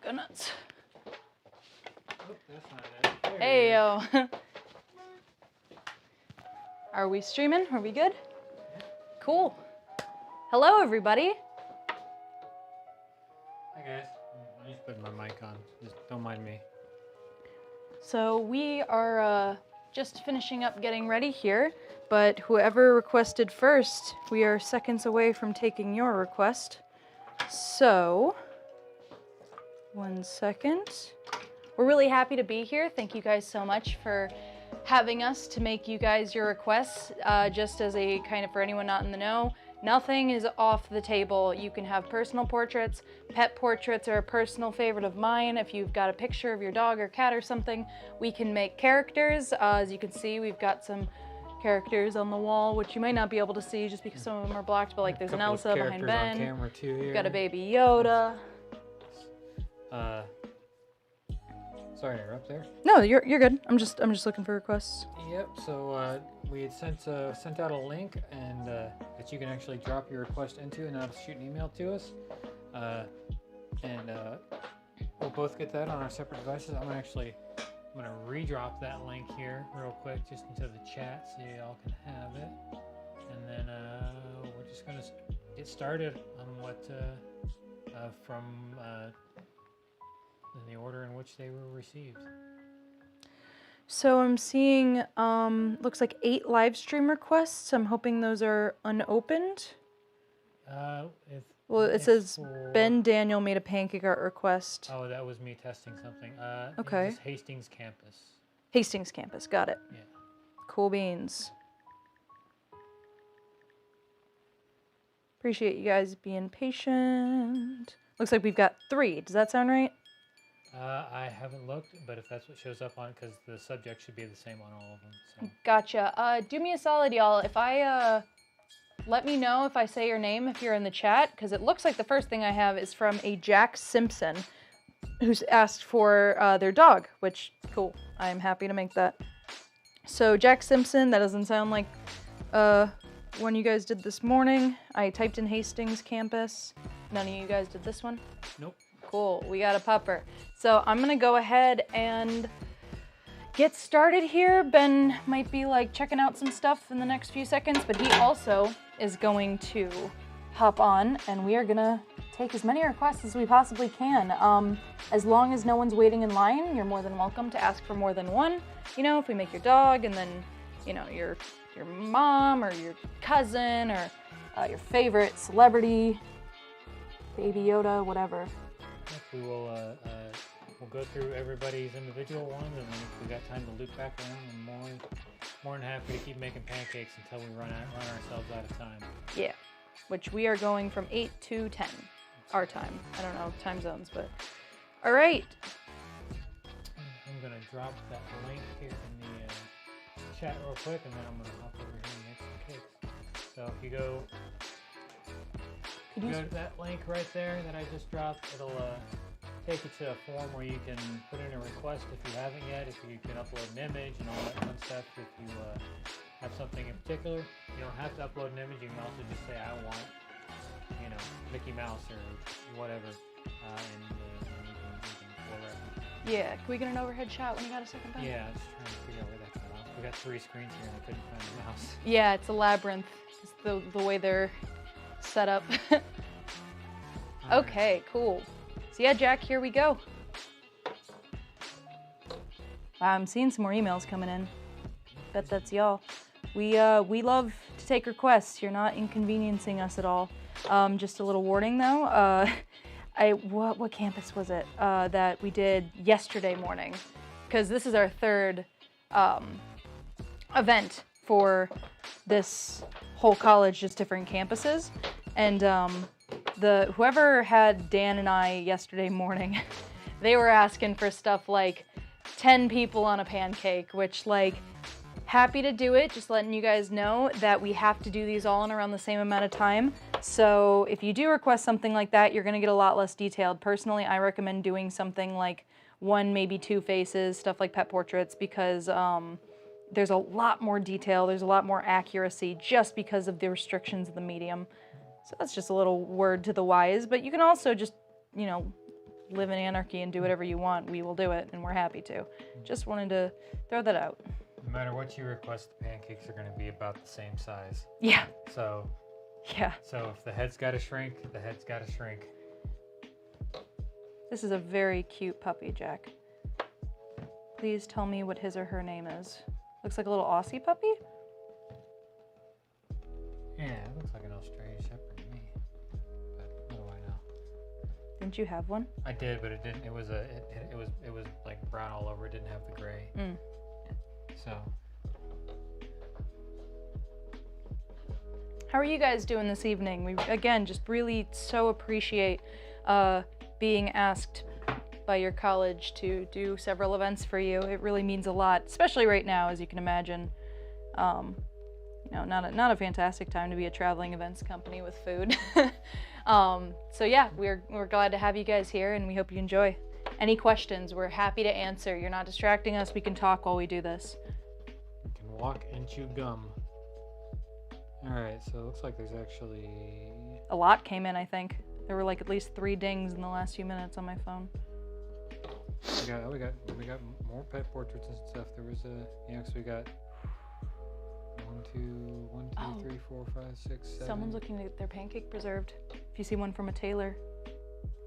Go nuts. Oh, that's not it. Hey, yo. Are we streaming? Are we good? Cool. Hello, everybody. Hi, guys. I just put my mic on. Just don't mind me. So we are just finishing up getting ready here, but whoever requested first, we are seconds away from taking your request. So, 1 second. We're really happy to be here. Thank you guys so much for having us to make you guys your requests. Just as a kind of for anyone not in the know, nothing is off the table. You can have personal portraits. Pet portraits are a personal favorite of mine. If you've got a picture of your dog or cat or something, we can make characters. As you can see, we've got some characters on the wall, which you might not be able to see just because some of them are blocked, but like there's an Elsa behind Ben. On camera too here. We've got a baby Yoda. Sorry to interrupt there. No, you're good. I'm just looking for requests. Yep. So we had sent out a link and that you can actually drop your request into and not shoot an email to us. We'll both get that on our separate devices. I'm gonna redrop that link here real quick just into the chat so y'all can have it. And then we're just gonna get started on what from in the order in which they were received. So I'm seeing, looks like 8 live stream requests. I'm hoping those are unopened. Well, it says Ben Daniel made a pancake art request. Oh, that was me testing something. Okay. It's Hastings campus. Hastings campus, got it. Yeah. Cool beans. Appreciate you guys being patient. Looks like we've got 3. Does that sound right? I haven't looked, but if that's what shows up on, because the subject should be the same on all of them. So. Gotcha. Do me a solid, y'all. If I, let me know if I say your name if you're in the chat, because it looks like the first thing I have is from a Jack Simpson, who's asked for their dog, which, cool. I'm happy to make that. So Jack Simpson, that doesn't sound like one you guys did this morning. I typed in Hastings campus. None of you guys did this one? Nope. Cool, we got a pupper. So I'm gonna go ahead and get started here. Ben might be like checking out some stuff in the next few seconds, but he also is going to hop on and we are gonna take as many requests as we possibly can. As long as no one's waiting in line, you're more than welcome to ask for more than one. You know, if we make your dog and then, you know, your mom or your cousin or your favorite celebrity, Baby Yoda, whatever. We will we'll go through everybody's individual ones, and then if we got time to loop back around, I'm more than happy to keep making pancakes until we run ourselves out of time. Yeah, which we are going from 8 to 10, our time. I don't know time zones, but all right. I'm gonna drop that link here in the chat real quick, and then I'm gonna hop over here and make some cakes. So if you go to that link right there that I just dropped, it'll take you to a form where you can put in a request if you haven't yet, if you can upload an image and all that fun stuff. If you have something in particular, you don't have to upload an image. You can also just say, I want, you know, Mickey Mouse or whatever, and you can go right. Yeah, can we get an overhead shot when you got a second time? Yeah, I was trying to figure out where that came off. We got 3 screens here and I couldn't find the mouse. Yeah, it's a labyrinth. It's the way they're set up. Okay, cool. So yeah, Jack, here we go. Wow, I'm seeing some more emails coming in. Bet that's y'all. We love to take requests. You're not inconveniencing us at all. Just a little warning though. What campus was it that we did yesterday morning? Because this is our 3rd event for this whole college, just different campuses. And whoever had Dan and I yesterday morning, they were asking for stuff like 10 people on a pancake, which like, happy to do it, just letting you guys know that we have to do these all in around the same amount of time. So if you do request something like that, you're gonna get a lot less detailed. Personally, I recommend doing something like 1, maybe 2 faces, stuff like pet portraits, because there's a lot more detail, there's a lot more accuracy just because of the restrictions of the medium. So that's just a little word to the wise, but you can also just, you know, live in anarchy and do whatever you want, we will do it, and we're happy to. Just wanted to throw that out. No matter what you request, the pancakes are going to be about the same size. Yeah. So if the head's got to shrink, the head's got to shrink. This is a very cute puppy, Jack. Please tell me what his or her name is. Looks like a little Aussie puppy? Yeah, it looks like an Australian Shepherd to me. But what do I know? Didn't you have one? I did, but it didn't. It was like brown all over. It didn't have the gray. So. How are you guys doing this evening? We, again, just really so appreciate being asked by your college to do several events for you. It really means a lot, especially right now, as you can imagine. You know, not a fantastic time to be a traveling events company with food. So yeah, we're glad to have you guys here, and we hope you enjoy. Any questions, we're happy to answer. You're not distracting us. We can talk while we do this. You can walk and chew gum. All right, so it looks like there's actually a lot came in, I think. There were like at least 3 dings in the last few minutes on my phone. We got more pet portraits and stuff. There was so we got 1, 2, 3, 4, 5, 6, 7. Someone's looking to get their pancake preserved. If you see one from a tailor.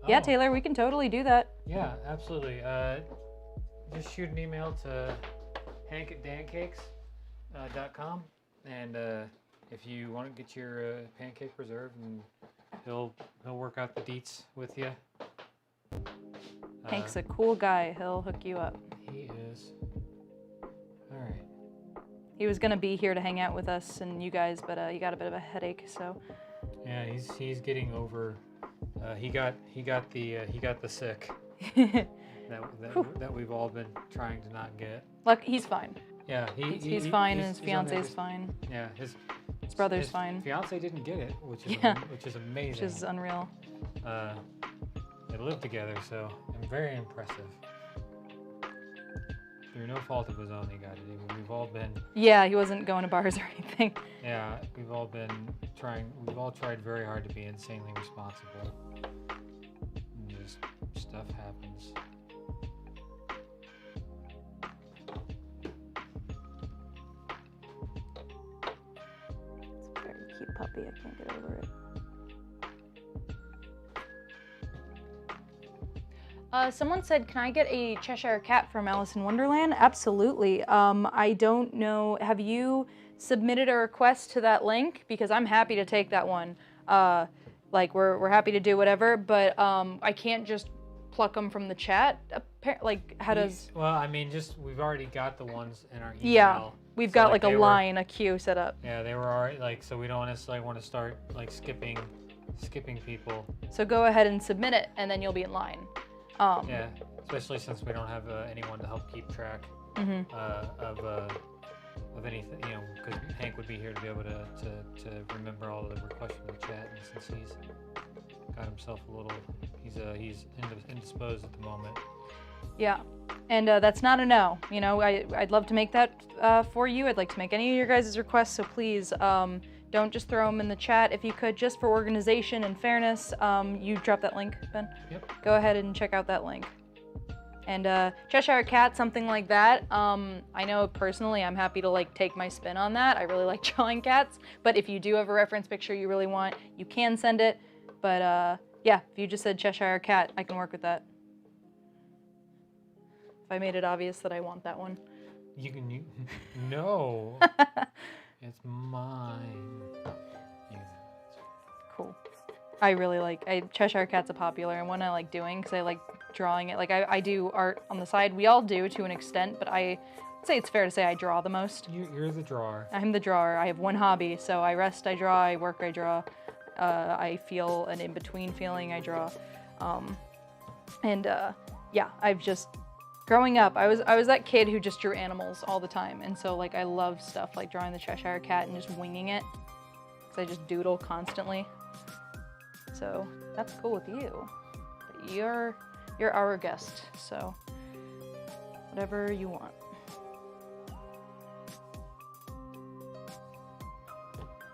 Yeah, Taylor, we can totally do that. Yeah, absolutely. Just shoot an email to hank@dancakes.com, and if you want to get your pancake preserved, and he'll work out the deets with you. Hank's a cool guy. He'll hook you up. He is. All right. He was gonna be here to hang out with us and you guys, but he got a bit of a headache, so. Yeah, he's getting over. He got the sick that we've all been trying to not get. Look, he's fine. Yeah, he's fine, and his fiance's fine. Yeah, his brother's fine. Fiance didn't get it, which is amazing. Which is unreal. They live together, so I'm very impressive. Through no fault of his own, he got it. We've all been. Yeah, he wasn't going to bars or anything. Yeah, we've all tried very hard to be insanely responsible. And just stuff happens. It's a very cute puppy. I can't get over it. Someone said, can I get a Cheshire Cat from Alice in Wonderland? Absolutely. I don't know. Have you submitted a request to that link? Because I'm happy to take that one. Like, we're happy to do whatever, but I can't just pluck them from the chat. Like, how does... Well, I mean, we've already got the ones in our email. Yeah, we've got like a queue set up. Yeah, they were already, like, so we don't necessarily want to start, like, skipping people. So go ahead and submit it, and then you'll be in line. Yeah, especially since we don't have anyone to help keep track of anything, you know, because Hank would be here to be able to remember all of the requests from the chat, and since he's got himself he's indisposed at the moment. Yeah, and that's not a no. You know, I'd love to make that for you. I'd like to make any of your guys' requests, so please don't just throw them in the chat. If you could, just for organization and fairness, you drop that link, Ben? Yep. Go ahead and check out that link. And Cheshire Cat, something like that. I know personally I'm happy to like take my spin on that. I really like drawing cats, but if you do have a reference picture you really want, you can send it. But yeah, if you just said Cheshire Cat, I can work with that. If I made it obvious that I want that one. No. It's mine. Yeah. Cool. I really like, Cheshire Cat's a popular and one I like doing because I like drawing it. Like I do art on the side. We all do to an extent, but I would say it's fair to say I draw the most. You're the drawer. I'm the drawer. I have one hobby, so I rest, I draw, I work, I draw. I feel an in-between feeling, I draw. Yeah, I've just, growing up, I was that kid who just drew animals all the time, and so like I love stuff like drawing the Cheshire Cat and just winging it, because I just doodle constantly. So that's cool with you. But you're our guest, so whatever you want.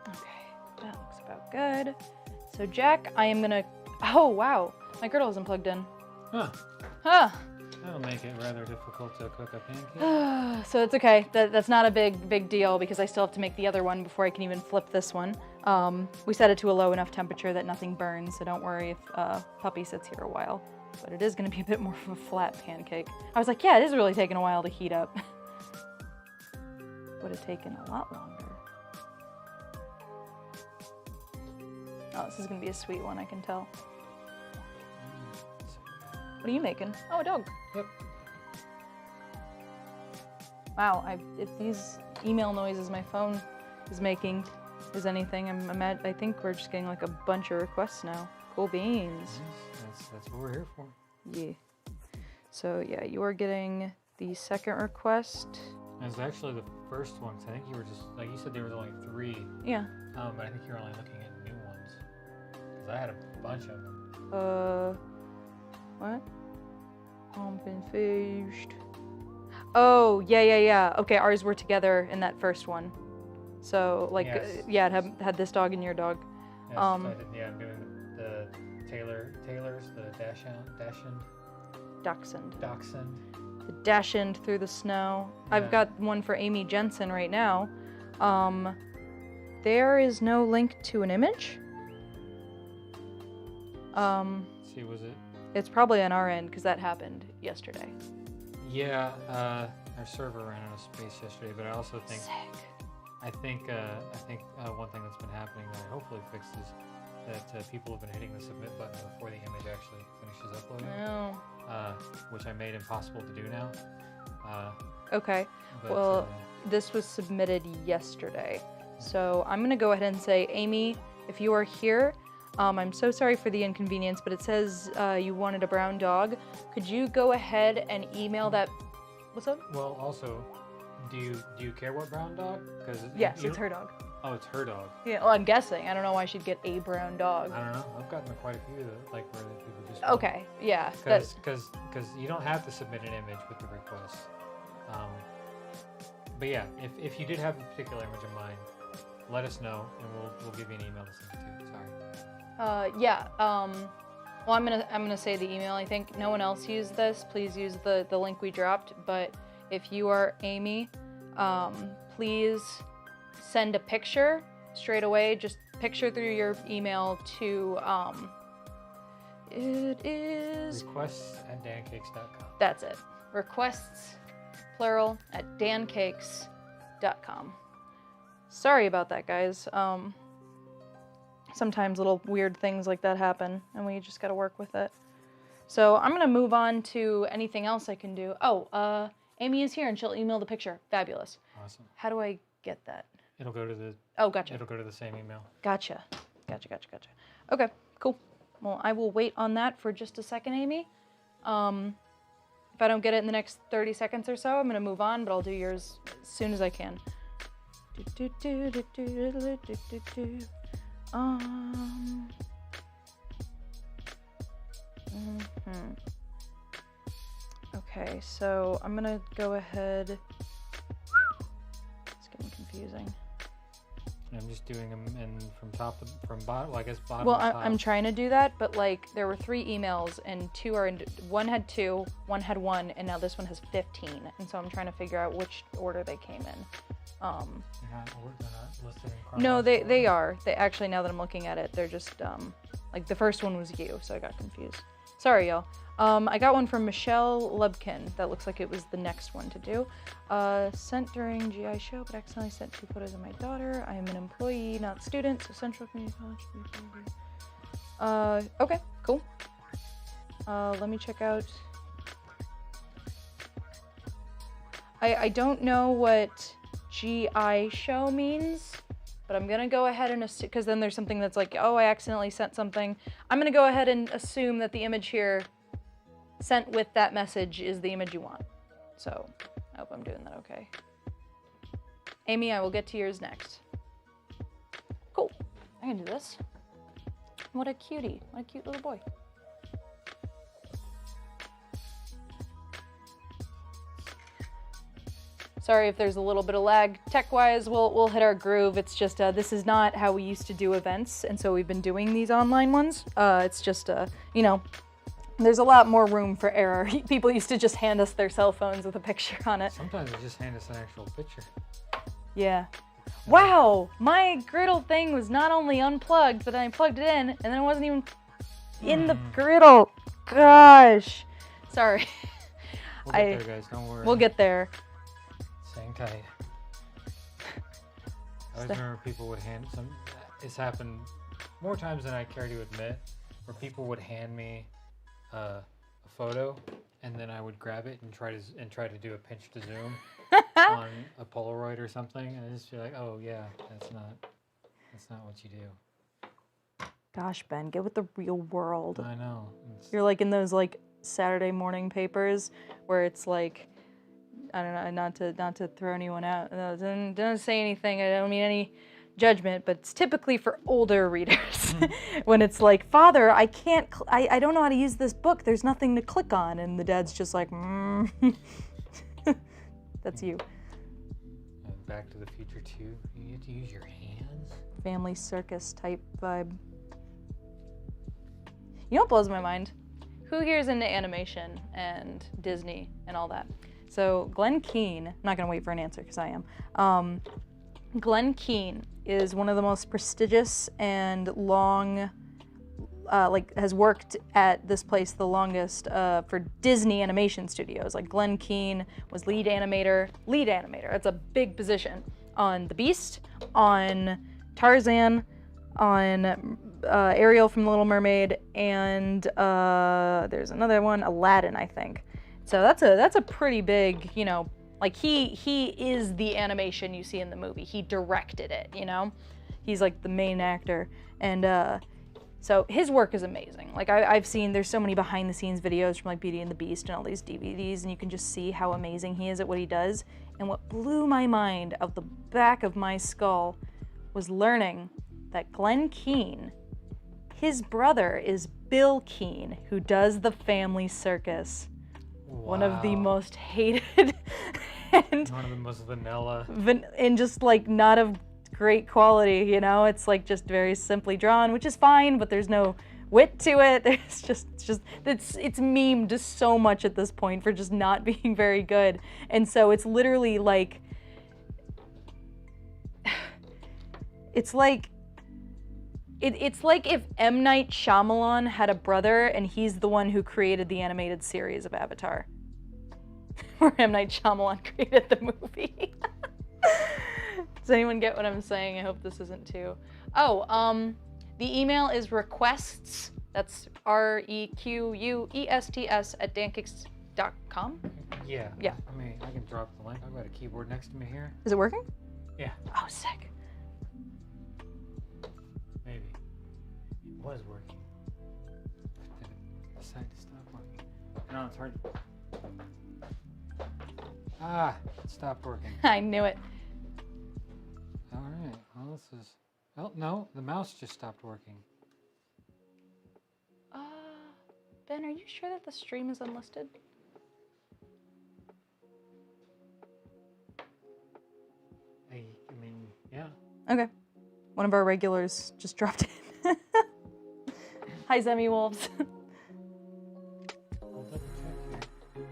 Okay, that looks about good. So Jack, I am gonna, oh wow, my girdle isn't plugged in. Huh. Huh. That'll make it rather difficult to cook a pancake. So it's okay. That's not a big deal because I still have to make the other one before I can even flip this one. We set it to a low enough temperature that nothing burns, so don't worry if puppy sits here a while. But it is going to be a bit more of a flat pancake. I was like, yeah, it is really taking a while to heat up. Would have taken a lot longer. Oh, this is going to be a sweet one, I can tell. What are you making? Oh, a dog. Yep. Wow, if these email noises my phone is making is anything, I think we're just getting like a bunch of requests now. Cool beans. Yes, that's what we're here for. Yeah. So yeah, you are getting the second request. It's actually the first one, 'cause I think you were just, like you said, there was only 3. Yeah. But I think you're only looking at new ones. Because I had a bunch of them. What? I'm confused. Oh, yeah. Okay, ours were together in that first one. So, like, Yes. yeah, it had this dog and your dog. Yes, I did, yeah, I'm doing the Taylors, the Dachshund. Dachshund. The Dachshund through the snow. Yeah. I've got one for Amy Jensen right now. There is no link to an image. See, was it? It's probably on our end because that happened yesterday. Yeah, our server ran out of space yesterday, but I also think Sick. I think one thing that's been happening that I hopefully fixed is that people have been hitting the submit button before the image actually finishes uploading, Oh. which I made impossible to do now. Okay. But, Well, this was submitted yesterday. So I'm going to go ahead and say, Amy, if you are here, I'm so sorry for the inconvenience, but it says you wanted a brown dog. Could you go ahead and email that? What's up? well, also, do you care what brown dog? Because Yes, it's her dog. Oh, it's her dog. Yeah, well, I'm guessing. I don't know why she'd get a brown dog. I don't know. I've gotten quite a few that, like, where people just Okay, yeah. Because you don't have to submit an image with the request. But yeah, if you did have a particular image in mind, let us know and we'll give you an email to send it to. Sorry. Yeah. Well, I'm gonna say the email. I think no one else used this. Please use the link we dropped. But if you are Amy, please send a picture straight away. Just picture through your email to it is requests@dancakes.com. That's it. Requests, plural, at dancakes.com. Sorry about that, guys. Sometimes little weird things like that happen, and we just gotta work with it. So I'm gonna move on to anything else I can do. Oh, Amy is here, and she'll email the picture. Fabulous. Awesome. How do I get that? It'll go to the. Oh, gotcha. It'll go to the same email. Gotcha. Okay, cool. Well, I will wait on that for just a second, Amy. If I don't get it in the next 30 seconds or so, I'm gonna move on, but I'll do yours as soon as I can. Okay, so I'm gonna go ahead. It's getting confusing. I'm just doing them from bottom. Well, I guess bottom. Well, to top. I'm trying to do that, but like there were 3 emails and 2 are in. One had 2, one had 1, and now this one has 15. And so I'm trying to figure out which order they came in. They're not listed in No, chronological they order? are. They actually, now that I'm looking at it, they're just like the first one was you, so I got confused. Sorry, y'all. I got one from Michelle Lubkin. That looks like it was the next one to do. Sent during GI show, but accidentally sent 2 photos of my daughter. I am an employee, not student, so Central Community College. Okay, cool. Let me check out. I don't know what GI show means, but I'm gonna go ahead and assume, because then there's something that's like, oh, I accidentally sent something. I'm gonna go ahead and assume that the image here sent with that message is the image you want. So I hope I'm doing that okay. Amy, I will get to yours next. Cool, I can do this. What a cutie, what a cute little boy. Sorry if there's a little bit of lag. Tech-wise, we'll hit our groove. It's just, this is not how we used to do events, and so we've been doing these online ones. It's just, you know, There's a lot more room for error. People used to just hand us their cell phones with a picture on it. Sometimes they just hand us an actual picture. Yeah. Wow, my griddle thing was not only unplugged, but I plugged it in, and then it wasn't even in the griddle. Gosh. Sorry. We'll get there, guys. Don't worry. We'll get there. Hang tight. I always remember people would hand some. It's happened more times than I care to admit, where people would hand me a photo, and then I would grab it and try to do a pinch to zoom on a Polaroid or something, and I just feel like, oh yeah, that's not what you do. Gosh, Ben, get with the real world. I know. You're like in those like Saturday morning papers where it's like, I don't know, not to throw anyone out. Don't say anything. I don't mean any judgment, but it's typically for older readers. When it's like, Father, I don't know how to use this book. There's nothing to click on, and the dad's just like, That's you. Back to the Future 2. You get to use your hands. Family circus type vibe. You know what blows my mind? Who here is into animation and Disney and all that? So Glenn Keane, I'm not gonna wait for an answer because I am. Glenn Keane is one of the most prestigious and long, has worked at this place the longest for Disney Animation Studios. Like Glenn Keane was lead animator, that's a big position on The Beast, on Tarzan, on Ariel from The Little Mermaid, and there's another one, Aladdin, I think. So that's a pretty big, like he is the animation you see in the movie. He directed it, He's like the main actor, and so his work is amazing. Like I've seen, there's so many behind the scenes videos from like Beauty and the Beast and all these DVDs, and you can just see how amazing he is at what he does. And what blew my mind out the back of my skull was learning that Glenn Keane, his brother is Bill Keane, who does the Family Circus. Wow. One of the most hated and one of the most vanilla. And just like not of great quality, It's like just very simply drawn, which is fine, but there's no wit to it. It's memed just so much at this point for just not being very good. And so it's literally like, it's like if M. Night Shyamalan had a brother and he's the one who created the animated series of Avatar. Or M. Night Shyamalan created the movie. Does anyone get what I'm saying? I hope this isn't too... Oh, the email is requests, that's requests @dancakes.com. Yeah. Yeah. I can drop the link. I've got a keyboard next to me here. Is it working? Yeah. Oh, sick. Maybe. It was working. Then it decided to stop working. No, it's hard. It stopped working. I knew it. Alright, well this is... Oh, no, the mouse just stopped working. Ben, are you sure that the stream is unlisted? I mean, yeah. Okay. One of our regulars just dropped in. Hi, Zemi Wolves. I'll double check here.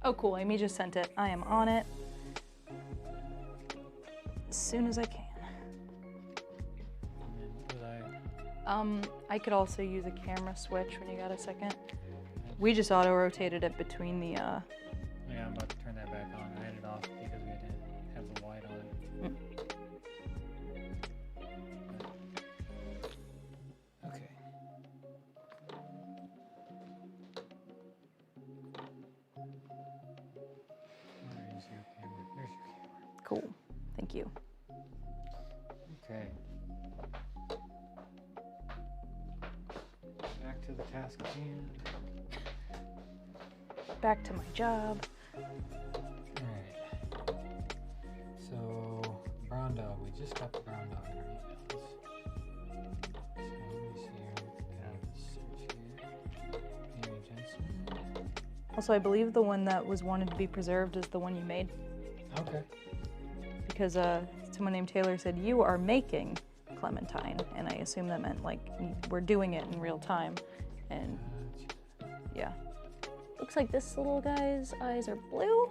Oh, cool. Amy just sent it. I am on it as soon as I can. I could also use a camera switch when you got a second. We just auto-rotated it between the, Yeah, I'm about to turn that back on. I had it off because we had to have the light on. Okay. Where is your camera? There's your camera. Cool. Thank you. Okay. Back to the task at hand. Back to my job. Alright. So, brown dog. We just got the brown dog in our emails. So, let me see here. Also, I believe the one that was wanted to be preserved is the one you made. Okay. Because someone named Taylor said, "You are making Clementine," and I assume that meant like we're doing it in real time. And yeah, looks like this little guy's eyes are blue.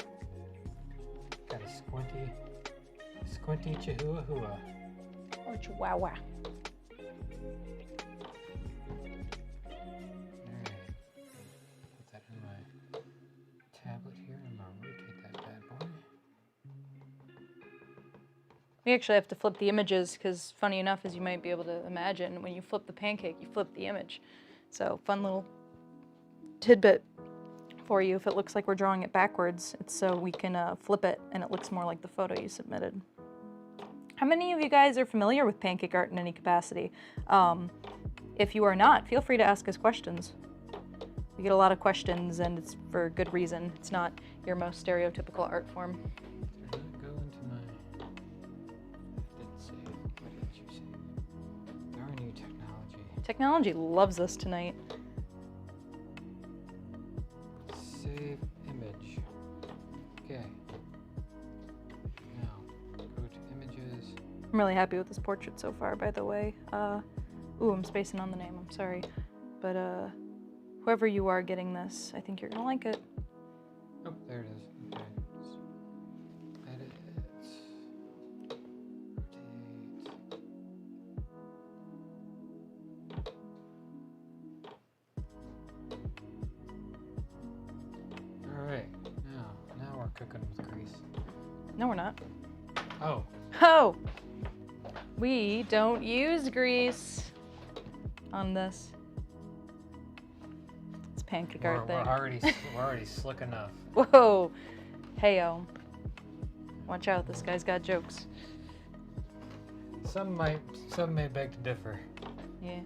Got a squinty chihuahua. Or chihuahua. Put that in my tablet here. I'm gonna rotate that bad boy. We actually have to flip the images because, funny enough, as you might be able to imagine, when you flip the pancake, you flip the image. So, fun little tidbit for you. If it looks like we're drawing it backwards, it's so we can flip it and it looks more like the photo you submitted. How many of you guys are familiar with pancake art in any capacity? If you are not, feel free to ask us questions. We get a lot of questions, and it's for good reason. It's not your most stereotypical art form. Did it go into my... Didn't save. What did you save? Darn you, technology. Technology loves us tonight. Save image. Okay. Now, go to images. I'm really happy with this portrait so far, by the way. Ooh, I'm spacing on the name, I'm sorry. But whoever you are getting this, I think you're gonna like it. Oh, there it is. Okay. Edit. Rotate. Alright, now we're cooking with grease. No, we're not. Oh. Oh! We don't use grease on this. It's pancake art thing. We're already slick enough. Whoa! Heyo. Watch out, this guy's got jokes. Some may beg to differ. Yeah.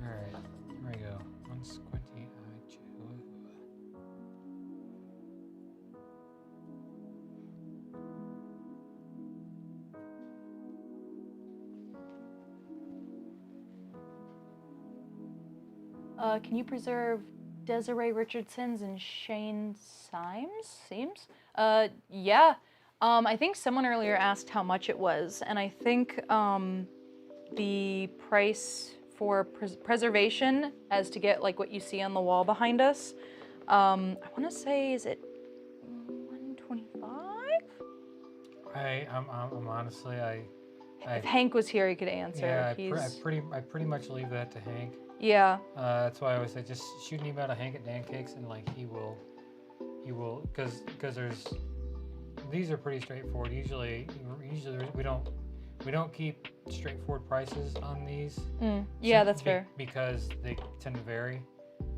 Alright, here we go. One squinty-eyed chihuahua. Can you preserve Desiree Richardson's and Shane Seems? Yeah. I think someone earlier asked how much it was, and I think the price for preservation as to get like what you see on the wall behind us, I want to say, is it $125? I'm honestly, If Hank was here, he could answer. Yeah, I pretty much leave that to Hank. Yeah. That's why I always say just shoot an email to Hank at Dancakes, and like he will, because these are pretty straightforward. Usually we don't keep straightforward prices on these. Yeah, that's fair. Because they tend to vary,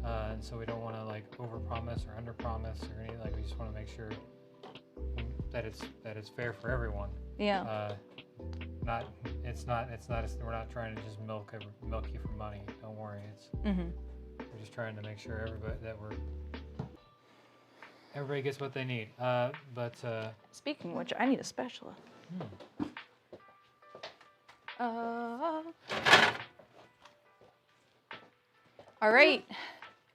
and so we don't want to like overpromise or underpromise or anything. Like we just want to make sure that it's fair for everyone. Yeah. We're not trying to just milk you for money. Don't worry. We're just trying to make sure everybody gets what they need. Speaking of which, I need a spatula. All right.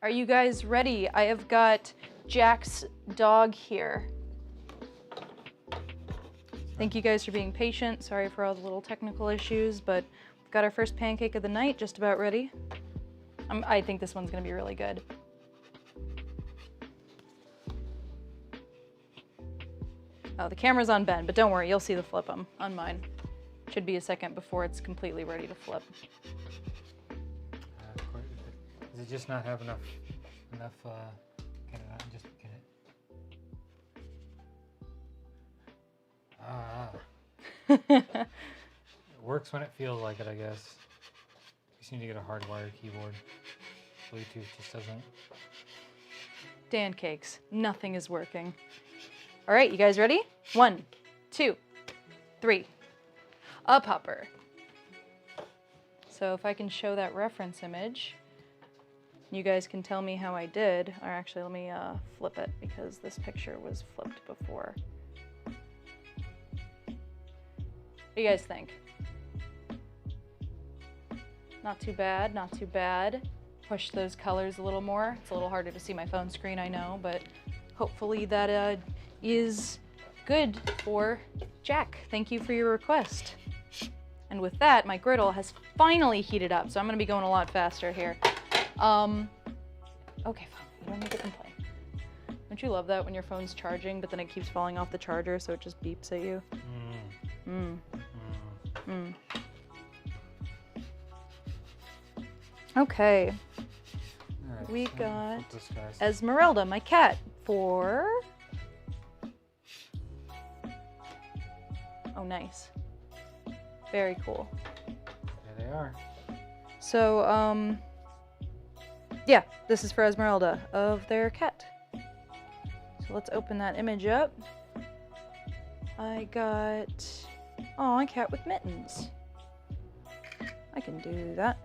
Are you guys ready? I have got Jack's dog here. Thank you guys for being patient. Sorry for all the little technical issues, but we've got our first pancake of the night just about ready. I think this one's gonna be really good. Oh, the camera's on Ben, but don't worry, you'll see the flip on mine. Should be a second before it's completely ready to flip. Does it just not have enough? Get it out and just get it. It works when it feels like it, I guess. You just need to get a hardwired keyboard. Bluetooth just doesn't. Dancakes, nothing is working. All right, you guys ready? 1, 2, 3. A popper. So if I can show that reference image, you guys can tell me how I did. Or actually, let me flip it because this picture was flipped before. What do you guys think? Not too bad, not too bad. push those colors a little more. It's a little harder to see my phone screen, I know, but hopefully that is good for Jack. Thank you for your request. And with that, my griddle has finally heated up, so I'm gonna be going a lot faster here. Okay, fine, you don't need to complain. Don't you love that when your phone's charging, but then it keeps falling off the charger, so it just beeps at you? Okay. Alright, We so got this guy's- Esmeralda, my cat, for... Oh, nice. Very cool. There they are. So, yeah, this is for Esmeralda of their cat. So let's open that image up. I got, oh, a cat with mittens. I can do that.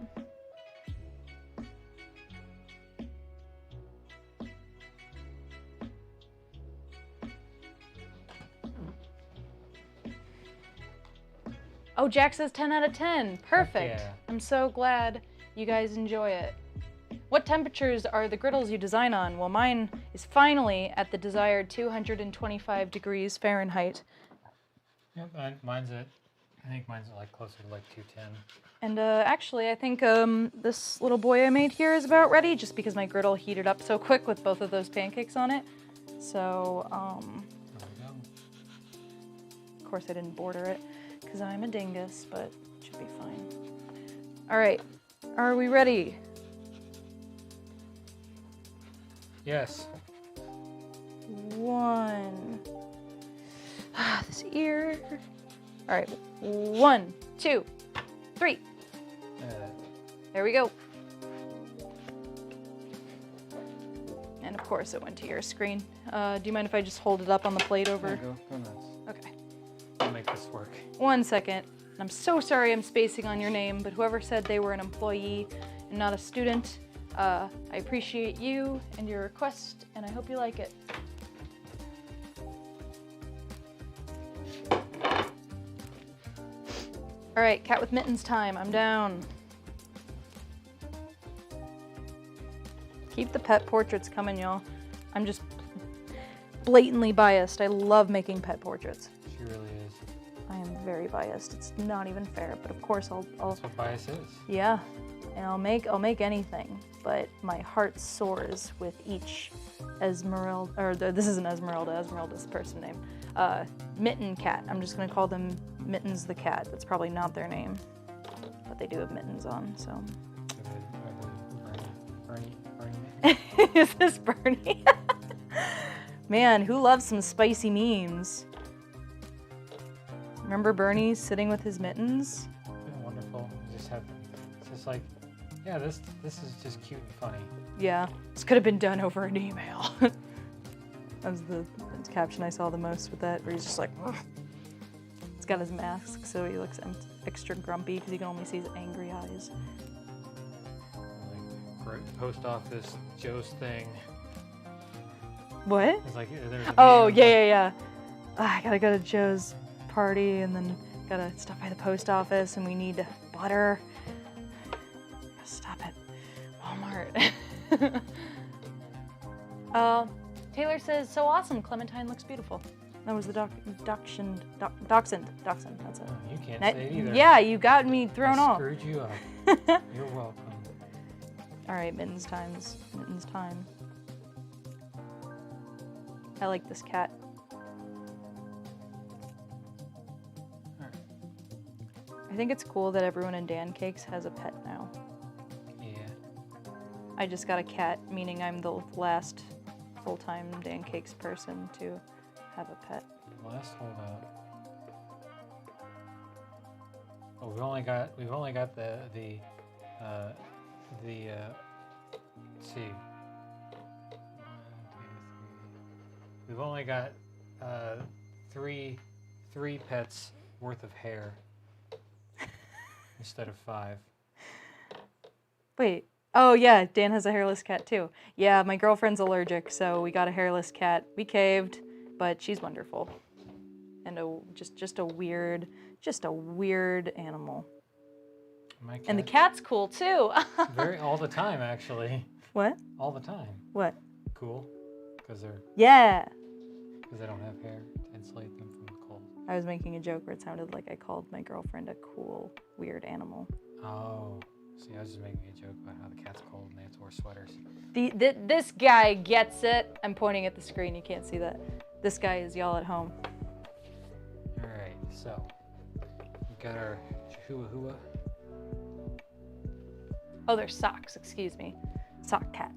Oh, Jack says 10 out of 10. Perfect. Yeah. I'm so glad you guys enjoy it. What temperatures are the griddles you design on? Well, mine is finally at the desired 225 degrees Fahrenheit. Yep, mine's at, I think mine's at like closer to like 210. And actually, I think this little boy I made here is about ready, just because my griddle heated up so quick with both of those pancakes on it. So, There we go. of course I didn't border it, because I'm a dingus, but it should be fine. All right, are we ready? Yes. One. This ear. All right, 1, 2, 3. There we go. And of course it went to your screen. Do you mind if I just hold it up on the plate over? Go nuts. Okay. I'll make this work. 1 second. I'm so sorry I'm spacing on your name, but whoever said they were an employee and not a student, I appreciate you and your request, and I hope you like it. All right, cat with mittens time. I'm down. Keep the pet portraits coming, y'all. I'm just blatantly biased. I love making pet portraits. She really is. I am very biased. It's not even fair, but of course I'll That's what bias is. yeah, and I'll make anything, but my heart soars with each Esmeralda, or this isn't Esmeralda, Esmeralda's the person name. Mitten cat. I'm just gonna call them Mittens the cat. That's probably not their name, but they do have mittens on, so. Bernie. Is this Bernie? Man, who loves some spicy memes? Remember Bernie sitting with his mittens? Yeah, wonderful. It's just like, yeah, this is just cute and funny. Yeah, this could have been done over an email. That was the caption I saw the most with that, where he's just like, ugh. He's got his mask, so he looks extra grumpy because you can only see his angry eyes. Like, post office Joe's thing. What? It's like there's a Oh, meme, yeah. I gotta go to Joe's party, and then gotta stop by the post office, and we need butter. Stop it. Walmart. Taylor says, so awesome, Clementine looks beautiful. That was the dachshund, that's it. Oh, you can't say it either. Yeah, you got me thrown I off. screwed you up. You're welcome. All right, mittens time. I like this cat. Alright. I think it's cool that everyone in Dancakes has a pet now. Yeah. I just got a cat, meaning I'm the last full-time Dancakes person to have a pet. Last holdout. Oh, we've only got the let's see. 1, 2, 3. We've only got three pets worth of hair instead of 5. Wait. Oh yeah, Dan has a hairless cat too. Yeah, my girlfriend's allergic, so we got a hairless cat. We caved, but she's wonderful. And just a weird animal. My cat. And the cat's cool too. All the time, actually. What? All the time. What? Cool. Because they don't have hair to insulate them from the cold. I was making a joke where it sounded like I called my girlfriend a cool, weird animal. Oh. See, I was just making a joke about how the cat's cold and they have to wear sweaters. This guy gets it. I'm pointing at the screen. You can't see that. This guy is y'all at home. All right. So, we got our chihuahua. Oh, they're socks. Excuse me. Sock cat.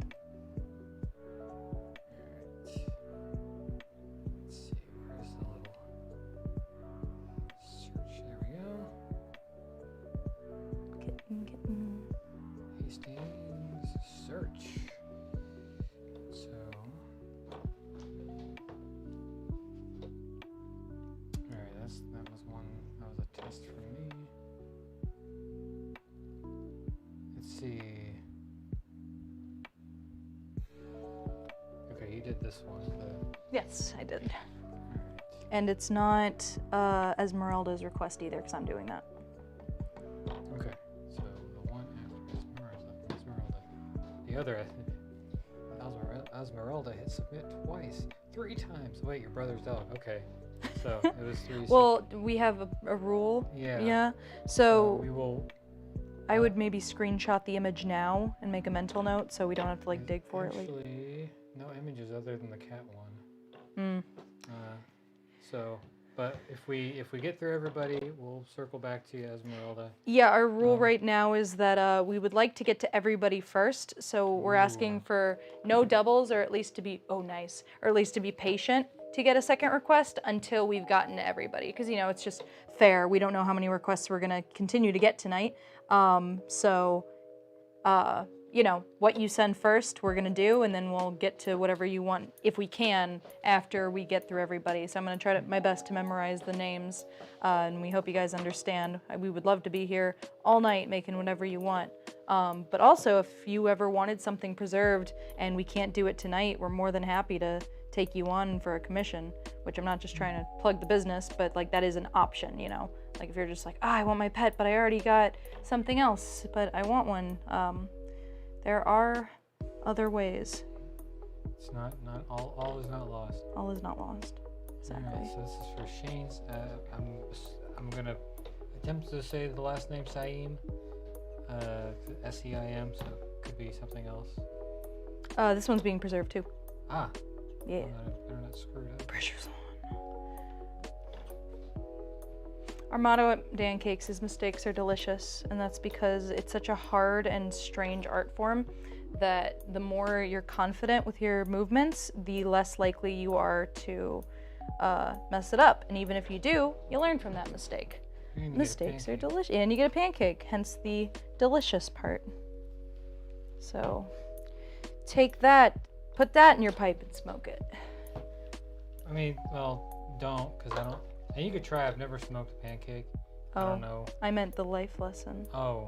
Hastings search. So, all right, that was a test for me. Let's see. Okay, you did this one. Yes, I did. All right. And it's not Esmeralda's request either, because I'm doing that. Okay, so the one after Esmeralda. The other, Esmeralda hit submit twice, 3 times. Wait, your brother's dog. Okay, so it was 3. Well, we have a rule. Yeah. Yeah. So we will. I would maybe screenshot the image now and make a mental note, so we don't have to dig for it. Actually, no images other than the cat one. But if we get through everybody, we'll circle back to you, Esmeralda. Yeah, our rule right now is that we would like to get to everybody first, so we're asking for no doubles, or at least to be or at least to be patient to get a second request until we've gotten to everybody, because it's just fair. We don't know how many requests we're gonna continue to get tonight, what you send first, we're gonna do, and then we'll get to whatever you want, if we can, after we get through everybody. So I'm gonna try my best to memorize the names, and we hope you guys understand. We would love to be here all night making whatever you want. But also, if you ever wanted something preserved and we can't do it tonight, we're more than happy to take you on for a commission, which I'm not just trying to plug the business, but that is an option, Like if you're just like, I want my pet, but I already got something else, but I want one. There are other ways. It's not all is not lost. All is not lost. Exactly. All right, so this is for Shane's. I'm gonna attempt to say the last name Saim. S-E-I-M, so it could be something else. This one's being preserved too. Ah. Yeah. Better not screw it up. Pressure's on. Our motto at Dancakes is mistakes are delicious, and that's because it's such a hard and strange art form that the more you're confident with your movements, the less likely you are to mess it up. And even if you do, you learn from that mistake. Mistakes are delicious, and you get a pancake, hence the delicious part. So take that, put that in your pipe and smoke it. I mean, well, don't, because I don't. And you could try. I've never smoked a pancake. I don't know. I meant the life lesson. Oh.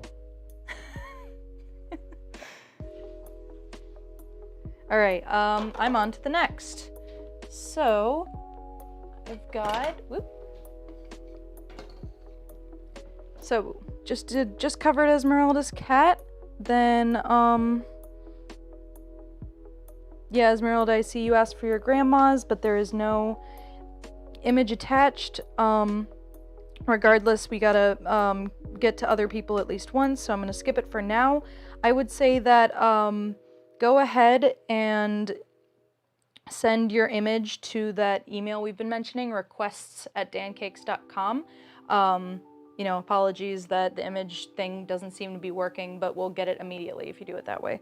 All right. I'm on to the next. So I've got. So just covered Esmeralda's cat. Then yeah, Esmeralda, I see you asked for your grandma's, but there is no image attached. Regardless, we gotta get to other people at least once, so I'm gonna skip it for now. I would say that go ahead and send your image to that email we've been mentioning, requests@dancakes.com. Apologies that the image thing doesn't seem to be working, but we'll get it immediately if you do it that way.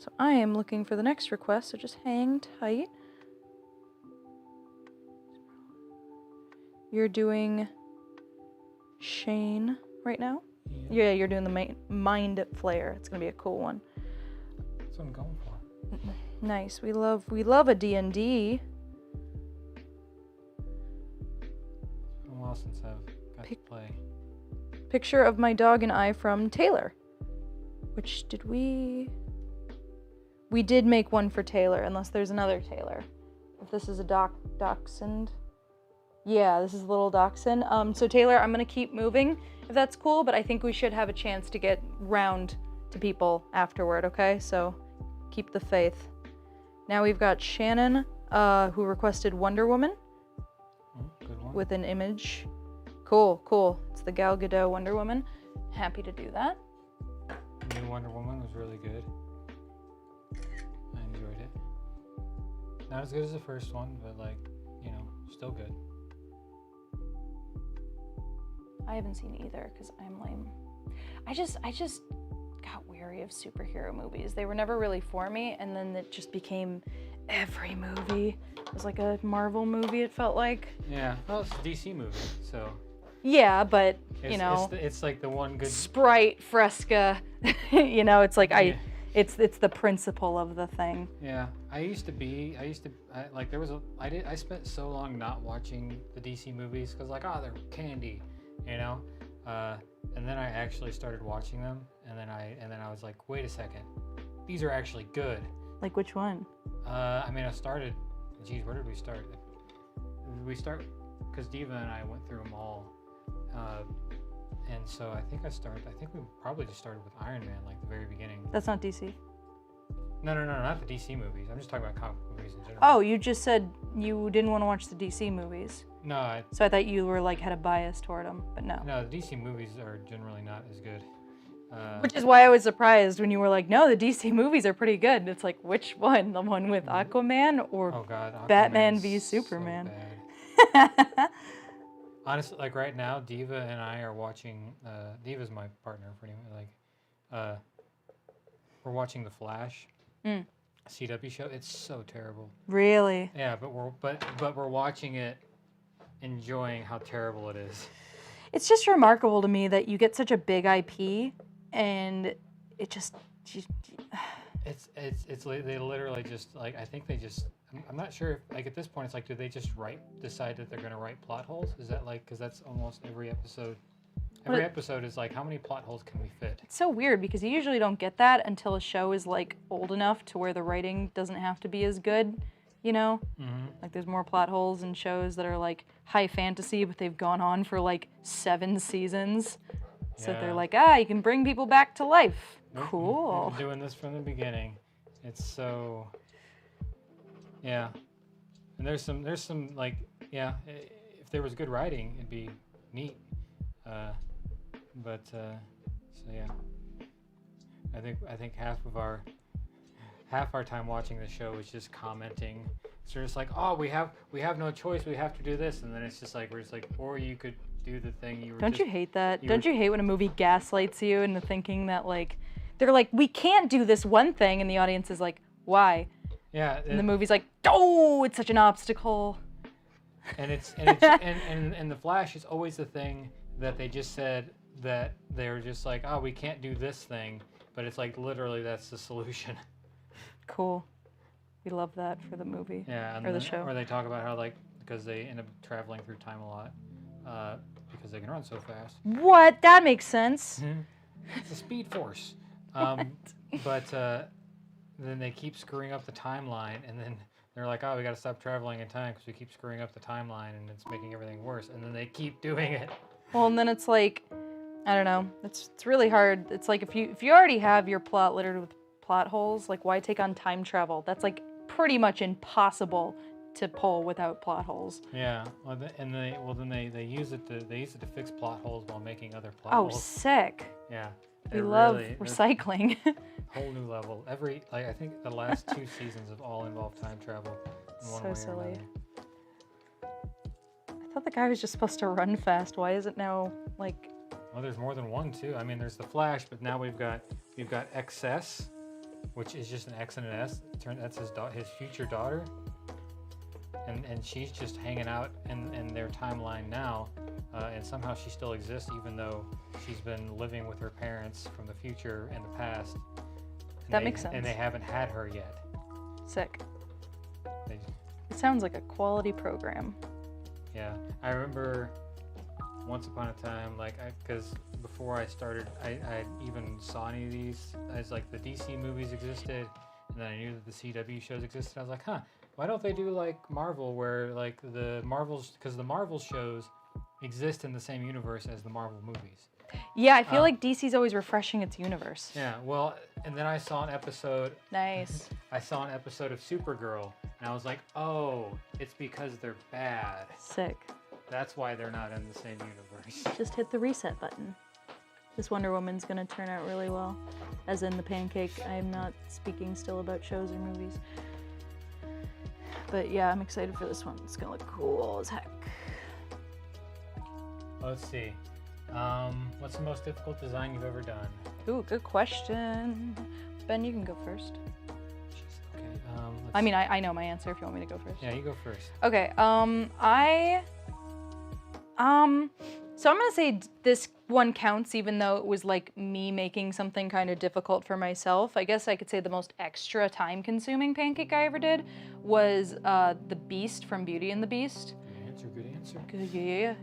So I am looking for the next request, so just hang tight. You're doing Shane right now? Yeah, you're doing the Mind Flare. It's gonna be a cool one. That's what I'm going for. Nice. We love a D&D. It's been a while since I've got to play. Picture of my dog and I from Taylor. Which did we did make one for Taylor, unless there's another Taylor. if this is a dachshund. Yeah, this is a little dachshund. So Taylor, I'm gonna keep moving if that's cool, but I think we should have a chance to get round to people afterward, okay? So keep the faith. Now we've got Shannon, who requested Wonder Woman. Good one. With an image. Cool. It's the Gal Gadot Wonder Woman. Happy to do that. The new Wonder Woman was really good. I enjoyed it. Not as good as the first one, but like, you know, still good. I haven't seen either because I'm lame. I just got weary of superhero movies. They were never really for me, and then it just became every movie. It was like a Marvel movie, it felt like. Yeah, well, it's a DC movie, so. Yeah, but, you know. It's like the one good. Sprite, Fresca, you know, it's like it's the principle of the thing. Yeah, I spent so long not watching the DC movies because like, oh, they're candy, you know, and then I actually started watching them, and then I was like, wait a second, these are actually good. Like which one? I mean, I started. Geez, where did we start? Because Diva and I went through them all, and so I think we probably just started with Iron Man, like the very beginning. That's not DC. No, not the DC movies. I'm just talking about comic movies in general. Oh, you just said you didn't want to watch the DC movies. No. So I thought you were like had a bias toward them, but no. No, the DC movies are generally not as good. Which is why I was surprised when you were like, no, the DC movies are pretty good. It's like, which one? The one with Aquaman or Batman v Superman? So honestly, like right now, Diva and I are watching, Diva's my partner pretty much, like, we're watching The Flash, CW show. It's so terrible. Really? Yeah, but we're watching it, enjoying how terrible it is. It's just remarkable to me that you get such a big IP and it just... It's they literally just like, I think they just, I'm not sure if, like at this point it's like, do they just decide that they're going to write plot holes? Is that like, because that's almost every episode. Every episode is like, how many plot holes can we fit? It's so weird because you usually don't get that until a show is like old enough to where the writing doesn't have to be as good, you know? Mm-hmm. Like there's more plot holes in shows that are like high fantasy, but they've gone on for like 7 seasons. So they're like, you can bring people back to life. Nope. Cool. We've been doing this from the beginning. It's so, yeah. And there's some like, yeah, if there was good writing, it'd be neat. So yeah. I think half our time watching the show is just commenting. So it's like, oh, we have no choice, we have to do this, and then it's just like, we're just like, or you could do the thing you were. Don't you hate that? Don't you hate when a movie gaslights you into thinking that like they're like, we can't do this one thing, and the audience is like, why? Yeah. And the movie's like, oh, it's such an obstacle. And and the Flash is always the thing that they just said that they were just like, oh, we can't do this thing, but it's like literally that's the solution. Cool. We love that for the movie. Yeah, or the show. Or they talk about how like, because they end up traveling through time a lot, because they can run so fast. What? That makes sense. It's a speed force. But then they keep screwing up the timeline, and then they're like, oh, we got to stop traveling in time because we keep screwing up the timeline, and it's making everything worse. And then they keep doing it. Well, and then it's like, I don't know. It's really hard. It's like if you already have your plot littered with plot holes, like why take on time travel? That's like pretty much impossible to pull without plot holes. Yeah. Well, then they use it to fix plot holes while making other plot holes. Oh, sick. Yeah. We love recycling. Whole new level. I think the last 2 seasons have all involved time travel in one way or silly. another. I thought the guy was just supposed to run fast. Why is it now like? Well, there's more than one too. I mean, there's the Flash, but now we've got XS, which is just an X and an S. That's his future daughter, and she's just hanging out in their timeline now, and somehow she still exists even though she's been living with her parents from the future and the past. That makes sense. And they haven't had her yet. Sick. It sounds like a quality program. Yeah, I remember once upon a time, because before I started, I even saw any of these, as like the DC movies existed, and then I knew that the CW shows existed. I was like, huh, Why don't they do like Marvel, where like the Marvels, because the Marvel shows exist in the same universe as the Marvel movies. Yeah, I feel like DC's always refreshing its universe. Yeah, well, and then I saw an episode. Nice. I saw an episode of Supergirl, and I was like, oh, it's because they're bad. Sick. That's why they're not in the same universe. Just hit the reset button. This Wonder Woman's gonna turn out really well. As in the Pancake, I'm not speaking still about shows or movies. But yeah, I'm excited for this one. It's gonna look cool as heck. Let's see. What's the most difficult design you've ever done? Ooh, good question. Ben, you can go first. Okay. I mean, I know my answer if you want me to go first. Yeah, you go first. Okay. So I'm gonna say this one counts, even though it was like me making something kind of difficult for myself. I guess I could say the most extra time-consuming pancake I ever did was the Beast from Beauty and the Beast. Good answer. Good, yeah.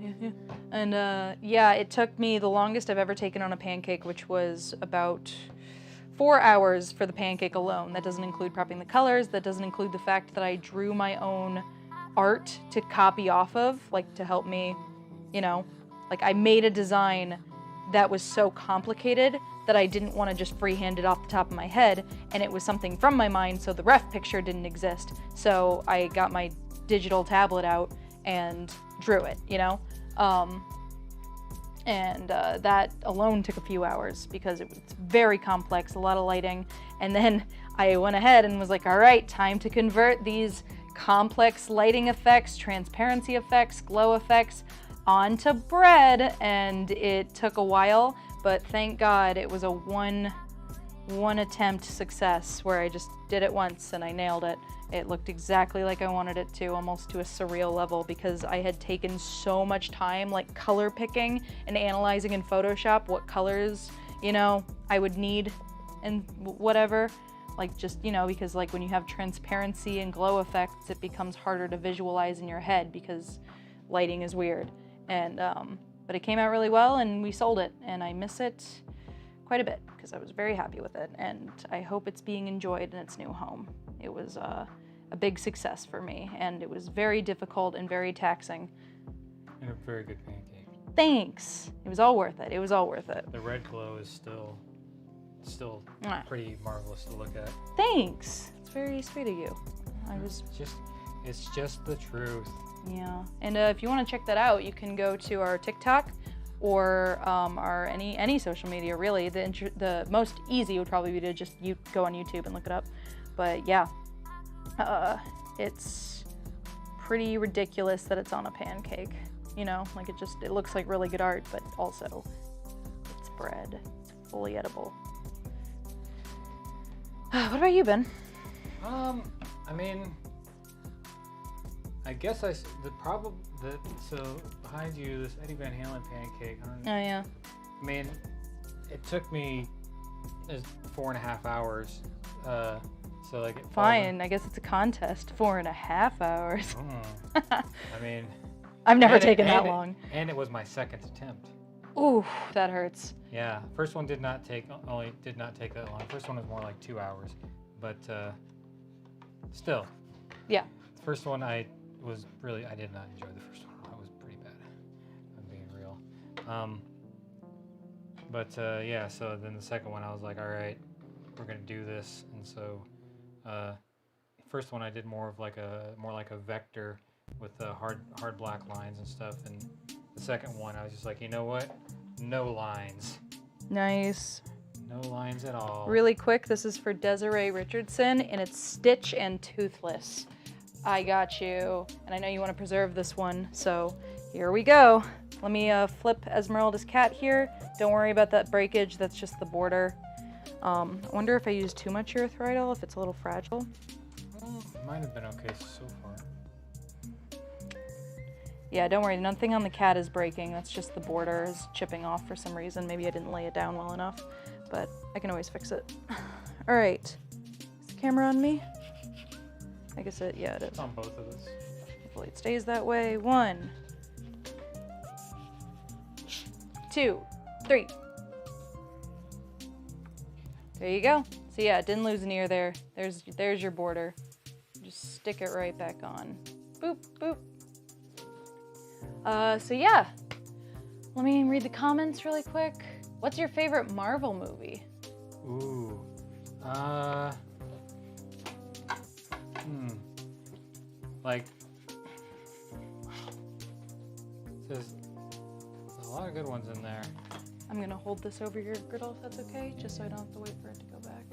And yeah, it took me the longest I've ever taken on a pancake, which was about 4 hours for the pancake alone. That doesn't include prepping the colors. That doesn't include the fact that I drew my own art to copy off of, like to help me, you know, like I made a design that was so complicated that I didn't want to just freehand it off the top of my head, and it was something from my mind, so the ref picture didn't exist. So I got my digital tablet out and drew it, you know? That alone took a few hours because it was very complex, a lot of lighting. And then I went ahead and was like, all right, time to convert these complex lighting effects, transparency effects, glow effects onto bread. And it took a while, but thank God it was a one attempt success where I just did it once and I nailed it. It looked exactly like I wanted it to, almost to a surreal level, because I had taken so much time like color picking and analyzing in Photoshop what colors, you know, I would need and whatever. Like just, you know, because like when you have transparency and glow effects, it becomes harder to visualize in your head because lighting is weird. And but it came out really well and we sold it, and I miss it quite a bit because I was very happy with it, and I hope it's being enjoyed in its new home. It was a big success for me, and it was very difficult and very taxing. And a very good pancake. Thanks. It was all worth it. It was all worth it. The red glow is still pretty marvelous to look at. Thanks. It's very sweet of you. It's just the truth. Yeah. And if you want to check that out, you can go to our TikTok or our any social media really. The most easy would probably be to just go on YouTube and look it up. But yeah, it's pretty ridiculous that it's on a pancake. You know, like it looks like really good art, but also it's bread. It's fully edible. What about you, Ben? I mean, I guess so behind you, this Eddie Van Halen pancake. Oh yeah. I mean, it took me 4.5 hours. So like. Fine, I guess it's a contest. 4.5 hours. I mean. I've never taken that long. And it was my second attempt. Ooh, that hurts. Yeah, first one did not take that long. First one was more like 2 hours, but still. Yeah. The first one I did not enjoy the first one. It was pretty bad. I'm being real. Yeah. So then the second one, I was like, all right, we're gonna do this. And so, first one I did more like a vector with hard black lines and stuff. And the second one, I was just like, you know what? No lines. Nice. No lines at all. Really quick, this is for Desiree Richardson, and it's Stitch and Toothless. I got you, and I know you want to preserve this one, so here we go. Let me flip Esmeralda's cat here. Don't worry about that breakage, that's just the border. I wonder if I used too much urethridal, if it's a little fragile. Might have been okay so far. Yeah, don't worry, nothing on the cat is breaking. That's just the border is chipping off for some reason. Maybe I didn't lay it down well enough, but I can always fix it. All right, is the camera on me? I guess it is. It's on both of us. Hopefully it stays that way. 1, 2, 3. There you go. So yeah, it didn't lose an ear there. There's your border. Just stick it right back on. Boop, boop. So yeah, let me read the comments really quick. What's your favorite Marvel movie? Ooh. Like, there's a lot of good ones in there. I'm gonna hold this over your griddle if that's okay, just so I don't have to wait for it to go back.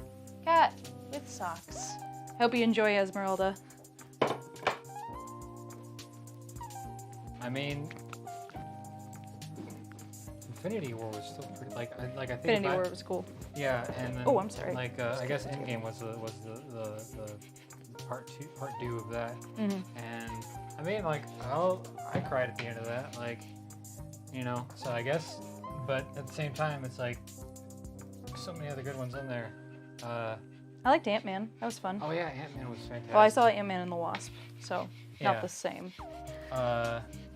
Cat with socks. Hope you enjoy Esmeralda. I mean, Infinity War was still pretty, I think Infinity War was cool. Yeah, and then, Oh, I'm sorry. I guess Endgame was the part two of that. And I mean, I cried at the end of that, so I guess, but at the same time, it's so many other good ones in there. I liked Ant-Man. That was fun. Oh yeah, Ant-Man was fantastic. Well, I saw Ant-Man and the Wasp, so not the same.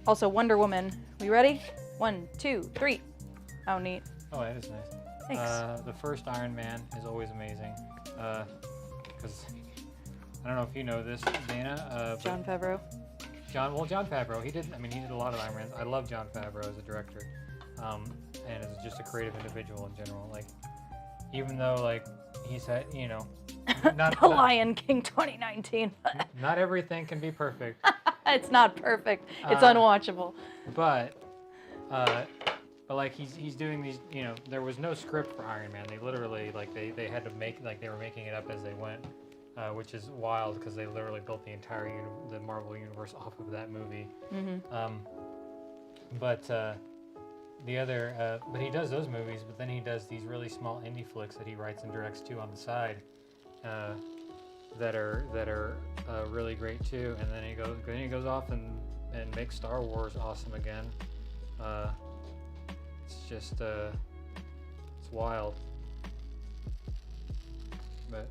Also, Wonder Woman. We ready? 1, 2, 3. Oh, neat. Oh, that is nice. Thanks. The first Iron Man is always amazing. Because I don't know if you know this, Dana. Jon Favreau. Jon Favreau. He did a lot of Iron Man. I love Jon Favreau as a director, and as just a creative individual in general. Even though he said, not The Lion King 2019. not everything can be perfect. It's not perfect. It's unwatchable. But he's doing these, there was no script for Iron Man. They literally, they had to make, they were making it up as they went, which is wild because they literally built the entire the Marvel universe off of that movie. But he does those movies, but then he does these really small indie flicks that he writes and directs too on the side, that are really great too. And then he goes off and makes Star Wars awesome again. It's just it's wild. But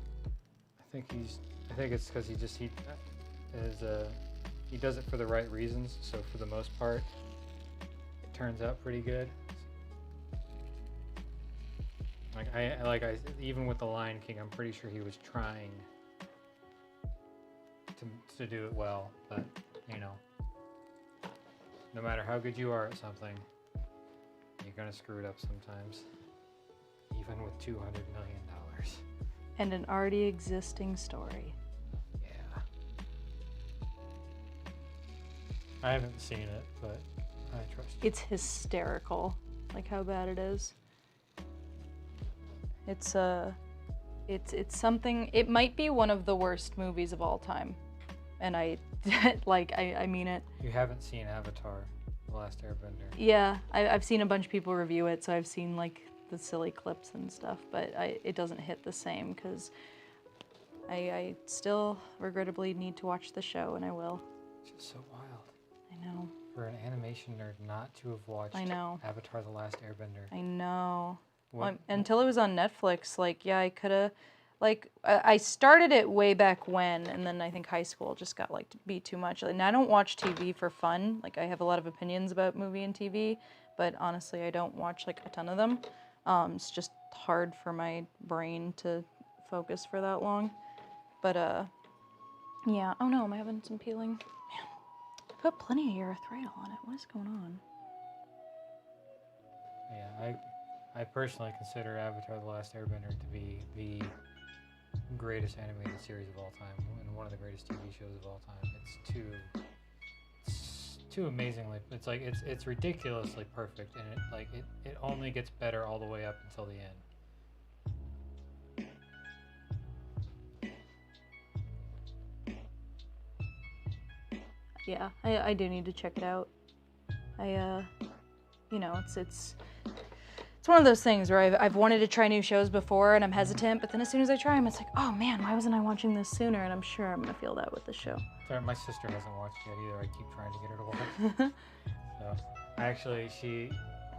I think it's because he does it for the right reasons. So for the most part, it turns out pretty good. Even with The Lion King, I'm pretty sure he was trying to do it well, but no matter how good you are at something, you're gonna screw it up sometimes, even with $200 million. And an already existing story. Yeah. I haven't seen it, but I trust you. It's hysterical, how bad it is. It's something. It might be one of the worst movies of all time, and I mean it. You haven't seen Avatar: The Last Airbender? Yeah, I've seen a bunch of people review it, so I've seen the silly clips and stuff, but it doesn't hit the same because I still regrettably need to watch the show, and I will. It's just so wild. I know. For an animation nerd not to have watched Avatar: The Last Airbender. I know. Well, until it was on Netflix, I could have, I started it way back when, and then I think high school just got to be too much. And I don't watch TV for fun. I have a lot of opinions about movie and TV, but honestly, I don't watch a ton of them. It's just hard for my brain to focus for that long. But yeah. Oh no, am I having some peeling? Man, I put plenty of erythritol on it. What is going on? Yeah, I personally consider Avatar: The Last Airbender to be the greatest animated series of all time and one of the greatest TV shows of all time. It's too amazingly. It's ridiculously perfect, and it only gets better all the way up until the end. Yeah, I do need to check it out. It's one of those things where I've wanted to try new shows before and I'm hesitant, but then as soon as I try them, it's oh man, why wasn't I watching this sooner? And I'm sure I'm gonna feel that with the show. Sorry, my sister hasn't watched yet either. I keep trying to get her to watch. So,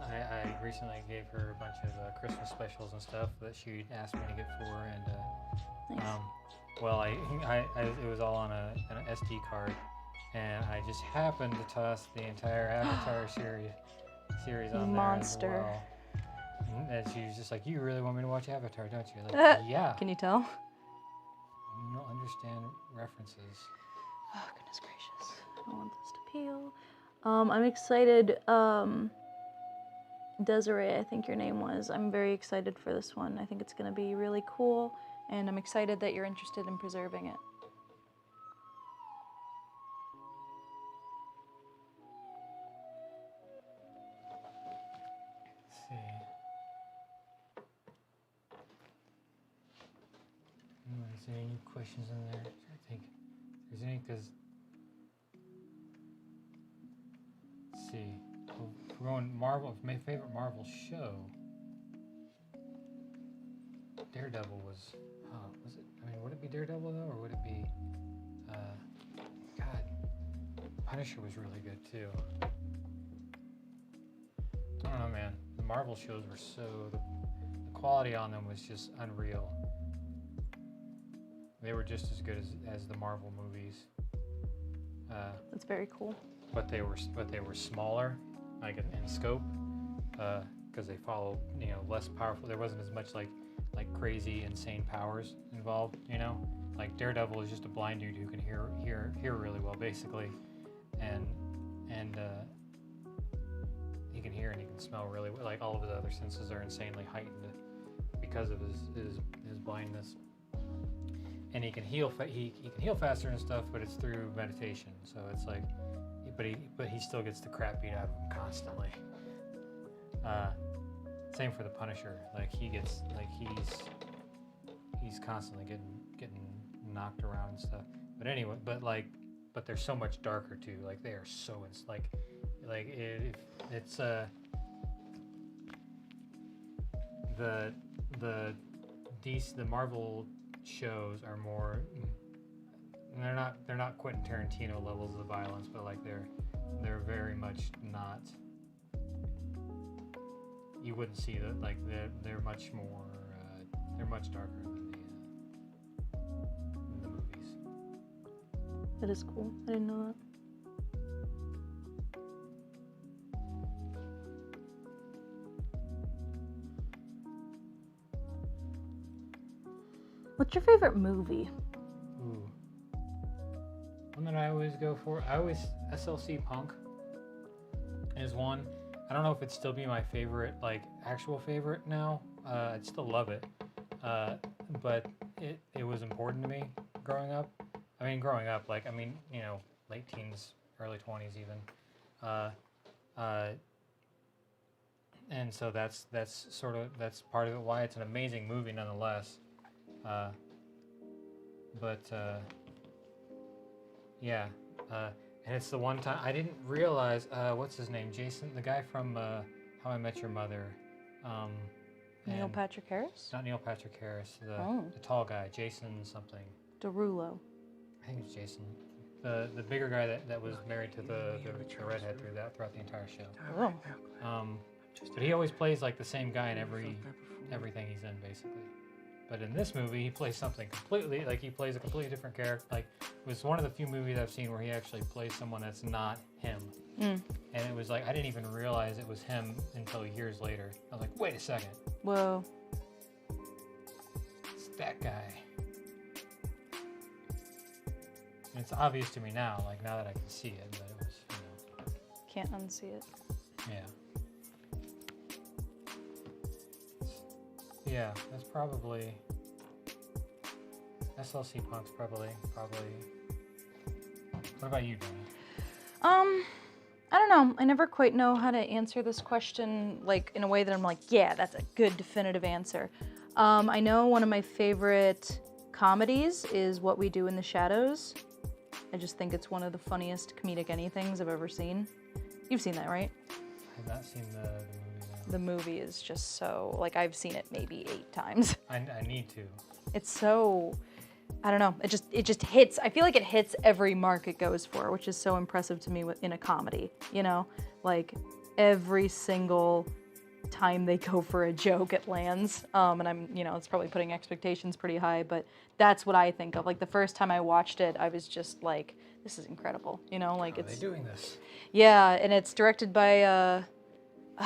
I recently gave her a bunch of Christmas specials and stuff that she asked me to get for her, and nice. It was all on an SD card, and I just happened to toss the entire Avatar series on Monster. there as well. And she was just you really want me to watch Avatar, don't you? Yeah. Can you tell? No, understand references. Oh, goodness gracious. I don't want this to peel. I'm excited. Desiree, I think your name was. I'm very excited for this one. I think it's going to be really cool, and I'm excited that you're interested in preserving it. Let's see. Is there any questions in there? I think there's any, because let's see. Well, if we're going Marvel, my favorite Marvel show, Daredevil was it? I mean, would it be Daredevil though, or would it be? God, Punisher was really good too. I don't know, man. The Marvel shows were the quality on them was just unreal. They were just as good as the Marvel movies. That's very cool. But they were smaller, like in scope, because they follow, less powerful. There wasn't as much like crazy, insane powers involved. Like Daredevil is just a blind dude who can hear really well, basically, and he can hear and he can smell really well. Like all of his other senses are insanely heightened because of his blindness. And he can heal. He can heal faster and stuff, but it's through meditation. So it's like, but he still gets the crap beat out of him constantly. Same for the Punisher. Like he's constantly getting knocked around and stuff. But anyway, but they're so much darker too. Like they are so it's the Marvel shows are more. They're not Quentin Tarantino levels of violence, but like they're very much not. You wouldn't see that, like they're much more. They're much darker than the movies. That is cool. I didn't know that. What's your favorite movie? Ooh. One that I always go for. SLC Punk is one. I don't know if it'd still be my favorite, like actual favorite now. I'd still love it. But it was important to me growing up. Late teens, early 20s even. And so that's part of it. Why it's an amazing movie nonetheless. And it's the one time I didn't realize what's his name, Jason, the guy from How I Met Your Mother. Neil Patrick Harris? Not Neil Patrick Harris, the tall guy, Jason something. Derulo. I think it's Jason. The bigger guy that was married to the redhead throughout the entire show. Oh. But he always plays like the same guy in everything he's in, basically. But in this movie, he plays something completely, like he plays a completely different character. Like, it was one of the few movies I've seen where he actually plays someone that's not him. And it was like, I didn't even realize it was him until years later. I was like, wait a second. Whoa. It's that guy. And it's obvious to me now, like now that I can see it, but it was, Can't unsee it. Yeah. Yeah, that's probably SLC Punk's probably. What about you, Danny? I don't know. I never quite know how to answer this question like in a way that I'm like, yeah, that's a good definitive answer. I know one of my favorite comedies is What We Do in the Shadows. I just think it's one of the funniest comedic anythings I've ever seen. You've seen that, right? I've not seen the movie. No. The movie is just so, like, I've seen it maybe 8 times. I need to. It's so, I don't know. It just hits. I feel like it hits every mark it goes for, which is so impressive to me in a comedy. Like every single time they go for a joke, it lands. And I'm, it's probably putting expectations pretty high, but that's what I think of. Like the first time I watched it, I was just like, this is incredible. Like How are they doing this? Yeah, and it's directed by,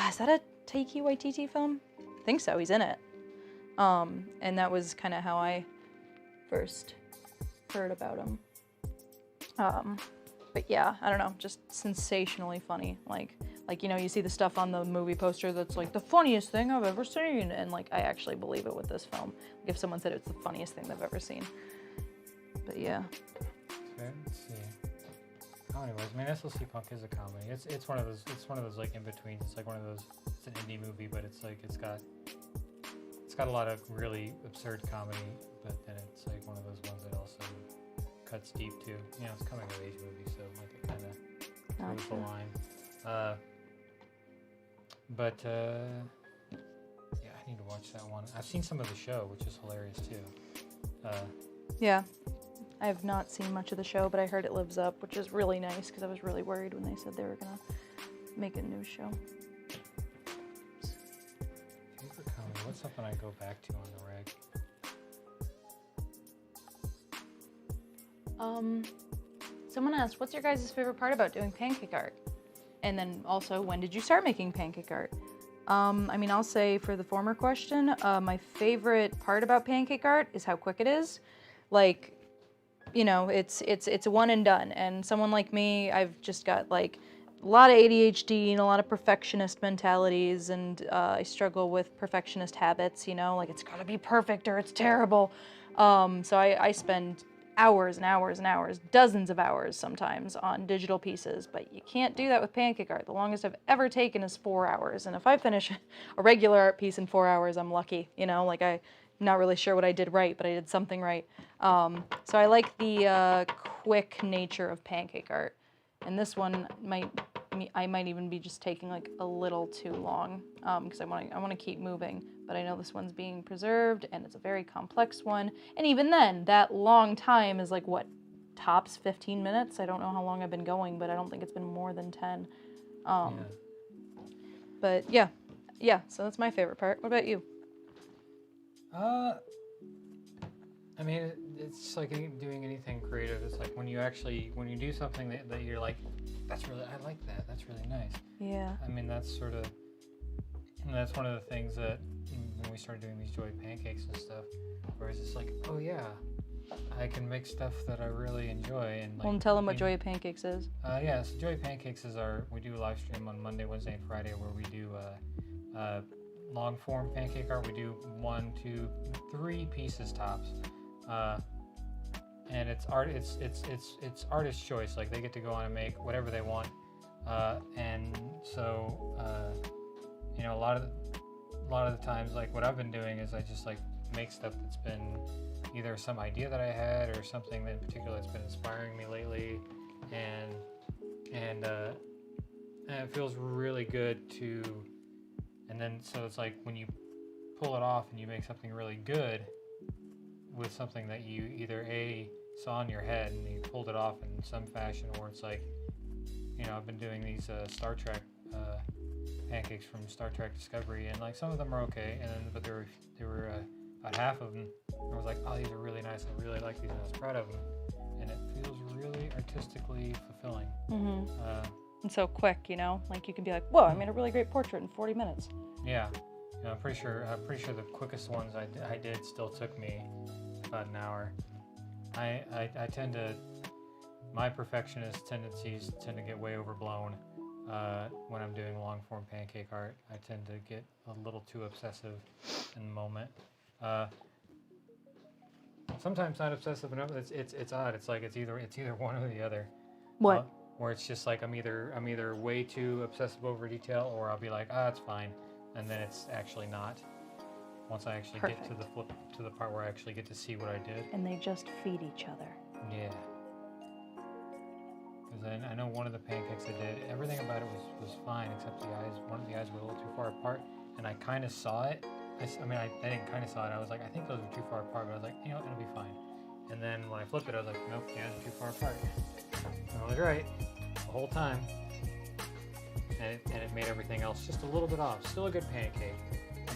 is that a Taiki Waititi film? I think so. He's in it. And that was kind of how I first heard about him. But yeah, I don't know, just sensationally funny. Like you know, you see the stuff on the movie poster that's like the funniest thing I've ever seen, and like I actually believe it with this film. Like if someone said it's the funniest thing they've ever seen. But yeah. Okay, let's see. Comedy wise, I mean, SLC Punk is a comedy. It's one of those like in betweens. It's like one of those. It's an indie movie, but it's like it's got a lot of really absurd comedy, but then it's like one of those ones that also cuts deep too. You know, it's a coming of age movie, so like it kind of toes the line. But yeah, I need to watch that one. I've seen some of the show, which is hilarious too. Yeah. I have not seen much of the show, but I heard it lives up, which is really nice because I was really worried when they said they were gonna make a new show. Favorite comedy? What's something I go back to on the reg? Someone asked, what's your guys' favorite part about doing pancake art? And then also, when did you start making pancake art? I mean, I'll say for the former question, my favorite part about pancake art is how quick it is. Like, you know, it's a one and done. And someone like me, I've just got like a lot of ADHD and a lot of perfectionist mentalities, and I struggle with perfectionist habits, you know, like it's gotta be perfect or it's terrible. So I spend hours and hours and hours, dozens of hours sometimes, on digital pieces, but you can't do that with pancake art. The longest I've ever taken is 4 hours, and if I finish a regular art piece in 4 hours, I'm lucky, you know, like I'm not really sure what I did right, but I did something right. So I like the quick nature of pancake art, and this one I might even be just taking like a little too long because I want to keep moving. But I know this one's being preserved, and it's a very complex one. And even then, that long time is like what, tops 15 minutes? I don't know how long I've been going, but I don't think it's been more than 10. Yeah. But yeah. So that's my favorite part. What about you? I mean, it's just like doing anything creative. It's like when you do something that you're like, I like that. That's really nice. Yeah. I mean, that's one of the things that when we started doing these Joy Pancakes and stuff, where it's just like, oh yeah, I can make stuff that I really enjoy. And like, Well, tell them what Joy Pancakes is. Yeah, so Joy Pancakes is we do a live stream on Monday, Wednesday, and Friday where we do long form pancake art. We do 1, 2, 3 pieces tops. And it's artist choice. Like they get to go on and make whatever they want. And so you know, a lot of the times, like what I've been doing is I just like make stuff that's been either some idea that I had or something in particular that's been inspiring me lately, and it feels really good to. And then so it's like when you pull it off and you make something really good with something that you either saw in your head and you pulled it off in some fashion, or it's like, you know, I've been doing these Star Trek pancakes from Star Trek Discovery, and like some of them are okay, but there were about half of them I was like, oh, these are really nice, I really like these, and I was proud of them, and it feels really artistically fulfilling. And so quick, you know, like you can be like, whoa, I made a really great portrait in 40 minutes. Yeah, you know, I'm pretty sure the quickest ones I did still took me about an hour. I tend to, my perfectionist tendencies tend to get way overblown when I'm doing long form pancake art. I tend to get a little too obsessive in the moment. Sometimes not obsessive enough. It's odd. It's like it's either one or the other. What? Where it's just like I'm either way too obsessive over detail, or I'll be like, it's fine, and then it's actually not. Once I actually get to the part where I actually get to see what I did. And they just feed each other. Yeah. Because I know one of the pancakes I did, everything about it was fine except the eyes. One of the eyes were a little too far apart, and I kind of saw it. I didn't kind of saw it. I was like, I think those are too far apart, but I was like, you know, it'll be fine. And then when I flipped it, I was like, nope, the eyes are too far apart. And I was right the whole time. And it made everything else just a little bit off. Still a good pancake,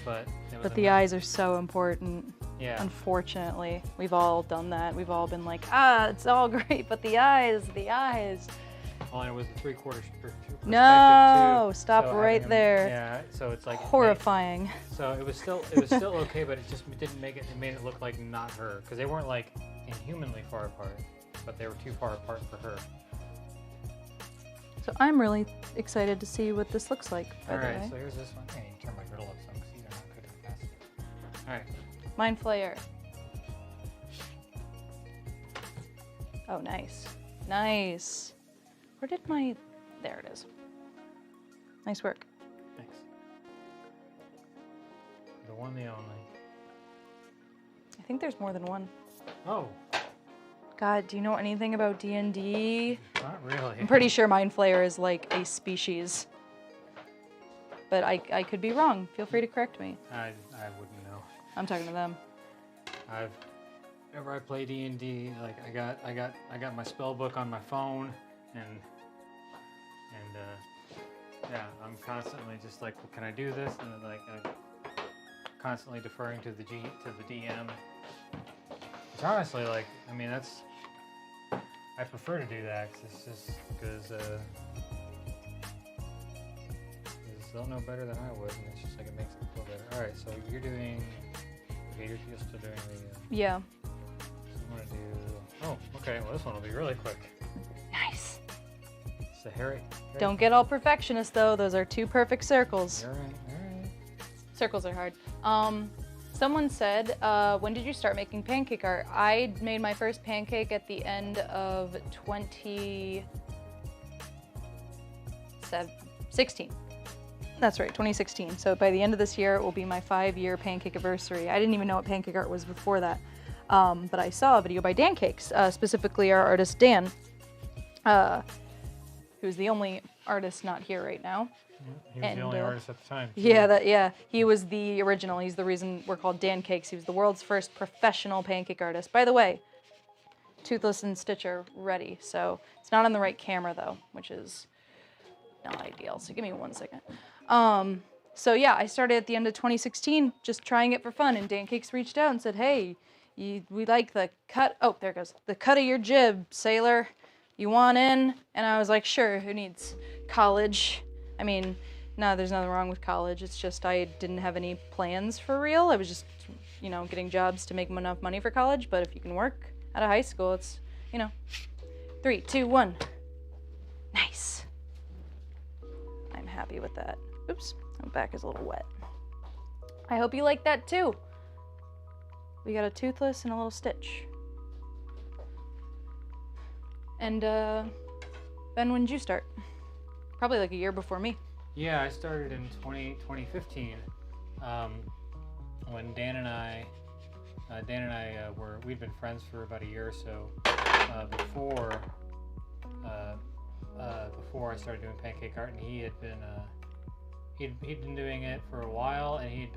but the eyes are so important. Yeah. Unfortunately, we've all done that. We've all been like, it's all great, but the eyes. Well, and it was the 3/4 perspective. No, too, stop so right there. Yeah, so it's like horrifying. So it was still okay, but it just didn't make it. It made it look like not her, because they weren't like inhumanly far apart, but they were too far apart for her. So I'm really excited to see what this looks like, by the Alright, way. so here's this one. Hey, turn my griddle up some because these are not cooking fast. Alright. Mind Flayer. Oh, nice. Nice. Where did my... There it is. Nice work. Thanks. The one, the only. I think there's more than one. Oh, God, do you know anything about D&D? not really. I'm pretty sure Mind Flayer is like a species. But I could be wrong. Feel free to correct me. I wouldn't know. I'm talking to them. Whenever I play D&D, like I got my spell book on my phone, and yeah, I'm constantly just like, well, can I do this? And like I'm constantly deferring to the DM. Which honestly, like, I mean, I prefer to do that because they'll know better than I would, and it's just like it makes it feel better. All right, so you're doing. Okay, you're still doing the. Yeah. I'm gonna do. Oh, okay. Well, this one will be really quick. Nice. It's the Harry. Don't get all perfectionist though. Those are two perfect circles. All right. Circles are hard. Someone said, when did you start making pancake art? I made my first pancake at the end of 2016. That's right, 2016. So by the end of this year, it will be my 5-year pancake anniversary. I didn't even know what pancake art was before that. But I saw a video by Dancakes, specifically our artist Dan, who's the only artist not here right now. He was the only artist at the time. Yeah, he was the original. He's the reason we're called Dancakes. He was the world's first professional pancake artist. By the way, Toothless and Stitch are ready. So it's not on the right camera though, which is not ideal. So give me 1 second. So yeah, I started at the end of 2016, just trying it for fun. And Dancakes reached out and said, "Hey, we like the cut. Oh, there it goes. The cut of your jib, sailor. You want in?" And I was like, "Sure. Who needs college?" I mean, no, there's nothing wrong with college. It's just I didn't have any plans for real. I was just, getting jobs to make enough money for college. But if you can work out of high school, it's, 3, 2, 1. Nice. I'm happy with that. Oops, my back is a little wet. I hope you like that too. We got a Toothless and a little Stitch. And, Ben, when did you start? Probably like a year before me. Yeah, I started in 2015 when Dan and I we'd been friends for about a year or so before I started doing pancake art, and he had been he'd been doing it for a while, and he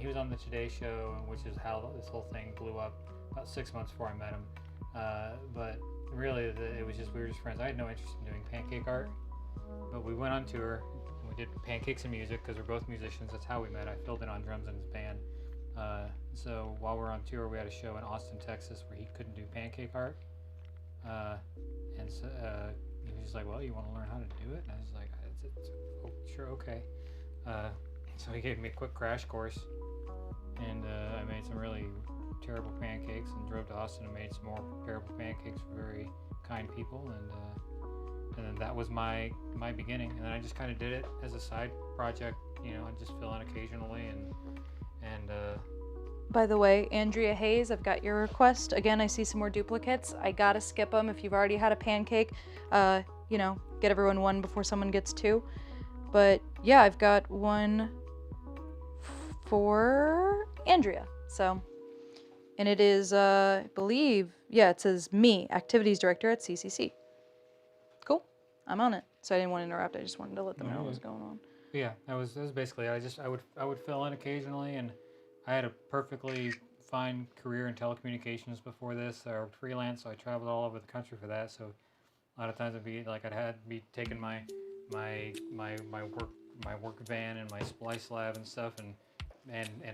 was on the Today Show, which is how this whole thing blew up about 6 months before I met him. But really, it was just we were just friends. I had no interest in doing pancake art. But we went on tour, and we did Pancakes and music because we're both musicians. That's how we met. I filled in on drums in his band. So while we were on tour, we had a show in Austin, Texas, where he couldn't do pancake art. And so he was just like, "Well, you want to learn how to do it?" And I was like, "Oh, sure, okay." So he gave me a quick crash course, and I made some really terrible pancakes and drove to Austin and made some more terrible pancakes for very kind people, and then that was my beginning. And then I just kind of did it as a side project, I just fill in occasionally, and By the way, Andrea Hayes, I've got your request. Again, I see some more duplicates. I gotta skip them. If you've already had a pancake, get everyone one before someone gets two. But yeah, I've got one for Andrea. So, and it is, I believe, it says me, activities director at CCC. Cool. I'm on it. So I didn't want to interrupt. I just wanted to let them know what was going on. Yeah, that was basically. I would fill in occasionally, and I had a perfectly fine career in telecommunications before this. I worked freelance, so I traveled all over the country for that. So a lot of times I'd be taking my work van and my splice lab and stuff, and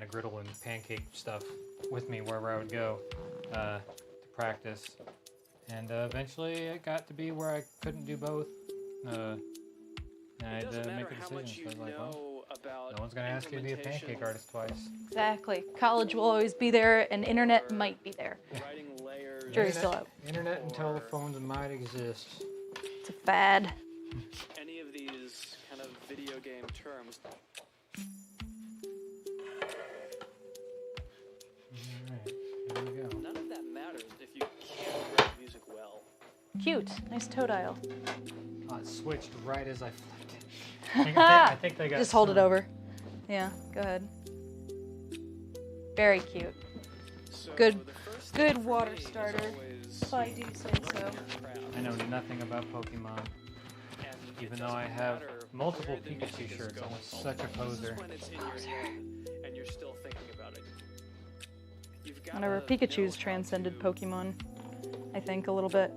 a griddle and pancake stuff with me wherever I would go to practice. And eventually it got to be where I couldn't do both. And I had to make a decision. So I was like, well, no one's going to ask you to be a pancake artist twice. Exactly. College will always be there, and internet might be there. Jury's still out. Internet and telephones might exist. It's a fad. Any of these kind of video game terms. Alright, there we go. None of that matters if you can't write music well. Cute. Nice toe dial. Oh, it switched right as I flipped it. I think they got Just hold it some- over. Yeah, go ahead. Very cute. So Good- the first good thing for water me is starter, always if I do say learn so. your craft. I know nothing about Pokemon. And it Even though doesn't I have matter multiple where the music Pikachu is shirts, I'm going. such a This poser. is when it's in your head and you're still thinking about it. You've gotta Whenever know Pikachu's how transcended to Pokemon, I think a little bit,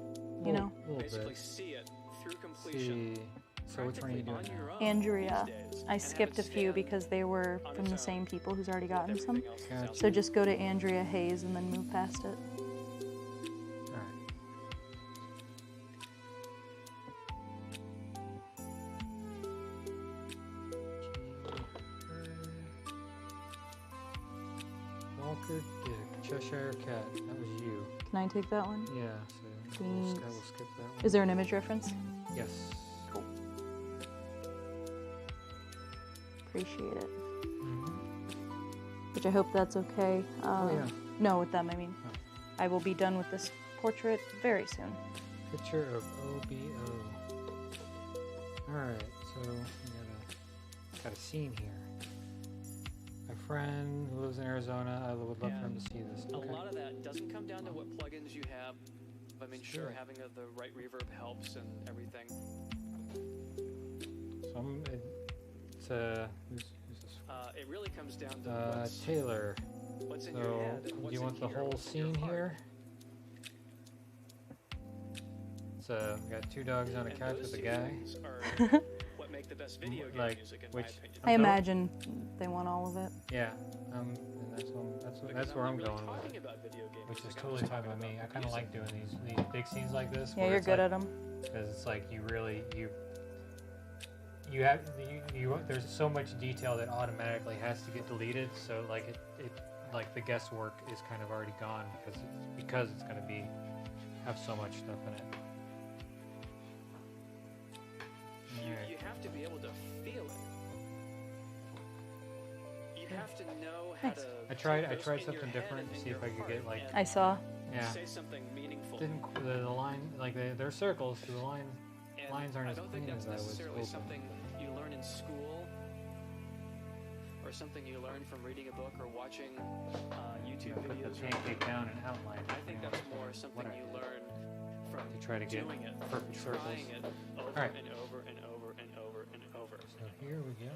you know. A little basically bit. see it through completion. See. So which one are you doing practically on now? your own Andrea. these days, I and skipped a have it few stand because they were on from its the own same people who's already with gotten some. everything else that's out So there. just go to Andrea Hayes and then move past it. Alright. Walker Dick, Cheshire Cat. That was you. Can I take that one? Yeah, so Thanks. I will skip that one. Is there an image reference? Yes. Cool. Appreciate it. Which I hope that's okay. Oh, yeah. No, with them, I mean. Oh. I will be done with this portrait very soon. Picture of OBO. Alright, so we got a scene here. My friend who lives in Arizona, I would love for him to see this. A Okay. lot of that doesn't come down to what plugins you have. I mean, sure, Sure. having the right reverb helps and everything. It's who's this? It really comes down to Taylor. what's in your So, head. do What's you in want the here, whole what's in your scene heart. here? We got two dogs on a And couch those with a two guy. things are what make the best video game Like, music, in which- my opinion. I Nope. imagine they want all of it. Yeah, and that's Because where I'm not really going with talking it. about video game Which is music, I'm totally just fine talking by me. I about kind of music. like doing these big scenes like this. Yeah, where you're it's good like, at them. because it's like you have there's so much detail that automatically has to get deleted, so like it like the guesswork is kind of already gone because it's going to have so much stuff in it. You have to be able to feel it. You have to know how Nice. to. I tried keep those in your something head different and to in see if your I could get, heart like- and I saw. Yeah, say something meaningful. the line like they're circles, so the lines aren't I as don't think clean that's as I was necessarily hoping. something you learn in school or something you learn from reading a book or watching YouTube Put the videos. or pancake down and outline. I think that's more something whatever. you learn from To try to get doing it, perfect circles. trying it over Alright. and over and over and over and over. So here we go.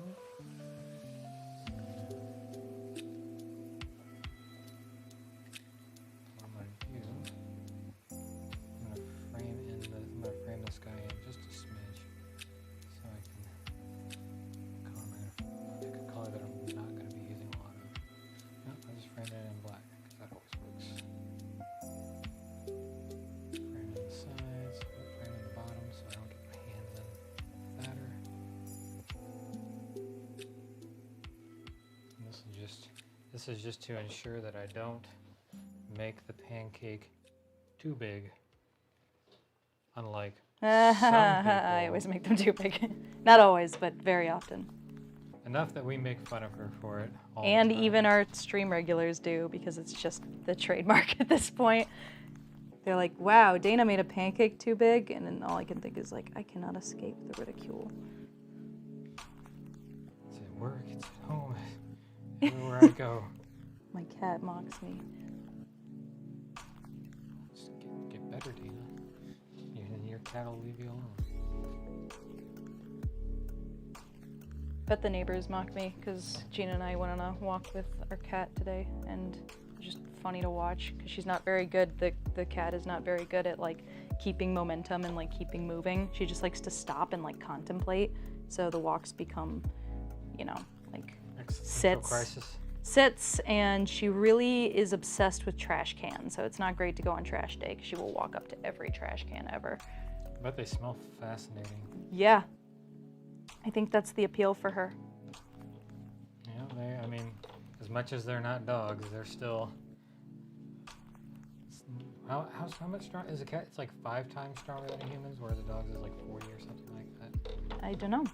What I'm gonna do, I'm gonna frame this guy in just a smidge, so I can pick a color that I'm not gonna be using a lot of. No, I'll just frame it in black because that always works. Frame in the sides, frame in the bottom, so I don't get my hands in batter. And this is just to ensure that I don't make the pancake too big. Unlike I people. always make them too big. Not always, but very often. enough that we make fun of her for it. All And the time. even our stream regulars do, because it's just the trademark at this point. They're like, wow, Dana made a pancake too big, and then all I can think is like, I cannot escape the ridicule. It's at work, it's at home, everywhere I go. My cat mocks me. Just get better, Dana. Your cat will leave you alone. Bet the neighbors mock me, because Gina and I went on a walk with our cat today, and it was just funny to watch, because she's not very good, the cat is not very good at like keeping momentum and like keeping moving. She just likes to stop and like contemplate, so the walks become, you know, like Existential sits. crisis. Sits, and she really is obsessed with trash cans, so it's not great to go on trash day, because she will walk up to every trash can ever. But they smell fascinating. Yeah, I think that's the appeal for her. Yeah, I mean, as much as they're not dogs, they're still how much strong is a cat? It's like 5 times stronger than a human's, whereas a dog's is like 40 or something like that. I don't know.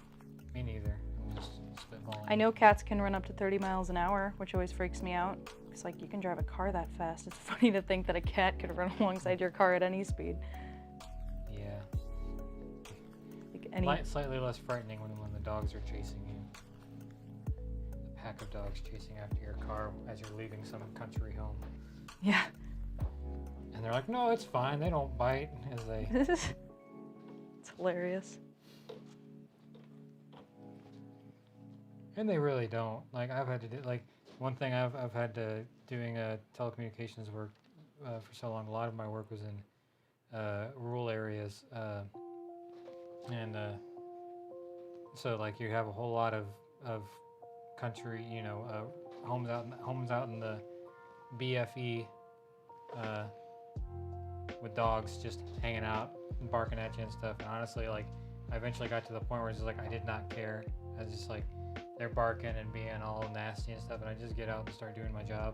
Me neither. I'm just spitballing. I know cats can run up to 30 miles an hour, which always freaks me out. It's like you can drive a car that fast. It's funny to think that a cat could run alongside your car at any speed. Yeah. Like Slightly less frightening when the dogs are chasing you. A pack of dogs chasing after your car as you're leaving some country home. Yeah. And they're like, no, it's fine. They don't bite. As they. It's hilarious. And they really don't. Like I've had to do like one thing I've had to doing telecommunications work for so long. A lot of my work was in rural areas, and so like you have a whole lot of country, homes out in the BFE with dogs just hanging out and barking at you and stuff. And honestly, like I eventually got to the point where it's just like I did not care. I was just like. They're barking and being all nasty and stuff, and I just get out and start doing my job.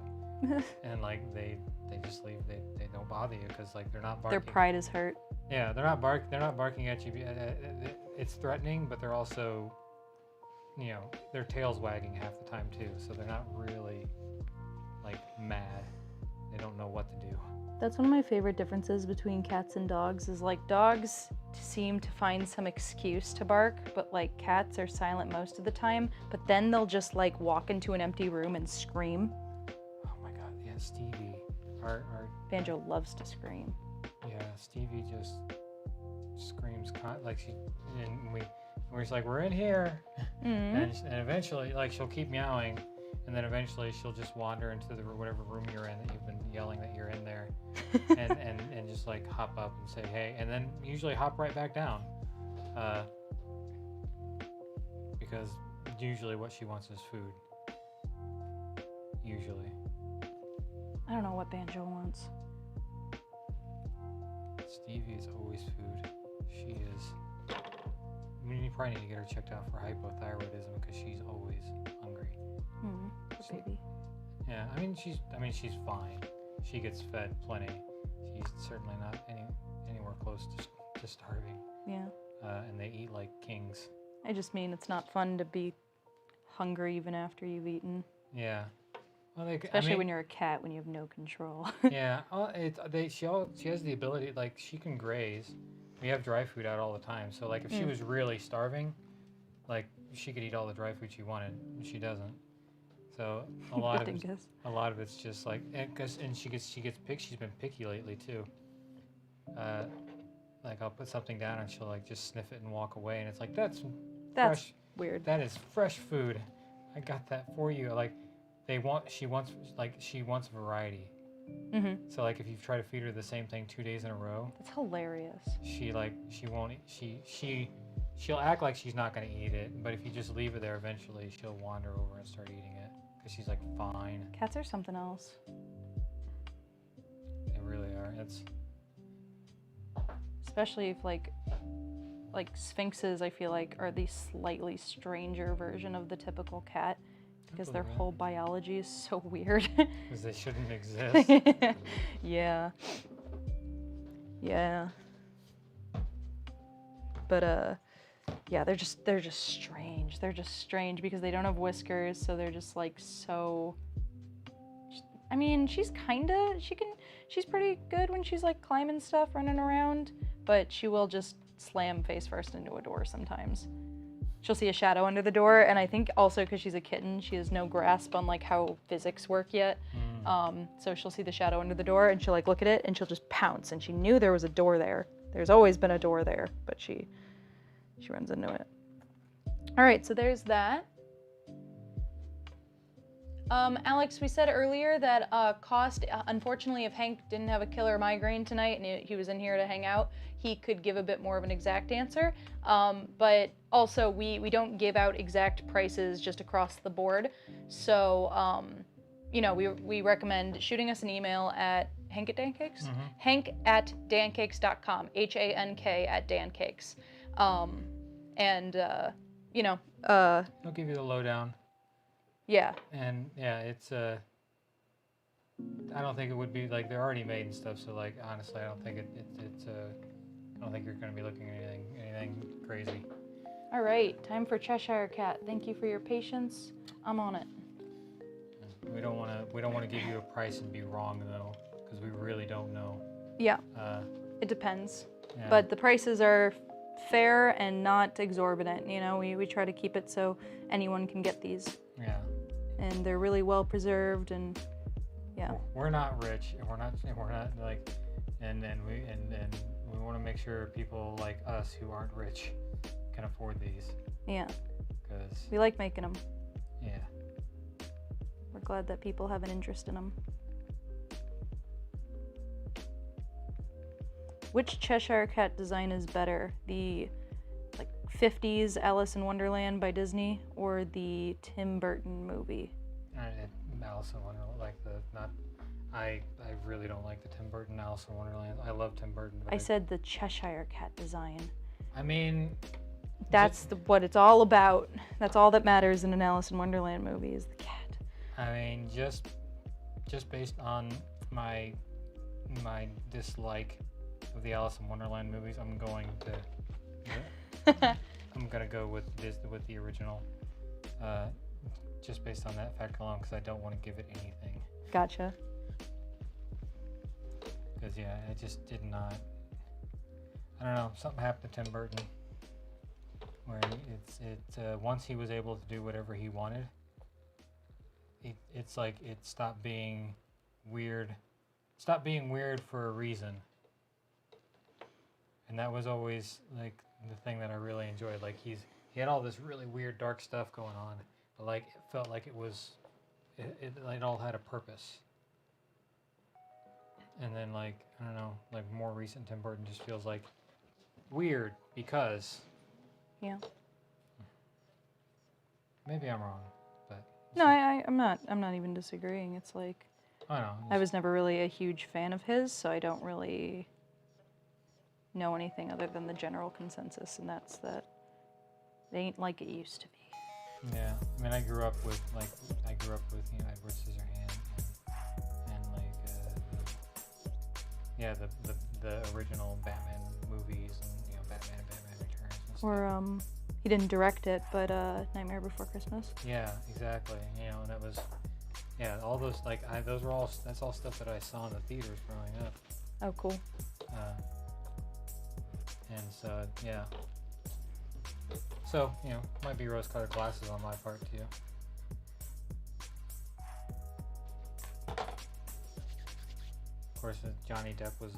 And like they just leave. They don't bother you because like they're not barking. Their pride is hurt. Yeah, they're not barking at you. It's threatening, but they're also, their tail's wagging half the time too. So they're not really like mad. They don't know what to do. That's one of my favorite differences between cats and dogs is like dogs seem to find some excuse to bark, but like cats are silent most of the time, but then they'll just like walk into an empty room and scream. Oh my god, yeah, Stevie. Our Banjo loves to scream. Yeah, Stevie just screams like we're just like, we're in here. Mm-hmm. And eventually, like, she'll keep meowing, and then eventually she'll just wander into whatever room you're in that you've been yelling that you're in there, and just like hop up and say hey, and then usually hop right back down, because usually what she wants is food. Usually. I don't know what Banjo wants. Stevie is always food. She is. I mean, you probably need to get her checked out for hypothyroidism because she's always hungry. Poor baby. Yeah, I mean she's fine. She gets fed plenty. She's certainly not anywhere close to starving. Yeah. And they eat like kings. I just mean it's not fun to be hungry even after you've eaten. Yeah. Well, Especially when you're a cat, when you have no control. Yeah. She has the ability, like she can graze. We have dry food out all the time, so like if she was really starving, like she could eat all the dry food she wanted, and she doesn't. So a lot of it's just like, and she gets picky. She's been picky lately too. Like I'll put something down and she'll like just sniff it and walk away, and it's like that's fresh. Weird. That is fresh food. I got that for you. Like she wants variety. Mm-hmm. So like if you try to feed her the same thing 2 days in a row, That's hilarious. she'll act like she's not going to eat it, but if you just leave it there, eventually she'll wander over and start eating it because she's like fine. Cats are something else. They really are. It's Especially if like sphinxes, I feel like are the slightly stranger version of the typical cat because their whole biology is so weird. Because they shouldn't exist. Yeah. But yeah, they're just strange. They're just strange because they don't have whiskers, so they're just like so. I mean, she's pretty good when she's like climbing stuff, running around, but she will just slam face first into a door sometimes. She'll see a shadow under the door, and I think also because she's a kitten, she has no grasp on like how physics work yet. So she'll see the shadow under the door, and she'll like look at it, and she'll just pounce. And she knew there was a door there. There's always been a door there, but she runs into it. All right, so there's that. Alex, we said earlier that cost, unfortunately, if Hank didn't have a killer migraine tonight and he was in here to hang out, he could give a bit more of an exact answer. But also, we don't give out exact prices just across the board. So, we recommend shooting us an email at Hank at Dancakes? Mm-hmm. Hank at dancakes.com, HANK@dancakes. They'll give you the lowdown. Yeah. And yeah, it's I don't think it would be like they're already made and stuff. So like honestly, I don't think I don't think you're going to be looking at anything crazy. All right, time for Cheshire Cat. Thank you for your patience. I'm on it. We don't want to give you a price and be wrong though, because we really don't know. Yeah, it depends. But the prices are fair and not exorbitant. You know, we try to keep it so anyone can get these. Yeah. And they're really well preserved, and yeah. We're not rich, and we're not like, and we want to make sure people like us who aren't rich can afford these. Yeah. Because we like making them. Yeah. We're glad that people have an interest in them. Which Cheshire Cat design is better? The like 50s Alice in Wonderland by Disney or the Tim Burton movie? Alice in Wonderland, like I really don't like the Tim Burton Alice in Wonderland. I love Tim Burton, but I said the Cheshire Cat design. I mean, that's what it's all about. That's all that matters in an Alice in Wonderland movie is the cat. I mean, just based on my dislike of the Alice in Wonderland movies, I'm going to go with the original, just based on that fact alone, because I don't want to give it anything. Gotcha. Because yeah, it just did not. I don't know. Something happened to Tim Burton, where once he was able to do whatever he wanted, it's like it stopped being weird. Stopped being weird for a reason. And that was always like the thing that I really enjoyed. Like he had all this really weird dark stuff going on, but like it felt like it all had a purpose. And then like I don't know, like more recent Tim Burton just feels like weird because yeah. Maybe I'm wrong, but no, I'm not even disagreeing. It's like I know. I was never really a huge fan of his, so I don't really know anything other than the general consensus, and that's that they ain't like it used to be. Yeah, I mean, I grew up with Edward Scissorhands and the original Batman movies and Batman and Batman Returns and stuff. Or he didn't direct it, but Nightmare Before Christmas. Yeah, exactly. And that was all those that's all stuff that I saw in the theaters growing up. Oh, cool. And so, yeah. So, might be rose-colored glasses on my part, too. Of course, Johnny Depp was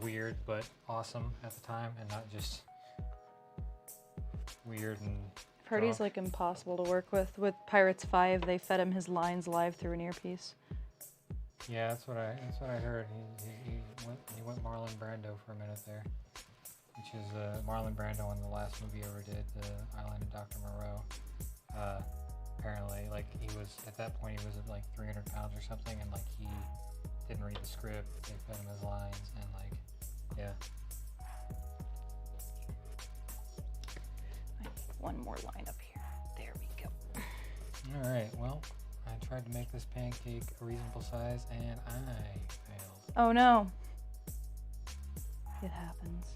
weird, but awesome at the time, and not just weird and I've heard he's like impossible to work with. With Pirates 5, they fed him his lines live through an earpiece. Yeah, that's what I heard. He went Marlon Brando for a minute there, which is Marlon Brando in the last movie he ever did, The Island of Dr. Moreau. Apparently, like he was at that point he was at like 300 pounds or something, and like he didn't read the script. They fed him his lines, and like yeah. I need one more line up here. There we go. All right. Well, I tried to make this pancake a reasonable size, and I failed. Oh no. It happens.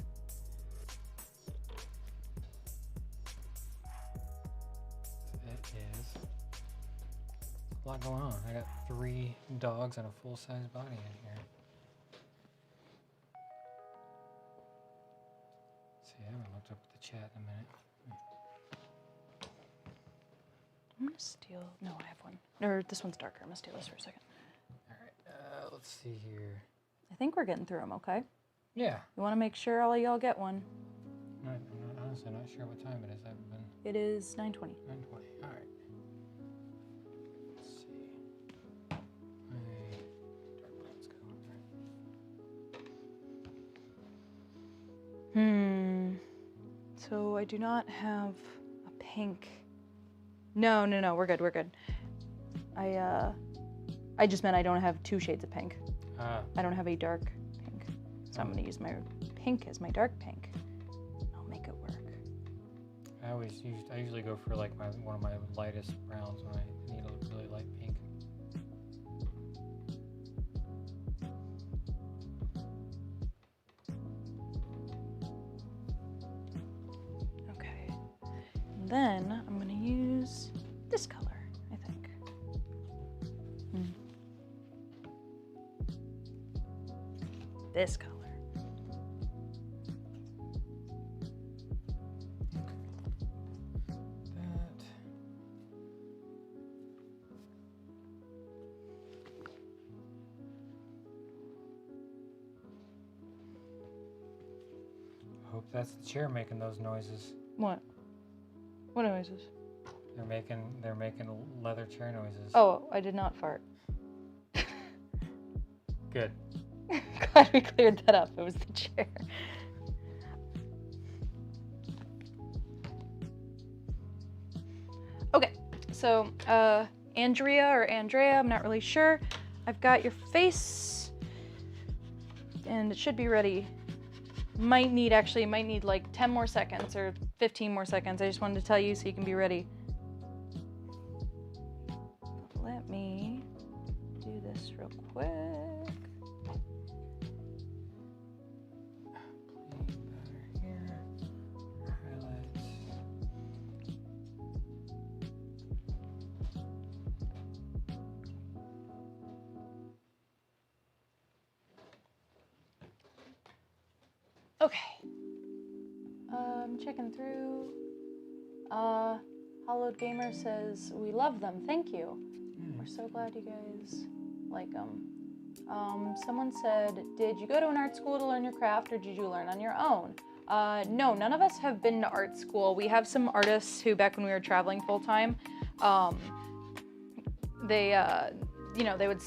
It is. A lot going on. I got 3 dogs and a full-size body in here. See, I haven't looked up at the chat in a minute. I'm gonna steal. No, I have one. Or this one's darker. I'm gonna steal this for a second. All right. Let's see here. I think we're getting through them, okay? Yeah. You want to make sure all of y'all get one. I'm honestly not sure what time it is. I haven't been. It is 9:20. 9:20. All right. Let's see. My dark lights go. So I do not have a pink. No. We're good. I just meant I don't have 2 shades of pink. I don't have a dark pink. So I'm going to use my pink as my dark pink. I'll make it work. I usually go for like one of my lightest browns when I need a really light pink. then I'm gonna use this color, I think. This color. I hope that's the chair making those noises. What? What noises? They're making leather chair noises. Oh, I did not fart. Good. Glad we cleared that up. It was the chair. Okay, so Andrea or Andrea, I'm not really sure. I've got your face, and it should be ready. Might need like 10 more seconds or 15 more seconds. I just wanted to tell you so you can be ready. Let me do this real quick. Okay. Checking through. Hollowed Gamer says, we love them, thank you. We're so glad you guys like them. Someone said, did you go to an art school to learn your craft or did you learn on your own? No, none of us have been to art school. We have some artists who, back when we were traveling full time, they would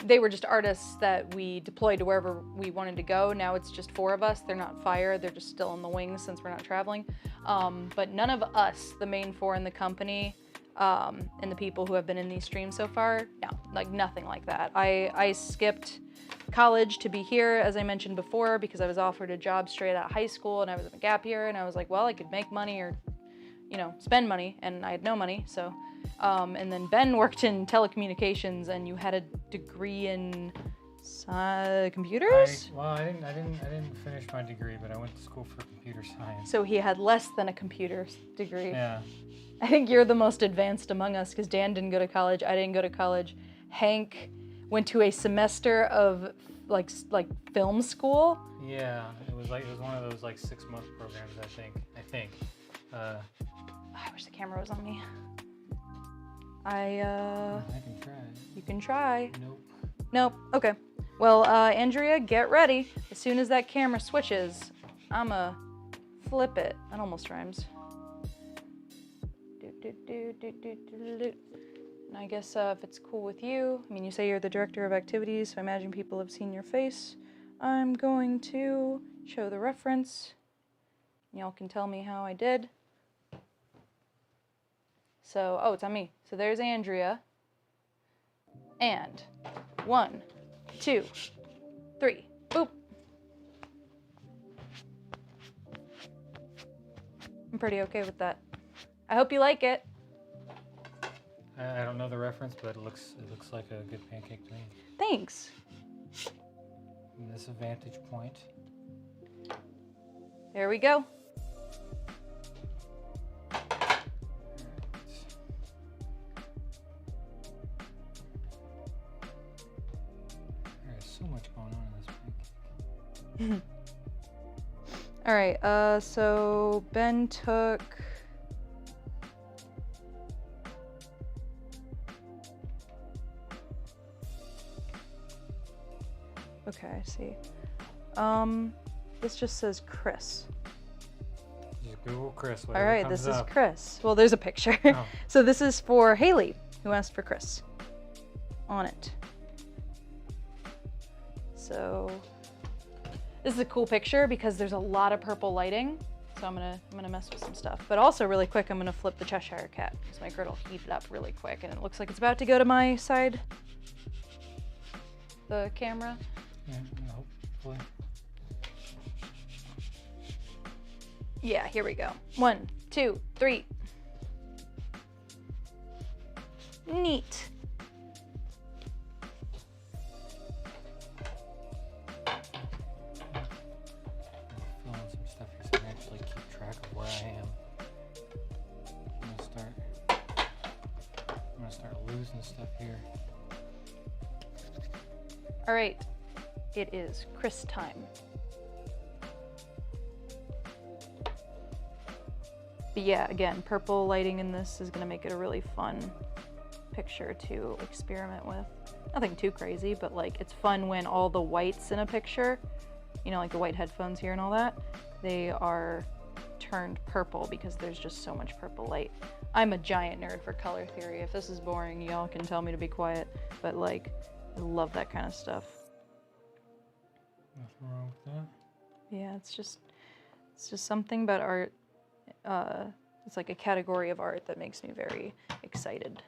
they were just artists that we deployed to wherever we wanted to go. Now it's just 4 of us. They're not fired. They're just still in the wings since we're not traveling. But none of us, the main 4 in the company, and the people who have been in these streams so far, no, like nothing like that. I skipped college to be here, as I mentioned before, because I was offered a job straight out of high school and I was in a gap year and I was like, well, I could make money or, spend money, and I had no money, so. And then Ben worked in telecommunications, and you had a degree in computers? I didn't finish my degree, but I went to school for computer science. So he had less than a computer degree. Yeah. I think you're the most advanced among us, because Dan didn't go to college, I didn't go to college. Hank went to a semester of like film school. Yeah, it was one of those 6-month programs, I think. I wish the camera was on me. I can try. You can try. Nope. Okay. Well, Andrea, get ready. As soon as that camera switches, I'ma flip it. That almost rhymes. And I guess if it's cool with you, you say you're the director of activities, so I imagine people have seen your face. I'm going to show the reference. Y'all can tell me how I did. So, it's on me. So there's Andrea. And 1, 2, 3, boop. I'm pretty okay with that. I hope you like it. I don't know the reference, but it looks like a good pancake to me. Thanks. From this vantage point. There we go. So much going on in this pancake. All right, so Ben took... Okay, I see. This just says Chris. Just Google Chris. All right, comes this up. is Chris. Well, there's a picture. Oh. So this is for Haley, who asked for Chris on it. So this is a cool picture because there's a lot of purple lighting. So I'm gonna mess with some stuff. But also really quick, I'm gonna flip the Cheshire Cat because my girdle heated up really quick and it looks like it's about to go to my side. The camera. Yeah, hopefully. Yeah, here we go. 1, 2, 3. Neat. Filling some stuff here so I can actually keep track of where I am. some stuff here. All right, it is Chris time. But yeah, again, purple lighting in this is gonna make it a really fun picture to experiment with. Nothing too crazy, but like it's fun when all the whites in a picture, you know, like the white headphones here and all that, they are turned purple because there's just so much purple light. I'm a giant nerd for color theory. If this is boring, y'all can tell me to be quiet, but like, I love that kind of stuff. Nothing wrong with that. Yeah, it's just something about art. It's like a category of art that makes me very excited,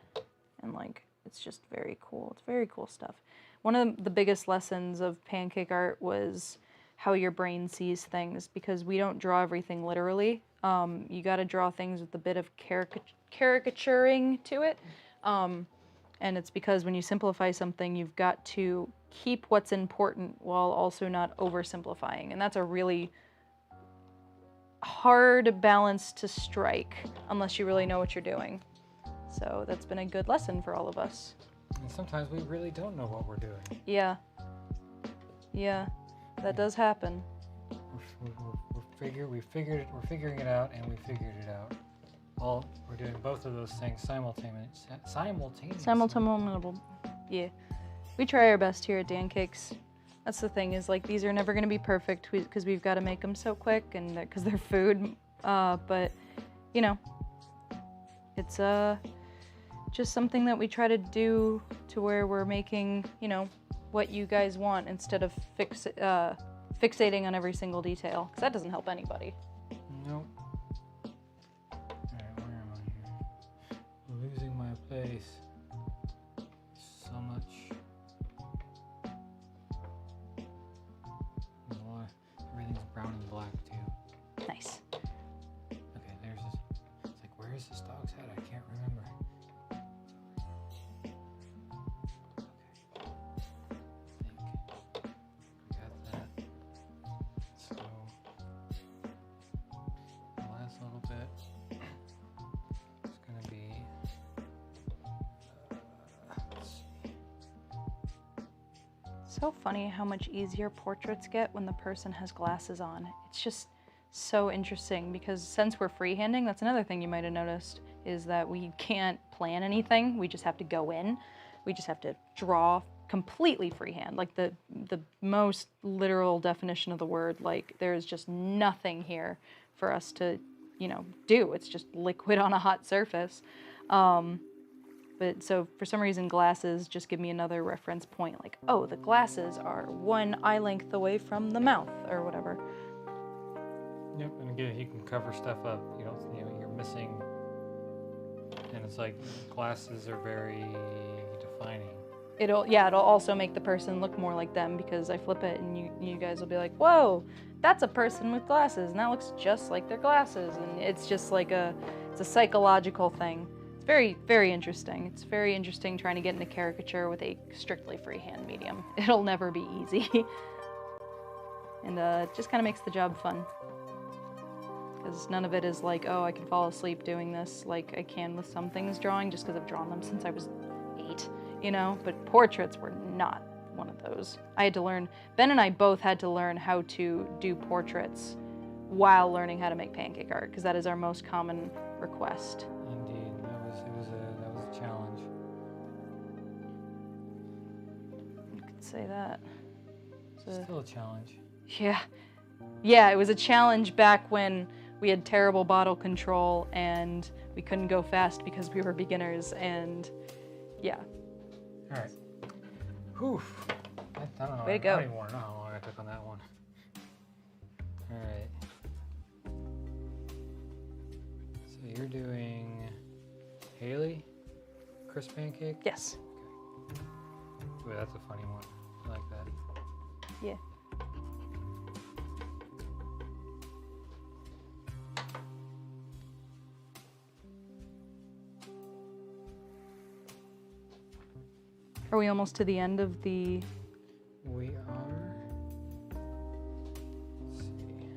and like it's just very cool. It's very cool stuff. One of the biggest lessons of pancake art was how your brain sees things, because we don't draw everything literally. You got to draw things with a bit of caricaturing to it, and it's because when you simplify something, you've got to keep what's important while also not oversimplifying, and that's a really hard balance to strike unless you really know what you're doing. So that's been a good lesson for all of us. And sometimes we really don't know what we're doing. Yeah, that does happen. We're figuring it out, and we figured it out. We're doing both of those things simultaneously. Yeah, we try our best here at Dancakes. That's the thing, is like these are never going to be perfect because we've got to make them so quick and because they're food. But you know, it's just something that we try to do to where we're making, you know, what you guys want instead of fixating on every single detail, because that doesn't help anybody. Nope. Alright, where am I here? Losing my place. So much. There's a lot. Everything's brown and black too. Nice. Okay, there's this. It's like, where is this dog's head? I can't remember. So funny how much easier portraits get when the person has glasses on. It's just so interesting because since we're freehanding, that's another thing you might have noticed, is that we can't plan anything. We just have to go in. We just have to draw completely freehand, like the most literal definition of the word. Like there's just nothing here for us to, you know, do. It's just liquid on a hot surface. But so for some reason, glasses just give me another reference point, like, oh, the glasses are one eye length away from the mouth or whatever. Yep, and again, you can cover stuff up. You know, you're missing, and it's like glasses are very defining. It'll also make the person look more like them, because I flip it and you guys will be like, whoa, that's a person with glasses, and that looks just like their glasses, and it's just like it's a psychological thing. Very, very interesting. It's very interesting trying to get into caricature with a strictly freehand medium. It'll never be easy. And it just kind of makes the job fun. Because none of it is like, oh, I can fall asleep doing this like I can with some things drawing, just because I've drawn them since I was 8, you know? But portraits were not one of those. I had to learn, Ben and I both had to learn how to do portraits while learning how to make pancake art, because that is our most common request. Indeed. That was a challenge. You could say that. Still a challenge. Yeah, it was a challenge back when we had terrible bottle control and we couldn't go fast because we were beginners, and yeah. All right. Whew. I don't know. Way to go. I don't even want to know how long I took on that one. All right. So you're doing Haley, crisp pancake? Yes. Okay. Ooh, that's a funny one. I like that. Yeah. Are we almost to the end of the... We are. Let's see.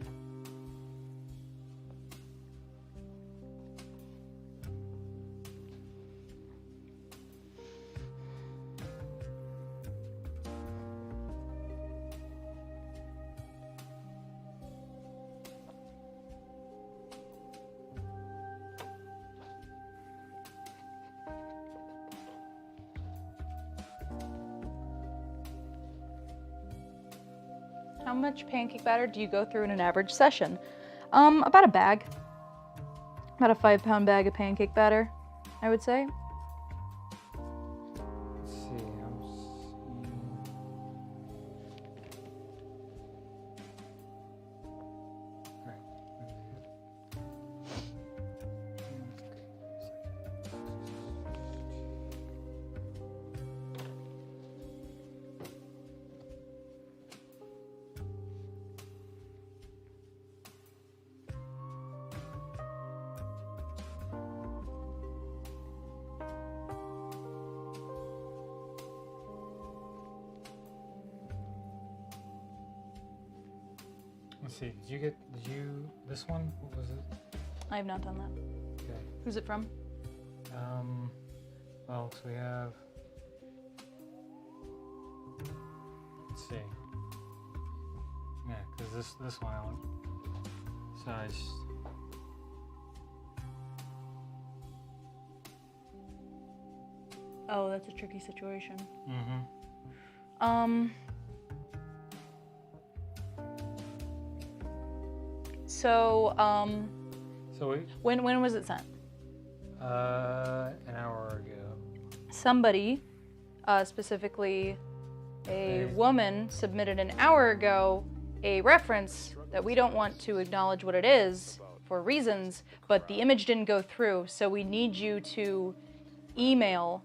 How much pancake batter do you go through in an average session? About a bag. About a 5-pound bag of pancake batter, I would say. Let's see. I'm seeing. Right. Let's see. Did you this one? What was it? I have not done that. Okay. Who's it from? Well, so we have. Let's see. Yeah, because this one I want. So I just. Oh, that's a tricky situation. Mm-hmm. So, So we. when was it sent? An hour ago. Somebody, specifically a woman, submitted an hour ago a reference that we don't want to acknowledge what it is for reasons, but the image didn't go through, so we need you to email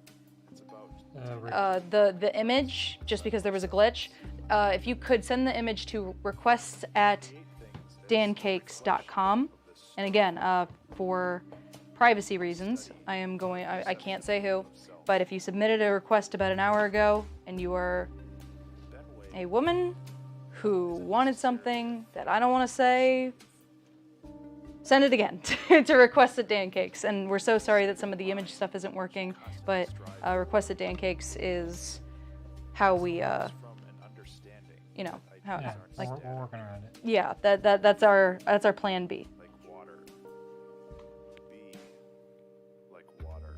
the image, just because there was a glitch. If you could send the image to requests@dancakes.com, and again, for privacy reasons, I can't say who, but if you submitted a request about an hour ago and you are a woman who wanted something that I don't want to say, send it again to request@Dancakes. And we're so sorry that some of the image stuff isn't working, but request@Dancakes is how we, you know, how, Yeah, like, we're working around it. yeah, that's our plan B. Like water. Be like water.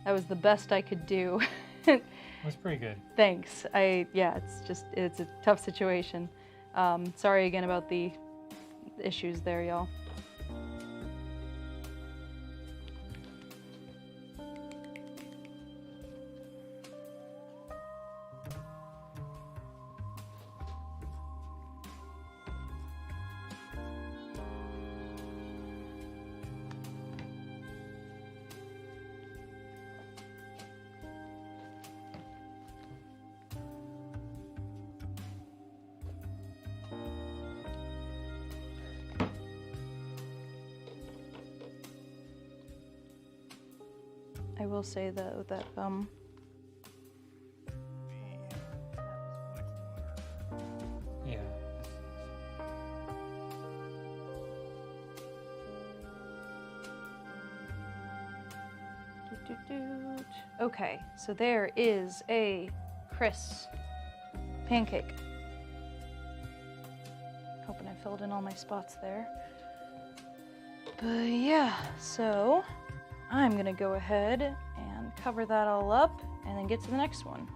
That was the best I could do. That's pretty good. Thanks. It's a tough situation. Sorry again about the issues there, y'all. I will say though that Yeah. Okay, so there is a Chris pancake. Hoping I filled in all my spots there. But yeah, so I'm gonna go ahead and cover that all up and then get to the next one.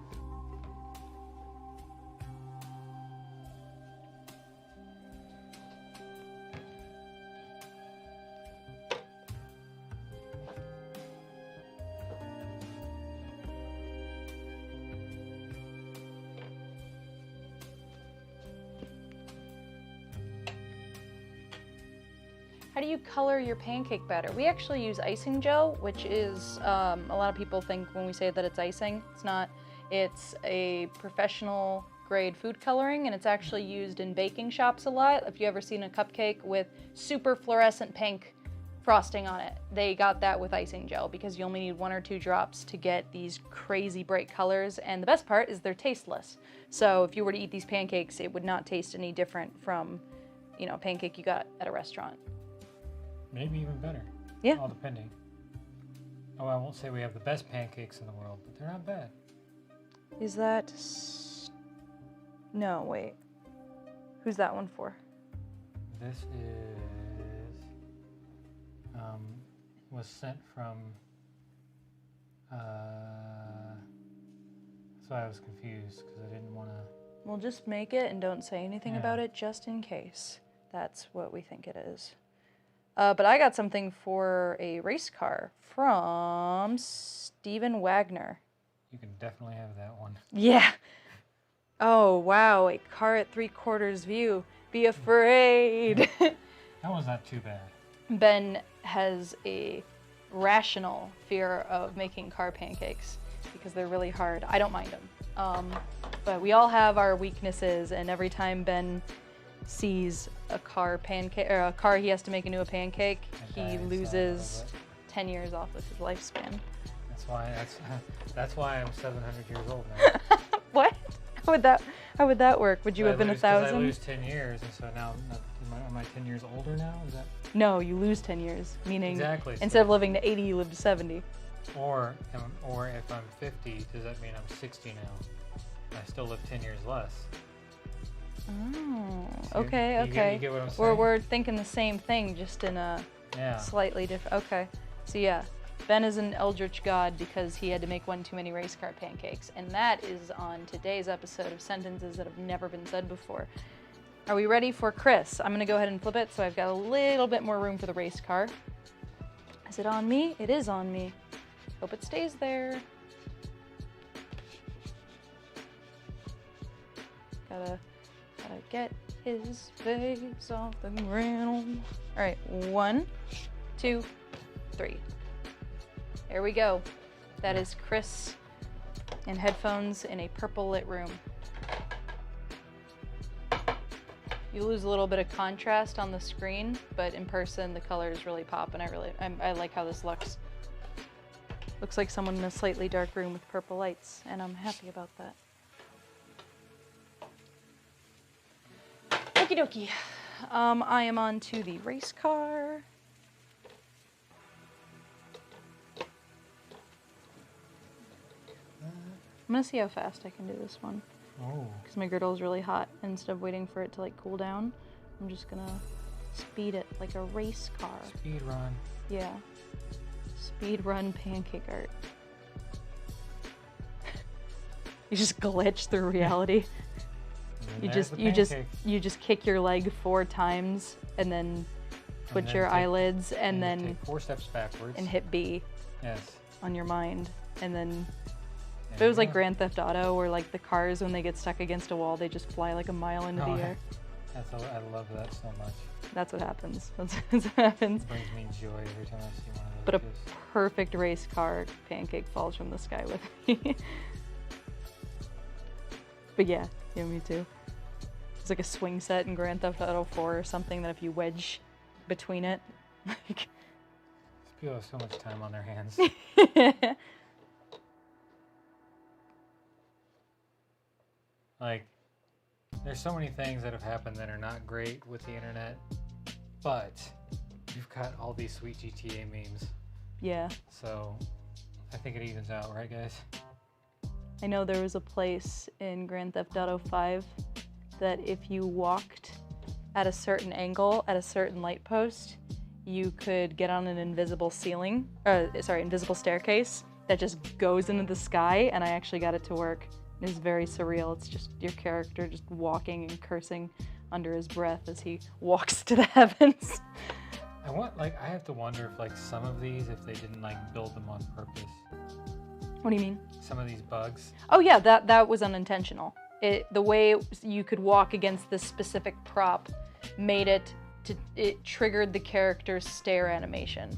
How do you color your pancake batter? We actually use icing gel, which is, a lot of people think when we say that it's icing, it's not. It's a professional grade food coloring, and it's actually used in baking shops a lot. If you've ever seen a cupcake with super fluorescent pink frosting on it, they got that with icing gel because you only need 1 or 2 drops to get these crazy bright colors, and the best part is they're tasteless. So if you were to eat these pancakes, it would not taste any different from, you know, a pancake you got at a restaurant. Maybe even better. Yeah. All depending. Oh, I won't say we have the best pancakes in the world, but they're not bad. Is that... No, wait. Who's that one for? This was sent from, That's why I was confused, because I didn't want to... We'll just make it and don't say anything Yeah. about it just in case. That's what we think it is. But I got something for a race car from Steven Wagner. You can definitely have that one. Yeah. Oh, wow. A car at 3/4 view. Be afraid. That was not too bad. Ben has a rational fear of making car pancakes because they're really hard. I don't mind them. But we all have our weaknesses, and every time Ben sees a car pancake or a car he has to make into a pancake, he loses 10 years off of his lifespan. That's why I'm 700 years old now. What? How would that work? Would you have been 1,000? I lose 10 years, and so now am I 10 years older now? Is that? No, you lose 10 years, meaning Exactly. instead of living to 80, you live to 70. Or if I'm 50, does that mean I'm 60 now? I still live 10 years less. Oh, So okay, you okay. get what I'm saying? We're thinking the same thing, just in a Yeah. slightly different. Okay, so yeah, Ben is an eldritch god because he had to make one too many race car pancakes, and that is on today's episode of Sentences That Have Never Been Said Before. Are we ready for Chris? I'm gonna go ahead and flip it so I've got a little bit more room for the race car. Is it on me? It is on me. Hope it stays there. Gotta get his face off the ground. All right, 1, 2, 3. There we go. That is Chris in headphones in a purple lit room. You lose a little bit of contrast on the screen, but in person the colors really pop, and I like how this looks. Looks like someone in a slightly dark room with purple lights, and I'm happy about that. Okie dokie. I am on to the race car. I'm gonna see how fast I can do this one. Oh. Because my griddle is really hot. Instead of waiting for it to like cool down, I'm just gonna speed it like a race car. Speed run. Yeah. Speed run pancake art. You just glitch through reality. And You there's the you just kick your leg 4 times and then twitch your eyelids and then take 4 steps backwards. and hit B Yes. on your mind. And then if There it was you like go. Grand Theft Auto, where like the cars, when they get stuck against a wall, they just fly like a mile into Oh, the air. I love that so much. That's what happens. That's what happens. It brings me joy every time I see one of those. But a gifs. perfect race car pancake falls from the sky with me. But yeah, me too. It's like a swing set in Grand Theft Auto 4 or something that if you wedge between it, like People have so much time on their hands. Like, there's so many things that have happened that are not great with the internet, but you've got all these sweet GTA memes. yeah. So I think it evens out, right, guys? I know there was a place in Grand Theft Auto 5 that if you walked at a certain angle at a certain light post, you could get on an invisible invisible staircase that just goes into the sky, and I actually got it to work. It is very surreal. It's just your character just walking and cursing under his breath as he walks to the heavens. I have to wonder if like some of these, if they didn't like build them on purpose. What do you mean? Some of these bugs. Oh yeah, that was unintentional. The way you could walk against this specific prop made it triggered the character's stare animation.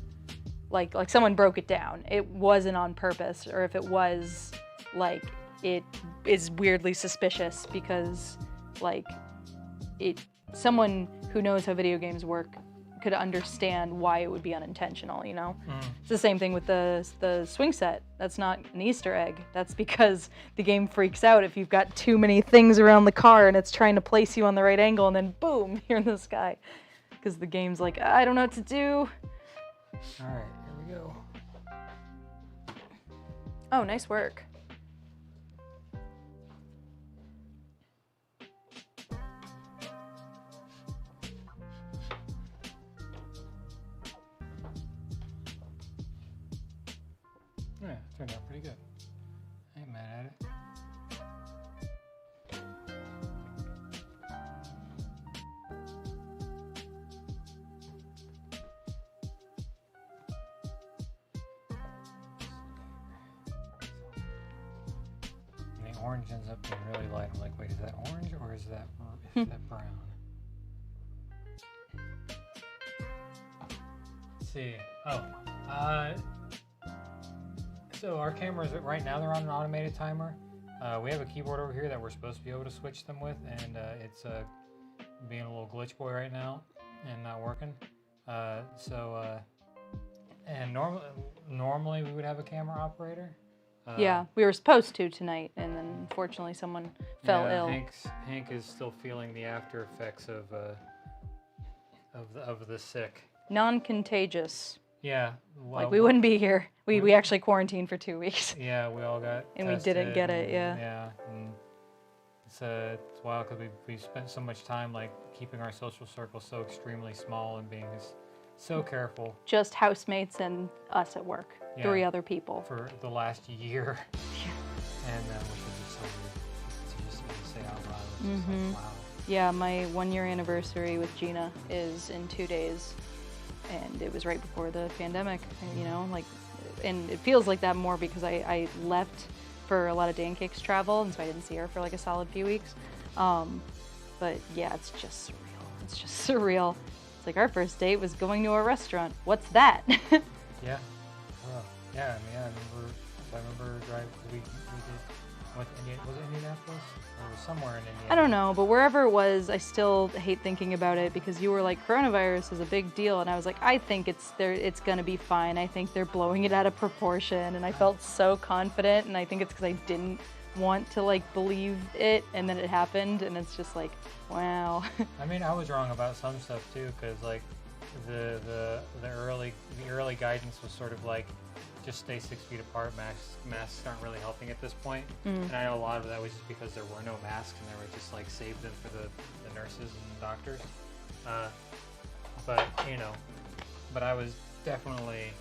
Like someone broke it down. It wasn't on purpose, or if it was, like, it is weirdly suspicious because someone who knows how video games work could understand why it would be unintentional, you know? It's the same thing with the swing set. That's not an Easter egg. That's because the game freaks out if you've got too many things around the car and it's trying to place you on the right angle and then boom, you're in the sky. Because the game's like, I don't know what to do. All right, here we go. Oh, nice work. Yeah, it turned out pretty good. I ain't mad at it. orange ends up being really light. I'm like, wait, is that orange or is that brown? Let's see. Oh, so our cameras right now, they're on an automated timer. We have a keyboard over here that we're supposed to be able to switch them with, and it's being a little glitch boy right now and not working. And normally we would have a camera operator. Yeah, we were supposed to tonight, and then unfortunately someone fell ill. Hank is still feeling the after effects of the sick. Non-contagious. Yeah. Well, Like we wouldn't be here. We actually quarantined for 2 weeks. Yeah, we all got and tested we didn't get it. Yeah. Yeah. And it's wild because we spent so much time like keeping our social circle so extremely small and being so careful. Just housemates and us at work. Yeah, 3 other people. For the last year. And which is just so weird to say out loud. It's just like, wow. Yeah, my 1-year anniversary with Gina is in 2 days. And it was right before the pandemic, you know, like, and it feels like that more because I left for a lot of Dancakes travel, and so I didn't see her for like a solid few weeks. But yeah, it's just surreal. It's just surreal. It's like our first date was going to a restaurant. What's that? Yeah. Oh, yeah, I remember driving, we did, was it Indianapolis? Or it was somewhere in Indiana. I don't know, but wherever it was, I still hate thinking about it because you were like, coronavirus is a big deal, and I was like, I think it's gonna be fine. I think they're blowing it out of proportion, and I felt so confident, and I think it's because I didn't want to like believe it, and then it happened, and it's just like, wow. I mean, I was wrong about some stuff too, because like the early guidance was sort of like, just stay 6 feet apart. Masks aren't really helping at this point. And I know a lot of that was just because there were no masks and they were just like saved them for the nurses and doctors. But you know, but I was definitely,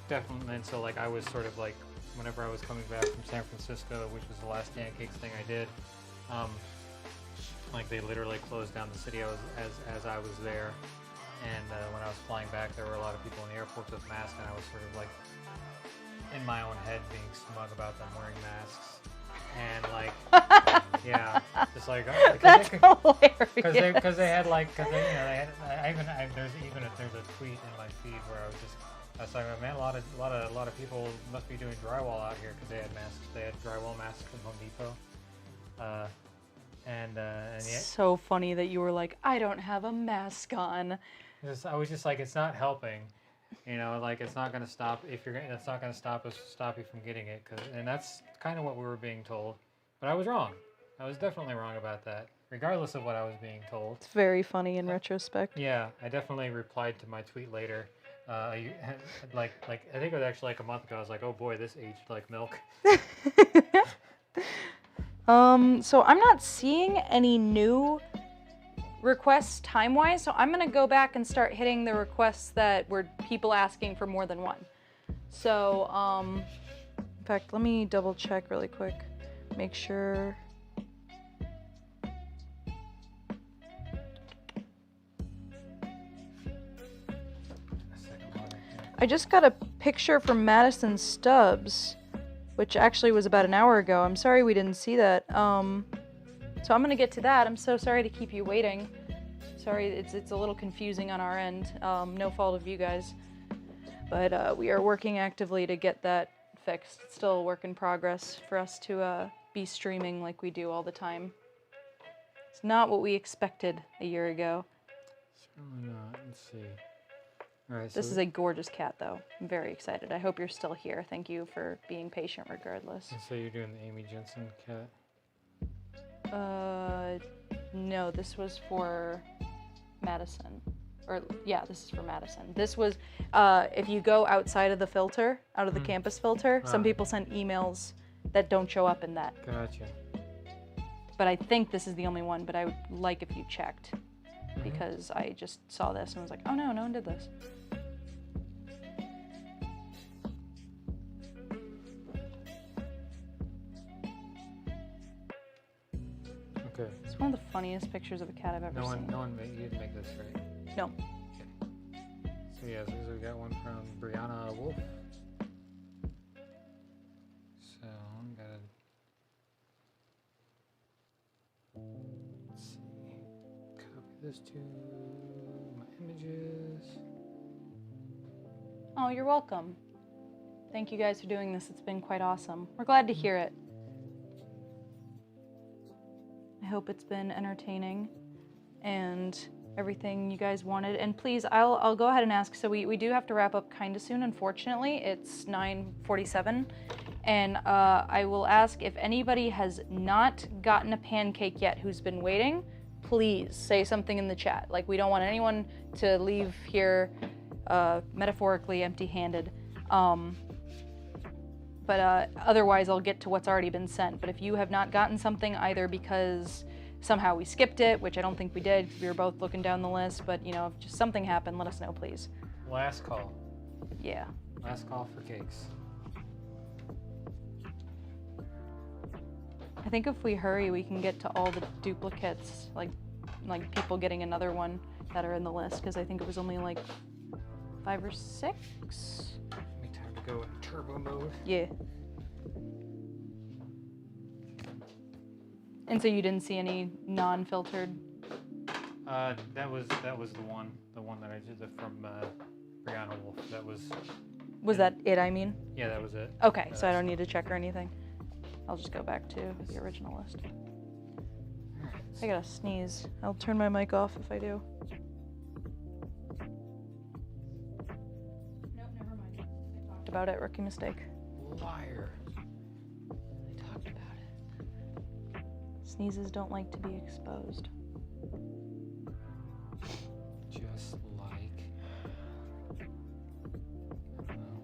and so like I was sort of like, whenever I was coming back from San Francisco, which was the last Dancakes thing I did, like they literally closed down the city as I was there. And when I was flying back, there were a lot of people in the airports with masks, and I was sort of like, in my own head being smug about them wearing masks, and like, yeah, just like that's hilarious. Because they had like, because they, you know, there's a tweet in my feed where I was talking about, man, a lot of people must be doing drywall out here because they had masks. They had drywall masks from Home Depot, and yet, so funny that you were like, I don't have a mask on. I was just like, it's not helping. You know, like it's not going to stop it's not going to stop you from getting it, and that's kind of what we were being told. But I was wrong. I was definitely wrong about that, regardless of what I was being told. It's very funny in retrospect. Yeah, I definitely replied to my tweet later. Like I think it was actually like a month ago. I was like, oh boy, this aged like milk. So I'm not seeing any new requests time-wise, so I'm gonna go back and start hitting the requests that were people asking for more than one. So, in fact, let me double check really quick, make sure. I just got a picture from Madison Stubbs, which actually was about an hour ago. I'm sorry we didn't see that. So I'm gonna get to that. I'm so sorry to keep you waiting. Sorry, it's a little confusing on our end. No fault of you guys. But we are working actively to get that fixed. It's still a work in progress for us to be streaming like we do all the time. It's not what we expected a year ago. Certainly not. Let's see. All right. This is a gorgeous cat, though. I'm very excited. I hope you're still here. Thank you for being patient regardless. So you're doing the Amy Jensen cat? No, this was for Madison. Or, yeah, this is for Madison. This was, if you go outside of the filter, out of the campus filter, some people send emails that don't show up in that. Gotcha. But I think this is the only one, but I would like if you checked. Because I just saw this and was like, oh no, no one did this. Okay. It's one of the funniest pictures of a cat I've ever seen. You didn't make this, right? No. So yeah, so we got one from Brianna Wolf. So I'm gonna this to my images. Oh, you're welcome. Thank you guys for doing this. It's been quite awesome. We're glad to hear it. I hope it's been entertaining and everything you guys wanted. And please, I'll go ahead and ask. So we do have to wrap up kind of soon, unfortunately. It's 9:47. And I will ask if anybody has not gotten a pancake yet who's been waiting, please say something in the chat. Like, we don't want anyone to leave here metaphorically empty-handed. But otherwise, I'll get to what's already been sent. But if you have not gotten something, either because somehow we skipped it, which I don't think we did, because we were both looking down the list, but, you know, if just something happened, let us know, please. Last call. Yeah. Last call for cakes. I think if we hurry, we can get to all the duplicates, like people getting another one that are in the list, because I think it was only like 5 or 6. Give me time to go in turbo mode. Yeah. And so you didn't see any non-filtered? That was the one that I did from Brianna Wolf. That was. Was that it, I mean? Yeah, that was it. Okay, so I don't need to check or anything. I'll just go back to the original list. I gotta sneeze. I'll turn my mic off if I do. Nope, never mind. I talked about it. Rookie mistake. Liar. I talked about it. Sneezes don't like to be exposed. Just like. I don't know.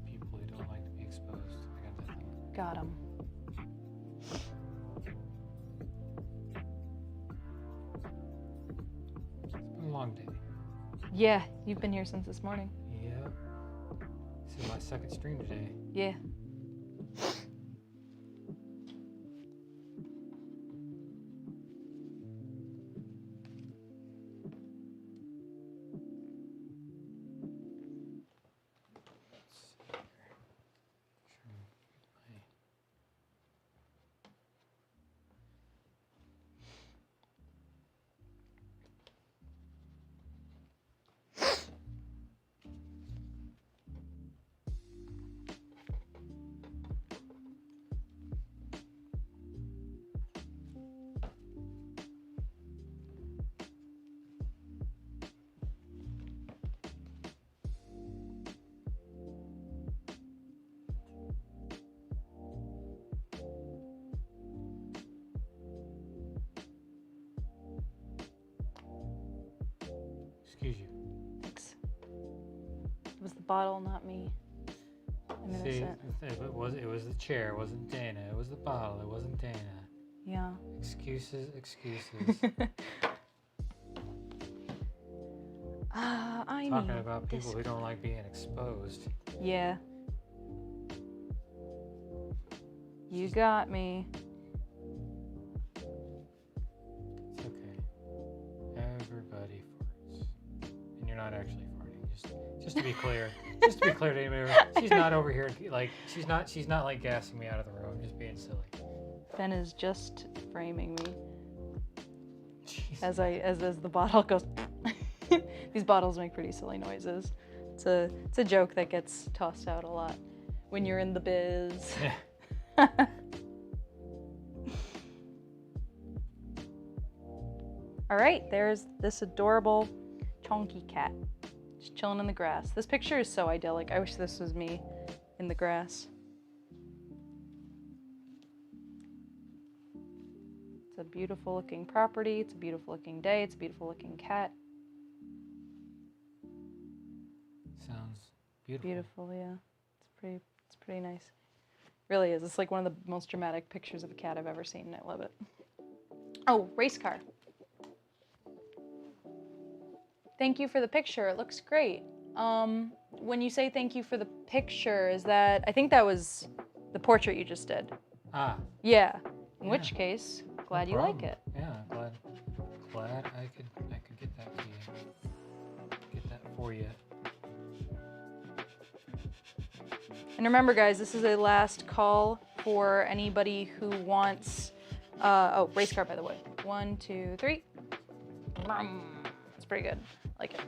People who don't like to be exposed. I got nothing. Got him. It's been a long day. Yeah, you've been here since this morning. Yeah. This is my second stream today. Yeah. Excuse you. Thanks. It was the bottle, not me. I'm See, innocent. it was the chair. It wasn't Dana. It was the bottle. It wasn't Dana. Yeah. Excuses. I Talking need about people this. who don't like being exposed. Yeah. You got me. It's okay. Everybody farts, and you're not actually farting. Just to be clear. Just to be clear to anybody, she's not over here like she's not like gassing me out of the room. Just being silly. Ben is just framing me Jeez. as the bottle goes. These bottles make pretty silly noises. It's a joke that gets tossed out a lot when you're in the biz. All right, there's this adorable chunky cat just chilling in the grass. This picture is so idyllic. I wish this was me in the grass. It's a beautiful looking property. It's a beautiful looking day. It's a beautiful looking cat. Sounds beautiful. Beautiful, yeah. It's pretty nice. Really is. It's like one of the most dramatic pictures of a cat I've ever seen, and I love it. Oh, race car. Thank you for the picture. It looks great. When you say thank you for the picture, is that, I think that was the portrait you just did. Ah. Yeah. In Yeah. which case, glad No you like problem. it. Yeah, glad I could get that to you. Get that for you. And remember, guys, this is a last call for anybody who wants. Oh, race car, by the way. 1, 2, 3. It's pretty good. I like it.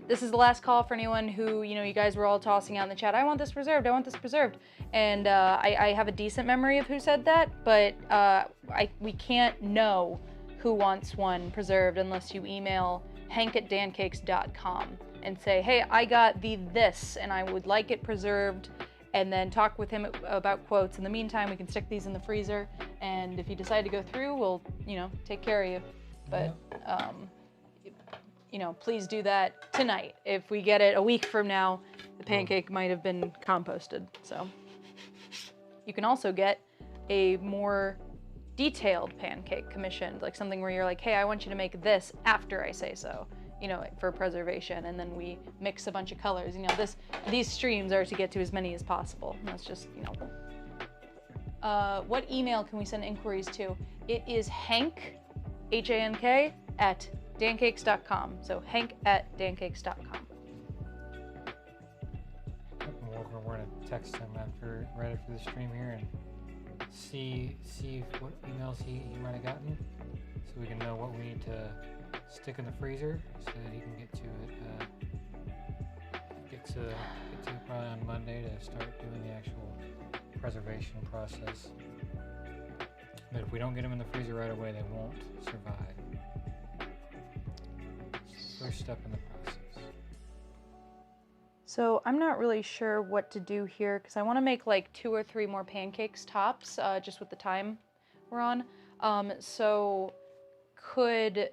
This is the last call for anyone who, you guys were all tossing out in the chat, I want this preserved, I want this preserved. And I have a decent memory of who said that, but we can't know who wants one preserved unless you email hank@dancakes.com and say, hey, I got this and I would like it preserved, and then talk with him about quotes. In the meantime, we can stick these in the freezer, and if you decide to go through, we'll, take care of you. But, please do that tonight. If we get it a week from now, the pancake might have been composted. So you can also get a more detailed pancake commissioned, like something where you're like, hey, I want you to make this after I say so, for preservation, and then we mix a bunch of colors. These streams are to get to as many as possible. And that's just, what email can we send inquiries to? It is Hank, Hank, at dancakes.com. So hank@dancakes.com. We're gonna text him right after the stream here and see what emails he might have gotten, so we can know what we need to stick in the freezer so that he can get to it probably on Monday to start doing the actual preservation process. But if we don't get them in the freezer right away, they won't survive. First step in the process. So I'm not really sure what to do here because I want to make like 2 or 3 more pancakes tops, just with the time we're on. So could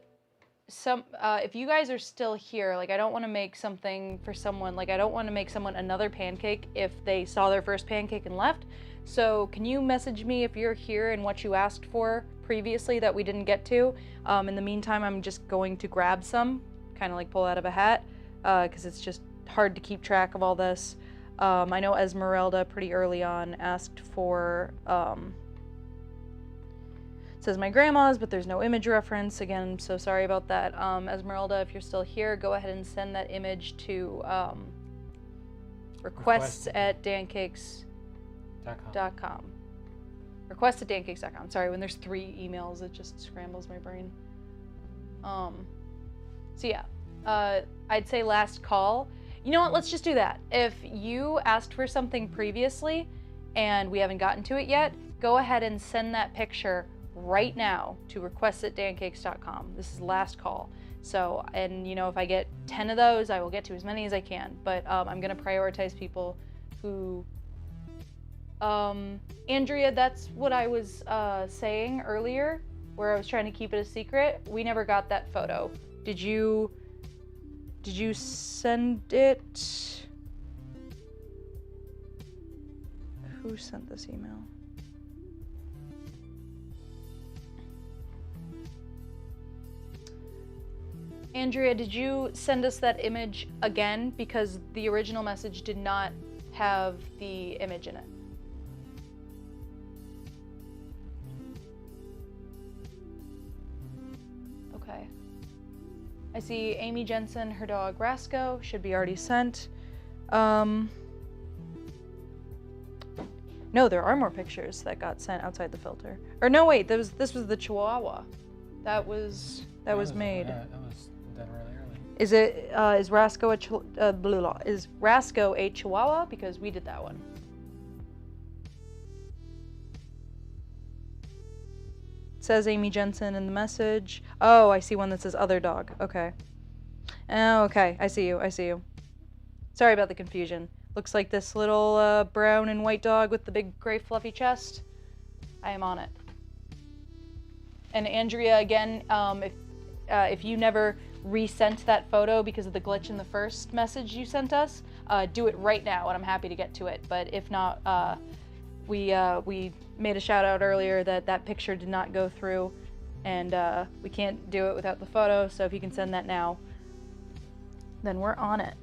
if you guys are still here, like I don't want to make something for someone, like I don't want to make someone another pancake if they saw their first pancake and left. So can you message me if you're here and what you asked for previously that we didn't get to? In the meantime, I'm just going to grab some, kind of like pull out of a hat, because it's just hard to keep track of all this. I know Esmeralda pretty early on asked for, it says my grandma's, but there's no image reference. Again, I'm so sorry about that. Esmeralda, if you're still here, go ahead and send that image to requests@dancakes.com. Requests@dancakes.com. Sorry, when there's 3 emails, it just scrambles my brain. So yeah, I'd say last call. You know what, let's just do that. If you asked for something previously and we haven't gotten to it yet, go ahead and send that picture right now to requests@dancakes.com. This is last call. So, and if I get 10 of those, I will get to as many as I can. But I'm gonna prioritize people who, Andrea, that's what I was saying earlier, where I was trying to keep it a secret. We never got that photo. Did you send it? Who sent this email? Andrea, did you send us that image again? Because the original message did not have the image in it. Okay. I see Amy Jensen, her dog Rasco, should be already sent. No, there are more pictures that got sent outside the filter. Or no, wait, this was the Chihuahua. That was made. Yeah, that was done really early. Is Rasco is Rasco a Chihuahua? Because we did that one. It says Amy Jensen in the message. Oh, I see one that says other dog. Okay. Oh, okay. I see you. Sorry about the confusion. Looks like this little brown and white dog with the big gray fluffy chest. I am on it. And Andrea, again, if you never resent that photo because of the glitch in the first message you sent us, do it right now, and I'm happy to get to it. But if not, we made a shout out earlier that picture did not go through, and we can't do it without the photo. So if you can send that now, then we're on it.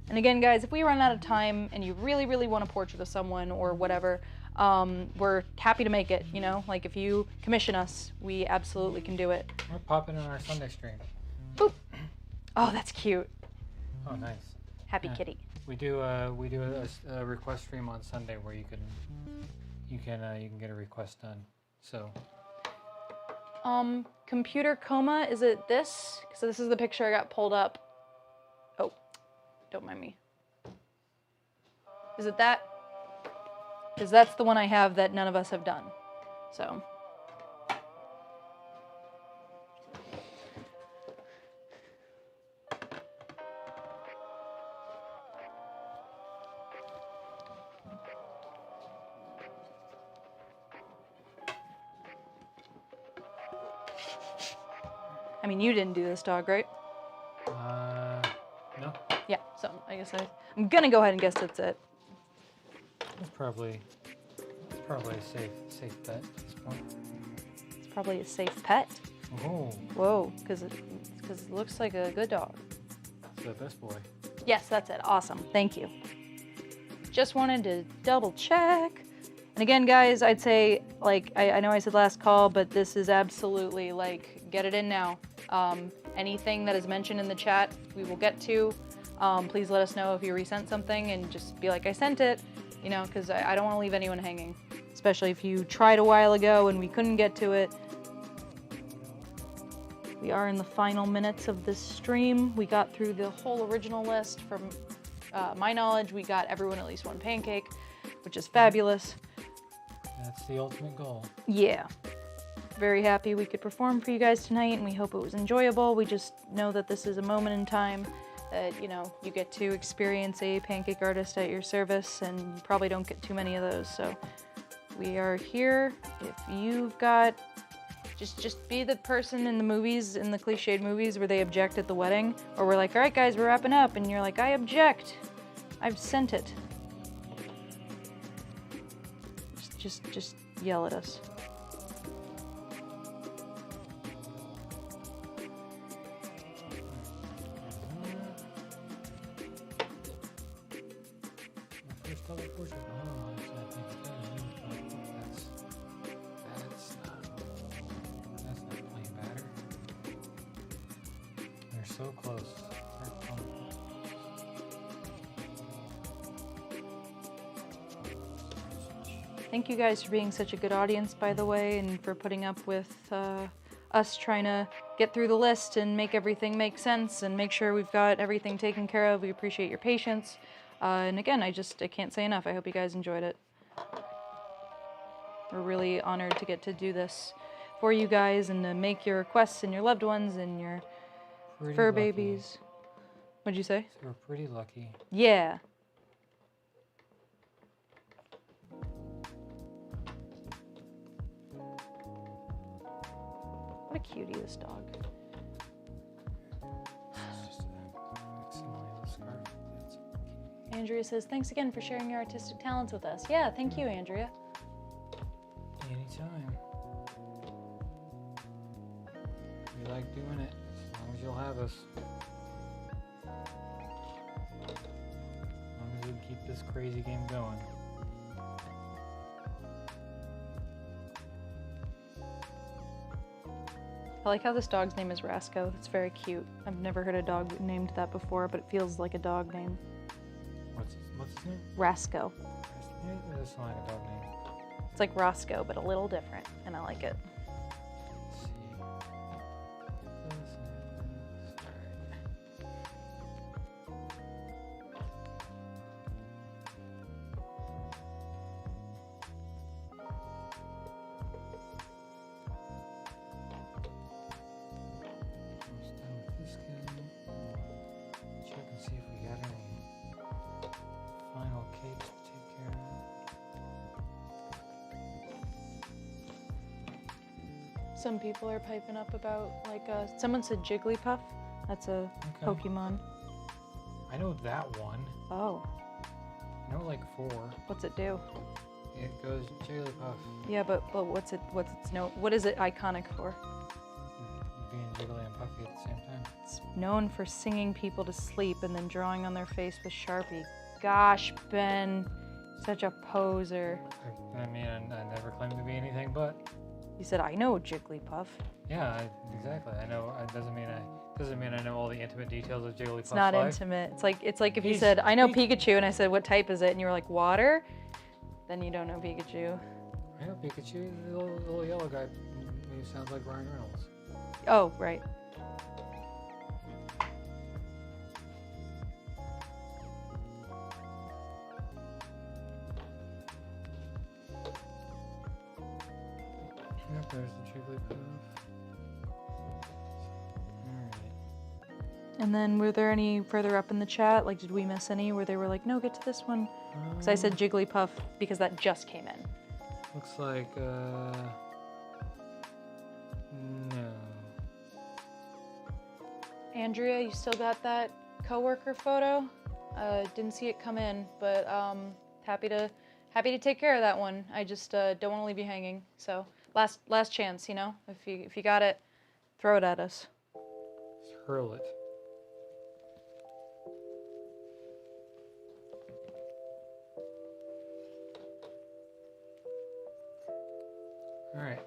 And again, guys, if we run out of time and you really, really want a portrait of someone or whatever, we're happy to make it, like if you commission us, we absolutely can do it. We're popping in our Sunday stream. Boop. Oh, that's cute. Oh, nice. Happy kitty. We do a request stream on Sunday where you can get a request done. So Computer coma, is it this? So this is the picture I got pulled up. Oh, don't mind me. Is it that? Because that's the one I have that none of us have done. So. I mean, you didn't do this, dog, right? No. Yeah, so I guess I'm gonna go ahead and guess that's it. It's probably a safe bet at this point. It's probably a safe pet. Oh, Whoa, because it looks like a good dog. it's the best boy. Yes, that's it. Awesome. Thank you. Just wanted to double check. And again, guys, I'd say, like, I know I said last call, but this is absolutely, like, get it in now. Anything that is mentioned in the chat, we will get to. Please let us know if you resent something and just be like, I sent it, you know, because I don't want to leave anyone hanging. Especially if you tried a while ago and we couldn't get to it. We are in the final minutes of this stream. We got through the whole original list. From my knowledge, we got everyone at least one pancake, which is fabulous. That's the ultimate goal. Yeah. Very happy we could perform for you guys tonight, and we hope it was enjoyable. We just know that this is a moment in time that, you know, you get to experience a pancake artist at your service, and you probably don't get too many of those. So we are here. If you've got, just be the person in the movies, in the cliched movies where they object at the wedding, or we're like, all right, guys, we're wrapping up, and you're like, I object. I've sent it. Just yell at us. So close. Thank you guys for being such a good audience, by the way, and for putting up with us trying to get through the list and make everything make sense and make sure we've got everything taken care of. We appreciate your patience. And again, I can't say enough. I hope you guys enjoyed it. We're really honored to get to do this for you guys and to make your requests and your loved ones and your fur babies. What'd you say? So we're pretty lucky. Yeah. What a cutie, this dog. It's just a facsimile of the scarf. Andrea says, thanks again for sharing your artistic talents with us. Yeah, thank you, Andrea. Anytime. We like doing it, as long as you'll have us. As long as we can keep this crazy game going. I like how this dog's name is Rasco. It's very cute. I've never heard a dog named that before, but it feels like a dog name. What's his name? Rasco. Yeah, that's not like a dog name. It's like Roscoe, but a little different, and I like it. Let's see. Check and see if we got any final cakes to take care of. Some people are piping up about, like, someone said Jigglypuff. That's a Pokemon. I know that one. Oh. I know like 4. What's it do? It goes Jigglypuff. Yeah, but what's its note? What is it iconic for? Being jiggly and puffy at the same time. It's known for singing people to sleep and then drawing on their face with Sharpie. Gosh, Ben, such a poser. I mean, I never claimed to be anything but. You said, I know Jigglypuff. Yeah, exactly. I know. It doesn't mean I know all the intimate details of Jigglypuff's It's not life. intimate. It's like if you said, I know Pikachu, and I said, what type is it? And you were like, water? Then you don't know Pikachu. I know Pikachu, the little yellow guy. sounds like Ryan Reynolds. Oh, right. Yep, there's the Jigglypuff. Alright. And then were there any further up in the chat? Like, did we miss any where they were like, no, get to this one? Because I said Jigglypuff because that just came in. Looks like, no. Andrea, you still got that coworker photo? Didn't see it come in, but happy to take care of that one. I just don't want to leave you hanging. So last chance, you know. If you got it, throw it at us. Just hurl it. Alright.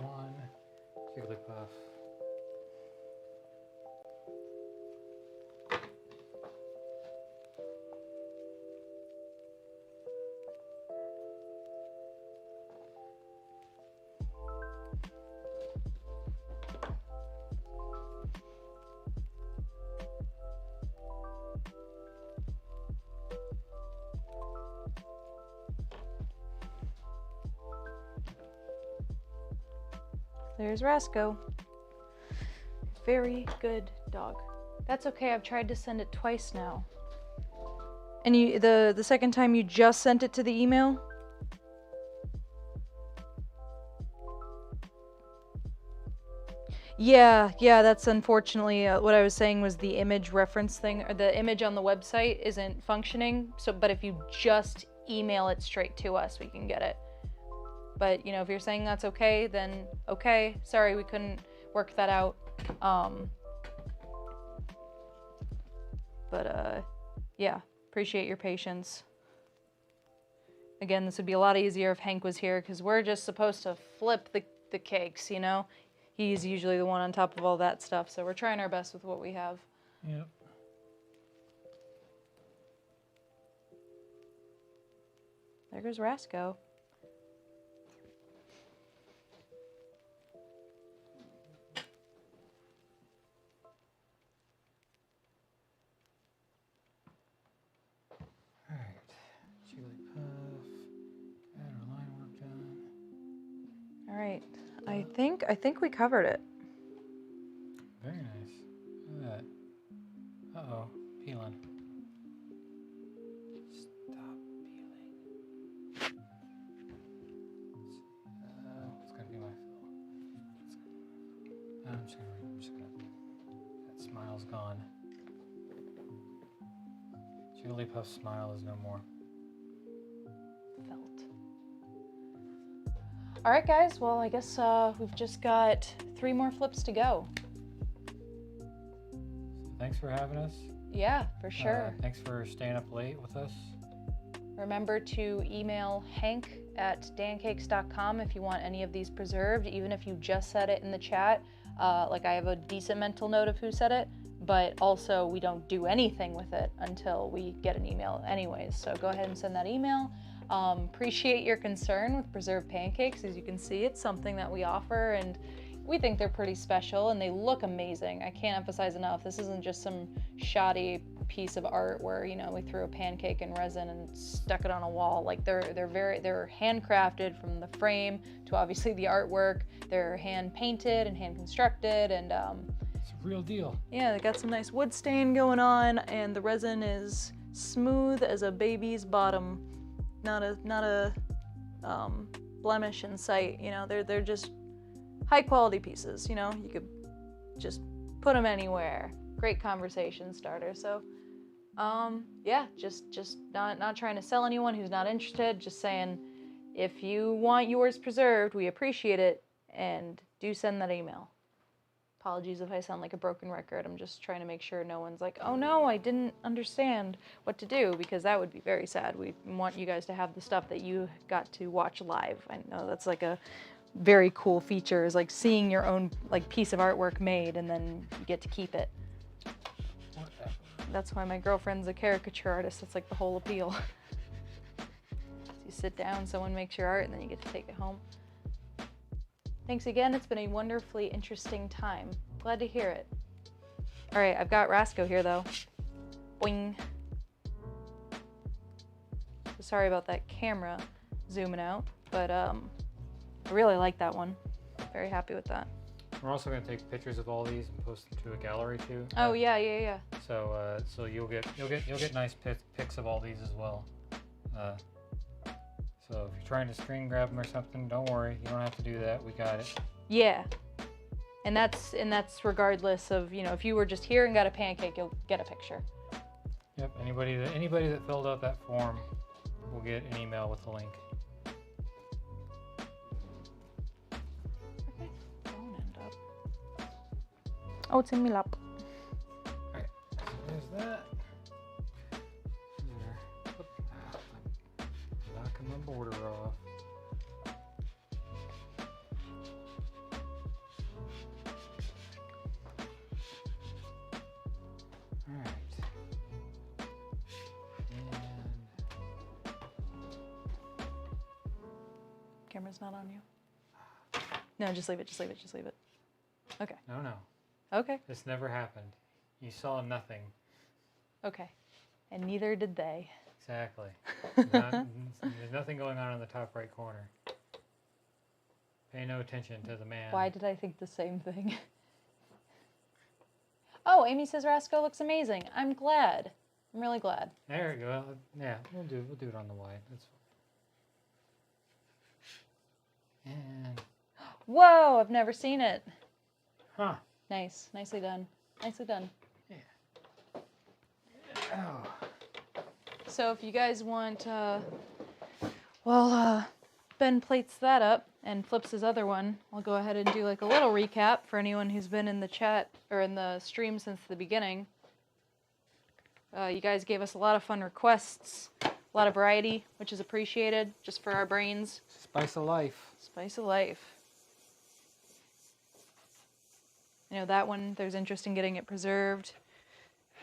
One Jigglypuff. There's Rasco. Very good dog. That's okay, I've tried to send it twice now. And you, the second time you just sent it to the email? Yeah, that's unfortunately what I was saying was the image reference thing, or the image on the website isn't functioning. So, but if you just email it straight to us, we can get it. But, you know, if you're saying that's okay, then okay. Sorry, we couldn't work that out. Yeah, appreciate your patience. Again, this would be a lot easier if Hank was here, because we're just supposed to flip the cakes, you know? He's usually the one on top of all that stuff, so we're trying our best with what we have. Yep. There goes Rasco. Alright. Jigglypuff. Got our line work done. All right, I think we covered it. Very nice. Look at that. Uh-oh. Peeling. Stop peeling. It's gonna be my fill. I'm just gonna that smile's gone. Jigglypuff's smile is no more. Felt. All right, guys. Well, I guess we've just got 3 more flips to go. Thanks for having us. Yeah, for sure. Thanks for staying up late with us. Remember to email hank@dancakes.com if you want any of these preserved, even if you just said it in the chat. Like, I have a decent mental note of who said it, but also we don't do anything with it until we get an email anyways. So go ahead and send that email. Appreciate your concern with preserved pancakes. As you can see, it's something that we offer, and we think they're pretty special and they look amazing. I can't emphasize enough, this isn't just some shoddy piece of art where, you know, we threw a pancake in resin and stuck it on a wall. Like, they're handcrafted from the frame to obviously the artwork. They're hand painted and hand constructed, and It's a real deal. yeah, they got some nice wood stain going on, and the resin is smooth as a baby's bottom. Not a blemish in sight. You know, they're just high quality pieces. You know, you could just put them anywhere. Great conversation starter. So, yeah, just not trying to sell anyone who's not interested. Just saying, if you want yours preserved, we appreciate it, and do send that email. Apologies if I sound like a broken record. I'm just trying to make sure no one's like, oh no, I didn't understand what to do, because that would be very sad. We want you guys to have the stuff that you got to watch live. I know that's like a very cool feature, is like seeing your own like piece of artwork made and then you get to keep it. That's why my girlfriend's a caricature artist. That's like the whole appeal. You sit down, someone makes your art, and then you get to take it home. Thanks again. It's been a wonderfully interesting time. Glad to hear it. All right, I've got Rasco here though. Boing. Sorry about that camera zooming out, but I really like that one. Very happy with that. We're also going to take pictures of all these and post them to a gallery too. Oh yeah. So so you'll get nice pics of all these as well. So if you're trying to screen grab them or something, don't worry. You don't have to do that. We got it. Yeah. And that's regardless of, you know, if you were just here and got a pancake, you'll get a picture. Yep. Anybody that filled out that form will get an email with the link. Where'd my phone end up? Oh, it's in my lap. Alright, so there's that. There. Oop. I'm knocking my border off. Alright. Camera's not on you. No, just leave it. Okay. No. Okay. This never happened. You saw nothing. Okay. And neither did they. Exactly. There's nothing going on in the top right corner. Pay no attention to the man. Why did I think the same thing? Oh, Amy says Rasco looks amazing. I'm glad. I'm really glad. There we go. Yeah, we'll do it on the wide. That's fine. And Whoa, I've never seen it. huh. Nice. Nicely done. Nicely done. Yeah. Oh. So if you guys want, Ben plates that up and flips his other one. I'll go ahead and do like a little recap for anyone who's been in the chat or in the stream since the beginning. You guys gave us a lot of fun requests, a lot of variety, which is appreciated, just for our brains. Spice of life. Spice of life. I know that one, there's interest in getting it preserved.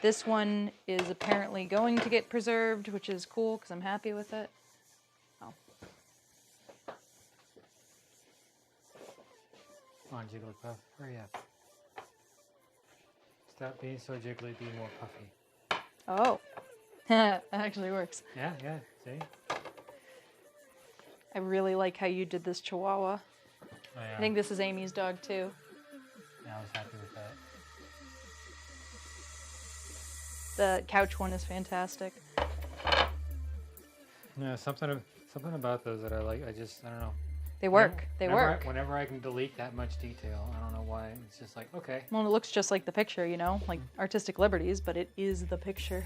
This one is apparently going to get preserved, which is cool because I'm happy with it. Oh. Come on, Jigglypuff. Hurry up. Stop being so jiggly, be more puffy. Oh. That actually works. Yeah, see? I really like how you did this Chihuahua. Oh, yeah. I think this is Amy's dog too. Yeah, I was happy with that. The couch one is fantastic. Yeah, something about those that I like. I don't know. They work. They work. Whenever I can delete that much detail, I don't know why. It's just like, okay. Well, it looks just like the picture, you know, like artistic liberties, but it is the picture.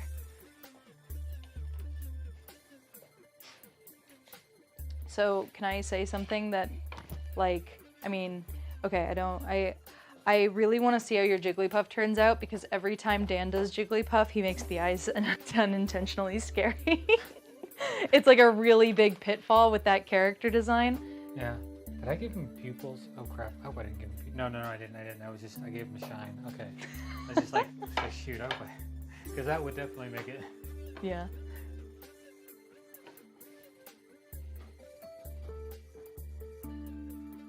So can I say something that, like, I mean, okay, I really want to see how your Jigglypuff turns out because every time Dan does Jigglypuff, he makes the eyes unintentionally scary. It's like a really big pitfall with that character design. Yeah. Did I give him pupils? Oh crap! I hope I didn't give him pupils. No, I didn't. I gave him a shine. Okay. I was just like, shoot, okay. Because that would definitely make it. Yeah.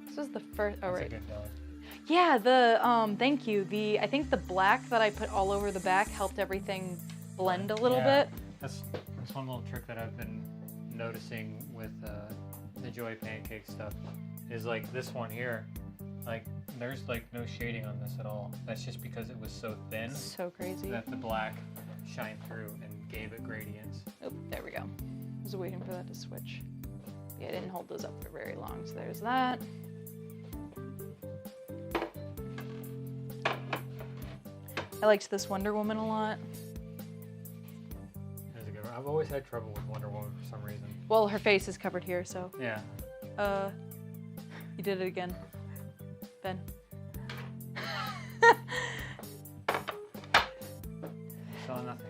This was the first. Oh, That's right. a good dog. Yeah, thank you. I think the black that I put all over the back helped everything blend a little bit. That's one little trick that I've been noticing with the Joy Pancake stuff is like this one here. Like there's like no shading on this at all. That's just because it was so thin So crazy. that the black shined through and gave it gradients. Oh, there we go. I was waiting for that to switch. Yeah, I didn't hold those up for very long, so there's that. I liked this Wonder Woman a lot. There's a good one. I've always had trouble with Wonder Woman for some reason. Well, her face is covered here, so. Yeah. You did it again, Ben. Saw nothing.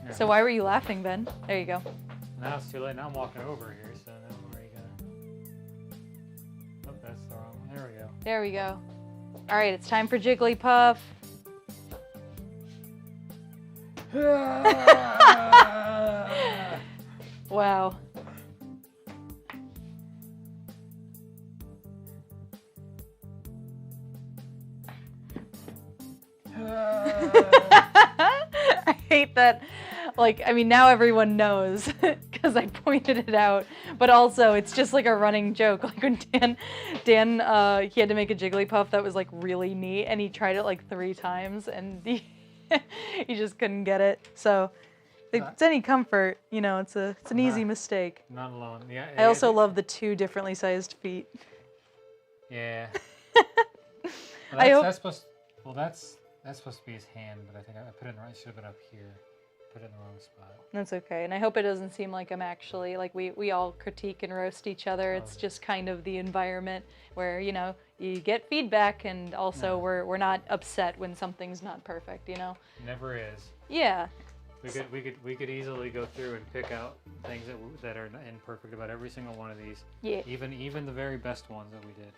Yeah. So why were you laughing, Ben? There you go. Now it's too late. Now I'm walking over here, so now where are you gonna? Oh, that's the wrong one. There we go. There we go. All right, it's time for Jigglypuff. Wow. I hate that. Like, I mean, now everyone knows because I pointed it out. But also, it's just like a running joke. Like when Dan, he had to make a Jigglypuff that was like really neat, and he tried it like 3 times, and he just couldn't get it. So, if it's any comfort, you know, it's an easy mistake. Not alone. Yeah. I also love the 2 differently sized feet. Yeah. I hope- That's supposed. Well, that's supposed to be his hand, but I think I put it in the right. Should have been up here. Put it in the wrong spot. That's okay, and I hope it doesn't seem like I'm actually, like, we all critique and roast each other. It's just kind of the environment where, you know, you get feedback, and also we're not upset when something's not perfect, you know? Never is. Yeah. We could easily go through and pick out things that are imperfect about every single one of these. Yeah. Even the very best ones that we did.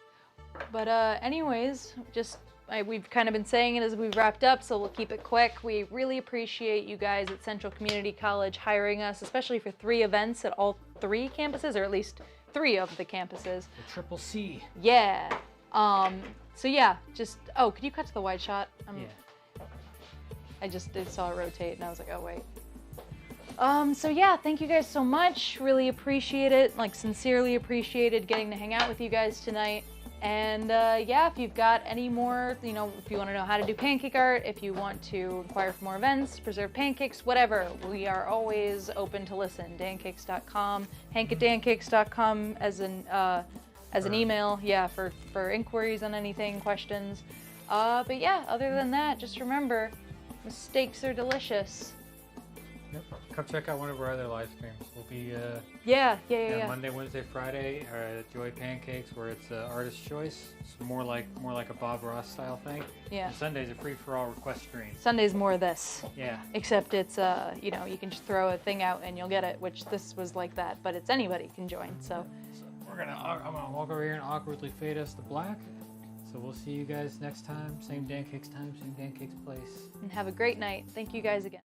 But anyways, just we've kind of been saying it as we've wrapped up, so we'll keep it quick. We really appreciate you guys at Central Community College hiring us, especially for 3 events at all 3 campuses, or at least 3 of the campuses. The Triple C. Yeah. So yeah, just could you cut to the wide shot? Yeah. I just saw it rotate, and I was like, oh wait. So yeah, thank you guys so much. Really appreciate it. Like, sincerely appreciated getting to hang out with you guys tonight. And yeah, if you've got any more, you know, if you want to know how to do pancake art, if you want to inquire for more events, preserve pancakes, whatever, we are always open to listen. Dancakes.com, hank@dancakes.com as an email, yeah, for inquiries on anything, questions. But yeah, other than that, just remember, mistakes are delicious. Yep. Come check out one of our other live streams. We'll be Yeah. Monday, Wednesday, Friday Joy Pancakes, where it's artist choice. It's more like a Bob Ross style thing. Yeah. And Sunday's a free for all request stream. Sunday's more of this. Yeah. Except it's you know, you can just throw a thing out and you'll get it, which this was like that, but it's anybody can join. So I'm gonna walk over here and awkwardly fade us to black. So we'll see you guys next time. Same Dancakes time, same Dancakes place. and have a great night. Thank you guys again.